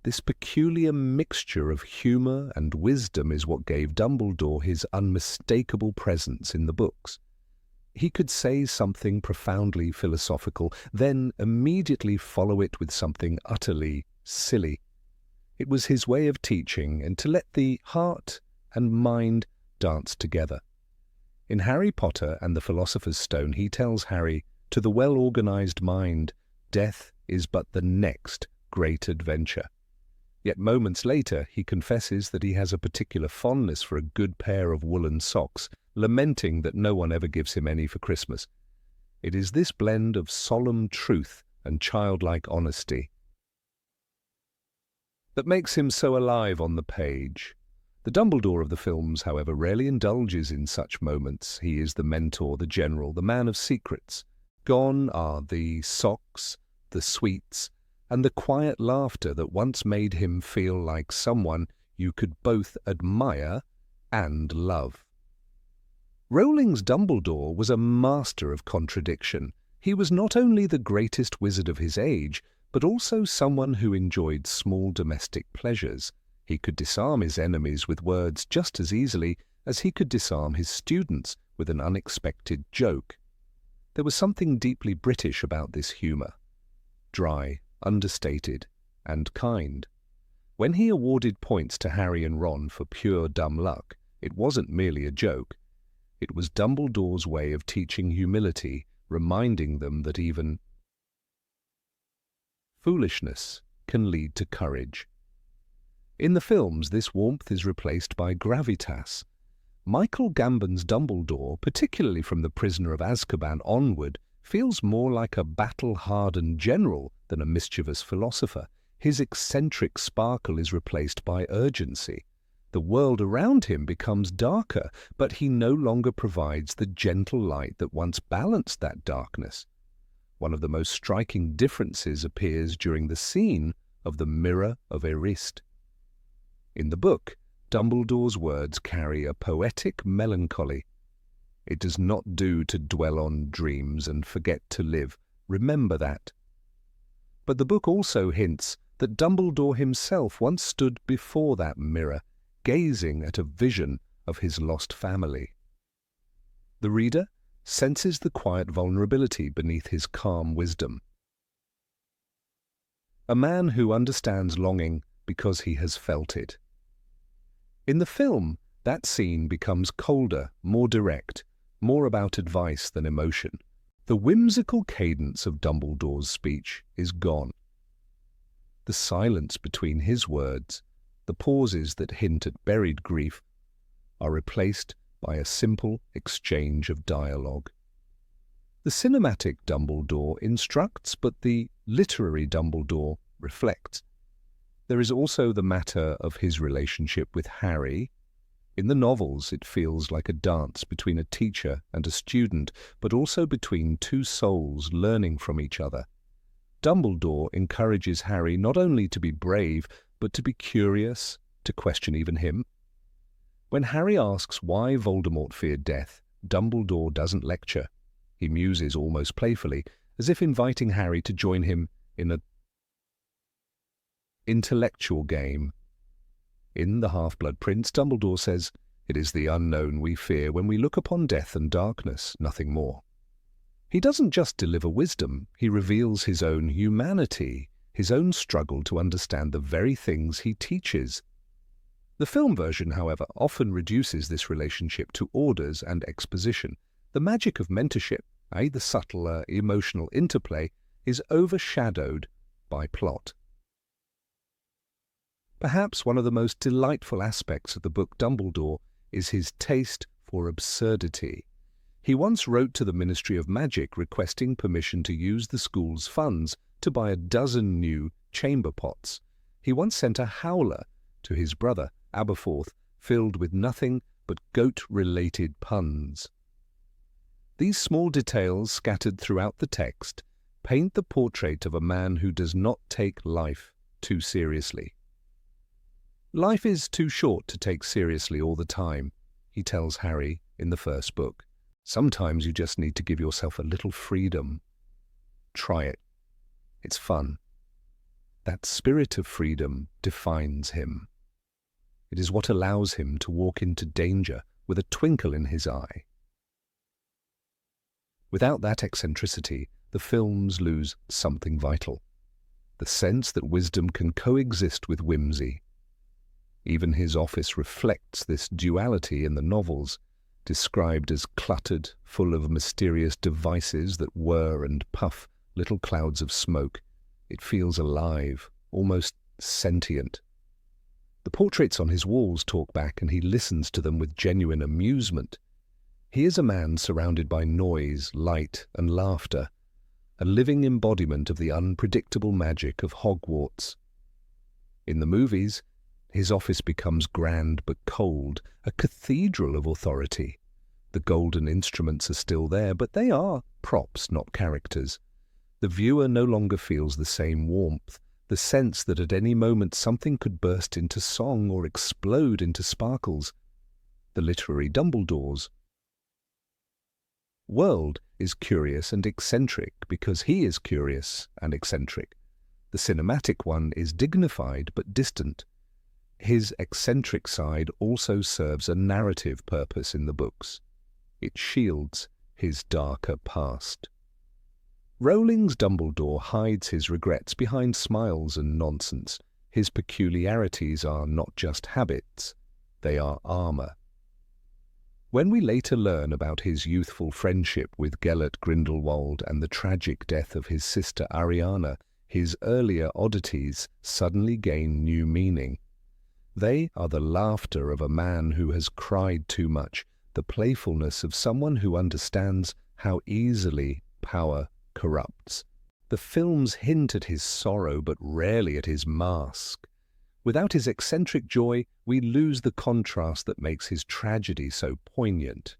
This peculiar mixture of humor and wisdom is what gave Dumbledore his unmistakable presence in the books. He could say something profoundly philosophical, then immediately follow it with something utterly silly. It was his way of teaching, and to let the heart and mind dance together. In Harry Potter and the Philosopher's Stone, he tells Harry, "To the well-organized mind, death is but the next great adventure." Yet moments later, he confesses that he has a particular fondness for a good pair of woolen socks, lamenting that no one ever gives him any for Christmas. It is this blend of solemn truth and childlike honesty that makes him so alive on the page. The Dumbledore of the films, however, rarely indulges in such moments. He is the mentor, the general, the man of secrets. Gone are the socks, the sweets, and the quiet laughter that once made him feel like someone you could both admire and love. Rowling's Dumbledore was a master of contradiction. He was not only the greatest wizard of his age, but also someone who enjoyed small domestic pleasures. He could disarm his enemies with words just as easily as he could disarm his students with an unexpected joke. There was something deeply British about this humour. Dry, understated, and kind. When he awarded points to Harry and Ron for pure dumb luck, it wasn't merely a joke. It was Dumbledore's way of teaching humility, reminding them that even foolishness can lead to courage. In the films, this warmth is replaced by gravitas. Michael Gambon's Dumbledore, particularly from The Prisoner of Azkaban onward, feels more like a battle-hardened general than a mischievous philosopher. His eccentric sparkle is replaced by urgency. The world around him becomes darker, but he no longer provides the gentle light that once balanced that darkness. One of the most striking differences appears during the scene of the Mirror of Erist. In the book, Dumbledore's words carry a poetic melancholy. It does not do to dwell on dreams and forget to live. Remember that. But the book also hints that Dumbledore himself once stood before that mirror, gazing at a vision of his lost family. The reader senses the quiet vulnerability beneath his calm wisdom. A man who understands longing because he has felt it. In the film, that scene becomes colder, more direct, more about advice than emotion. The whimsical cadence of Dumbledore's speech is gone. The silence between his words, the pauses that hint at buried grief, are replaced by a simple exchange of dialogue. The cinematic Dumbledore instructs, but the literary Dumbledore reflects. There is also the matter of his relationship with Harry. In the novels, it feels like a dance between a teacher and a student, but also between two souls learning from each other. Dumbledore encourages Harry not only to be brave, but to be curious, to question even him. When Harry asks why Voldemort feared death, Dumbledore doesn't lecture. He muses almost playfully, as if inviting Harry to join him in an intellectual game. In The Half-Blood Prince, Dumbledore says, "It is the unknown we fear when we look upon death and darkness, nothing more." He doesn't just deliver wisdom, he reveals his own humanity, his own struggle to understand the very things he teaches. The film version, however, often reduces this relationship to orders and exposition. The magic of mentorship, the subtler emotional interplay, is overshadowed by plot. Perhaps one of the most delightful aspects of the book Dumbledore is his taste for absurdity. He once wrote to the Ministry of Magic requesting permission to use the school's funds to buy a dozen new chamber pots. He once sent a howler to his brother, Aberforth, filled with nothing but goat-related puns. These small details scattered throughout the text paint the portrait of a man who does not take life too seriously. Life is too short to take seriously all the time, he tells Harry in the first book. Sometimes you just need to give yourself a little freedom. Try it. It's fun. That spirit of freedom defines him. It is what allows him to walk into danger with a twinkle in his eye. Without that eccentricity, the films lose something vital. The sense that wisdom can coexist with whimsy. Even his office reflects this duality in the novels, described as cluttered, full of mysterious devices that whir and puff little clouds of smoke. It feels alive, almost sentient. The portraits on his walls talk back, and he listens to them with genuine amusement. He is a man surrounded by noise, light, and laughter, a living embodiment of the unpredictable magic of Hogwarts. In the movies, his office becomes grand but cold, a cathedral of authority. The golden instruments are still there, but they are props, not characters. The viewer no longer feels the same warmth, the sense that at any moment something could burst into song or explode into sparkles. The literary Dumbledore's world is curious and eccentric because he is curious and eccentric. The cinematic one is dignified but distant. His eccentric side also serves a narrative purpose in the books. It shields his darker past. Rowling's Dumbledore hides his regrets behind smiles and nonsense. His peculiarities are not just habits, they are armor. When we later learn about his youthful friendship with Gellert Grindelwald and the tragic death of his sister Ariana, his earlier oddities suddenly gain new meaning. They are the laughter of a man who has cried too much, the playfulness of someone who understands how easily power corrupts. The films hint at his sorrow, but rarely at his mask. Without his eccentric joy, we lose the contrast that makes his tragedy so poignant.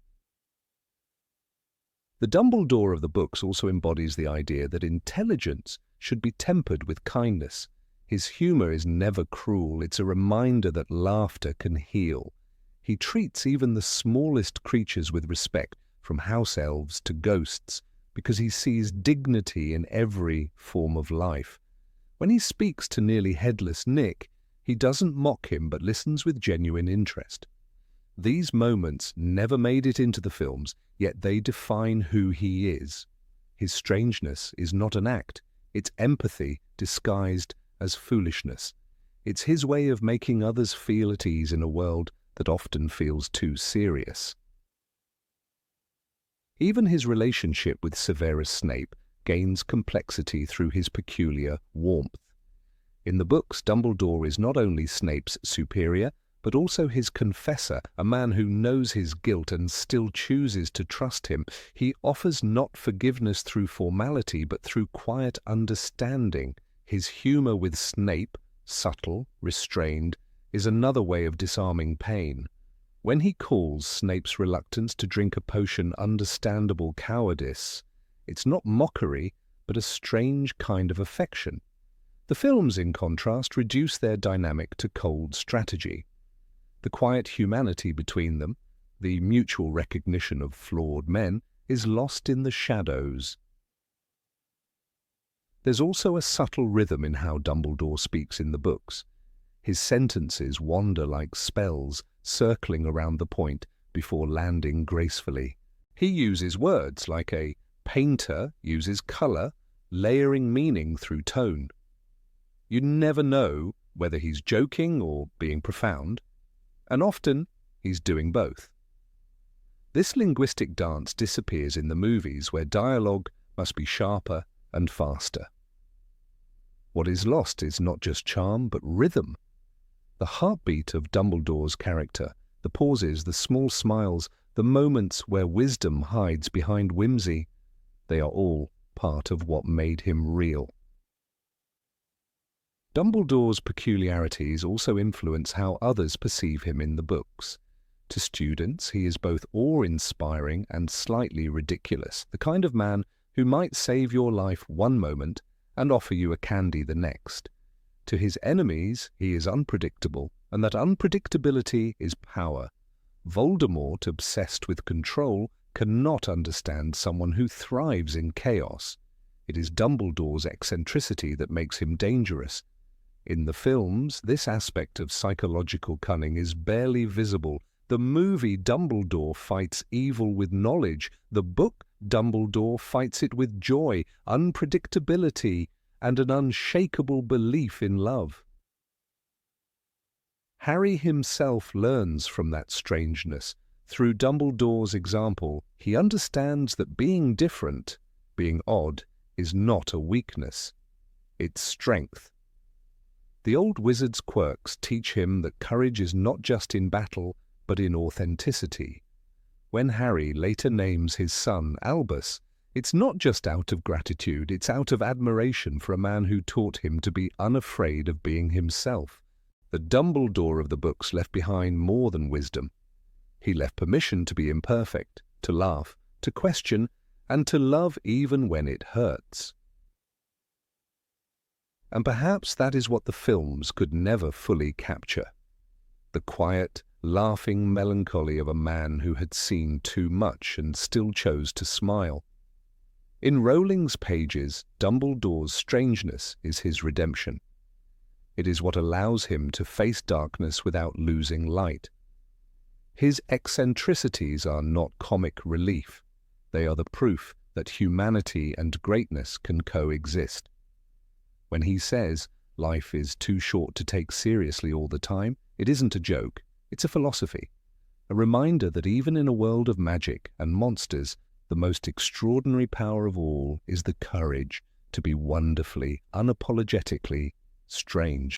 The Dumbledore of the books also embodies the idea that intelligence should be tempered with kindness. His humor is never cruel, it's a reminder that laughter can heal. He treats even the smallest creatures with respect, from house elves to ghosts, because he sees dignity in every form of life. When he speaks to nearly headless Nick, he doesn't mock him but listens with genuine interest. These moments never made it into the films, yet they define who he is. His strangeness is not an act, it's empathy disguised as foolishness. It's his way of making others feel at ease in a world that often feels too serious. Even his relationship with Severus Snape gains complexity through his peculiar warmth. In the books, Dumbledore is not only Snape's superior, but also his confessor, a man who knows his guilt and still chooses to trust him. He offers not forgiveness through formality, but through quiet understanding. His humor with Snape, subtle, restrained, is another way of disarming pain. When he calls Snape's reluctance to drink a potion understandable cowardice, it's not mockery, but a strange kind of affection. The films, in contrast, reduce their dynamic to cold strategy. The quiet humanity between them, the mutual recognition of flawed men, is lost in the shadows. There's also a subtle rhythm in how Dumbledore speaks in the books. His sentences wander like spells, circling around the point before landing gracefully. He uses words like a painter uses color, layering meaning through tone. You never know whether he's joking or being profound, and often he's doing both. This linguistic dance disappears in the movies, where dialogue must be sharper and faster. What is lost is not just charm, but rhythm. The heartbeat of Dumbledore's character, the pauses, the small smiles, the moments where wisdom hides behind whimsy, they are all part of what made him real. Dumbledore's peculiarities also influence how others perceive him in the books. To students, he is both awe-inspiring and slightly ridiculous, the kind of man who might save your life one moment and offer you a candy the next. To his enemies, he is unpredictable, and that unpredictability is power. Voldemort, obsessed with control, cannot understand someone who thrives in chaos. It is Dumbledore's eccentricity that makes him dangerous. In the films, this aspect of psychological cunning is barely visible. The movie Dumbledore fights evil with knowledge. The book Dumbledore fights it with joy, unpredictability, and an unshakable belief in love. Harry himself learns from that strangeness. Through Dumbledore's example, he understands that being different, being odd, is not a weakness. It's strength. The old wizard's quirks teach him that courage is not just in battle, but in authenticity. When Harry later names his son Albus, it's not just out of gratitude, it's out of admiration for a man who taught him to be unafraid of being himself. The Dumbledore of the books left behind more than wisdom. He left permission to be imperfect, to laugh, to question, and to love even when it hurts. And perhaps that is what the films could never fully capture. The quiet, laughing melancholy of a man who had seen too much and still chose to smile. In Rowling's pages, Dumbledore's strangeness is his redemption. It is what allows him to face darkness without losing light. His eccentricities are not comic relief. They are the proof that humanity and greatness can coexist. When he says, life is too short to take seriously all the time, it isn't a joke, it's a philosophy. A reminder that even in a world of magic and monsters, the most extraordinary power of all is the courage to be wonderfully, unapologetically strange.